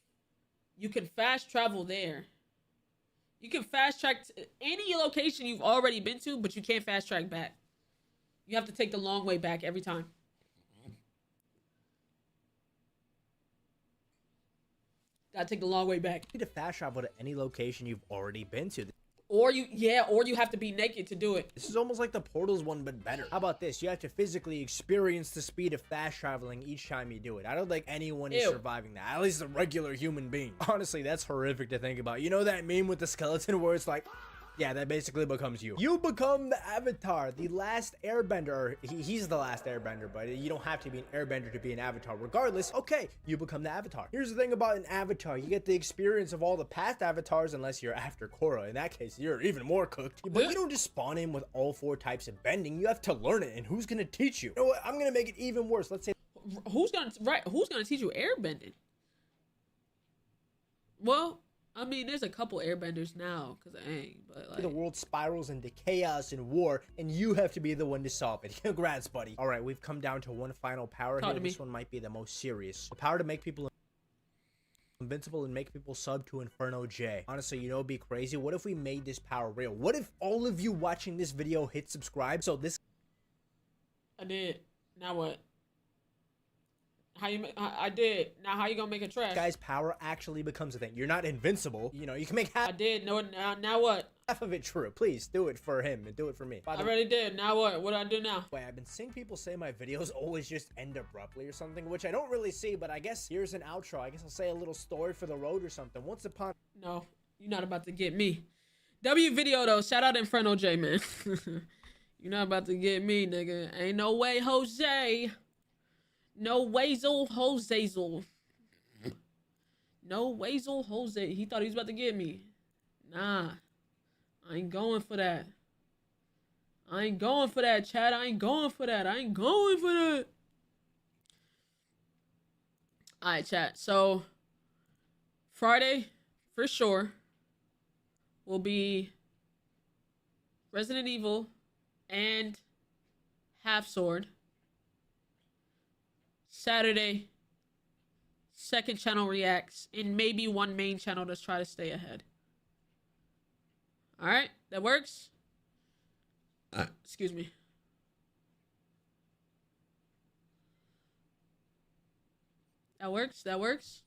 Speaker 1: you can fast travel there? You can fast track to any location you've already been to, but you can't fast track back. You have to take the long way back every time. Gotta take the long way back.
Speaker 2: To fast travel to any location you've already been to.
Speaker 1: Or you have to be naked to do it.
Speaker 2: This is almost like the Portals one, but better. How about this? You have to physically experience the speed of fast traveling each time you do it. I don't think anyone is surviving that. At least a regular human being. Honestly, that's horrific to think about. You know that meme with the skeleton where it's like, yeah, that basically becomes you. You become the Avatar, the last airbender. He's the last airbender, but you don't have to be an airbender to be an Avatar. Regardless, okay, you become the Avatar. Here's the thing about an Avatar. You get the experience of all the past Avatars unless you're after Korra. In that case, you're even more cooked. But you don't just spawn in with all 4 types of bending. You have to learn it, and who's gonna teach you? You know what? I'm gonna make it even worse. Let's say
Speaker 1: who's gonna teach you airbending? Well, I mean, there's a couple airbenders now, but like...
Speaker 2: The world spirals into chaos and war, and you have to be the one to solve it. Congrats, buddy. All right, we've come down to one final power here. This one might be the most serious. The power to make people invincible and make people sub to Inferno J. Honestly, you know, it'd be crazy. What if we made this power real? What if all of you watching this video hit subscribe? So this...
Speaker 1: I did. Now what? I did. Now how you gonna make a trash?
Speaker 2: Guy's power actually becomes a thing. You're not invincible. You know, you can make half.
Speaker 1: I did. No, now what?
Speaker 2: Half of it true. Please do it for him and do it for me.
Speaker 1: I already did. Now what? What do I do now?
Speaker 2: Wait, I've been seeing people say my videos always just end abruptly or something, which I don't really see, but I guess here's an outro. I guess I'll say a little story for the road or something. Once upon...
Speaker 1: No, you're not about to get me. W video though. Shout out Inferno J, man. You're not about to get me, nigga. Ain't no way, Jose. No Wazel Josezel. No Wazel Jose. He thought he was about to get me. Nah. I ain't going for that. I ain't going for that, Chad. I ain't going for that. I ain't going for that. Alright, chat. So, Friday, for sure, will be Resident Evil and Half Sword. Saturday, second channel reacts, and maybe one main channel to try to stay ahead. Alright, that works? Excuse me. That works? That works?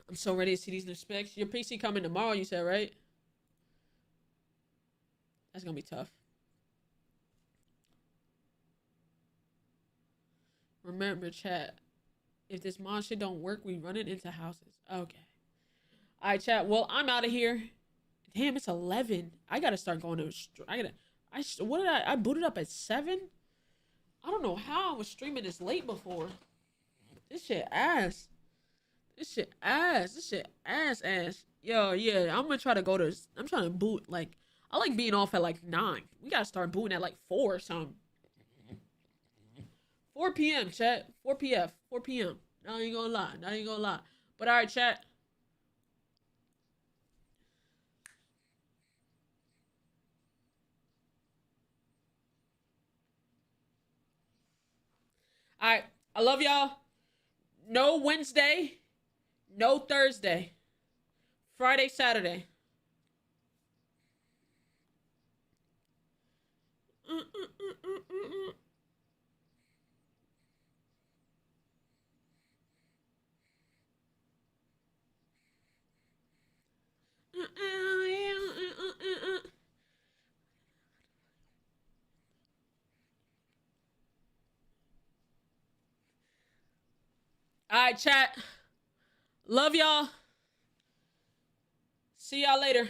Speaker 1: I'm so ready to see these new specs. Your PC coming tomorrow, you said, right? That's gonna be tough. Remember, chat, if this mod shit don't work, we run it into houses. Okay. Alright, chat. Well, I'm out of here. Damn, it's 11. I gotta start going to... I booted up at 7? I don't know how I was streaming this late before. This shit ass. This shit ass. This shit ass. Yo, yeah, I'm gonna try to go to... I'm trying to boot, like... I like being off at, like, 9. We gotta start booting at, like, 4 or something. 4 p.m., chat. 4 p.m. 4 p.m. I ain't gonna lie. But, alright, chat. Alright. I love y'all. No Wednesday. No Thursday. Friday, Saturday. Alright, chat. Love y'all. See y'all later.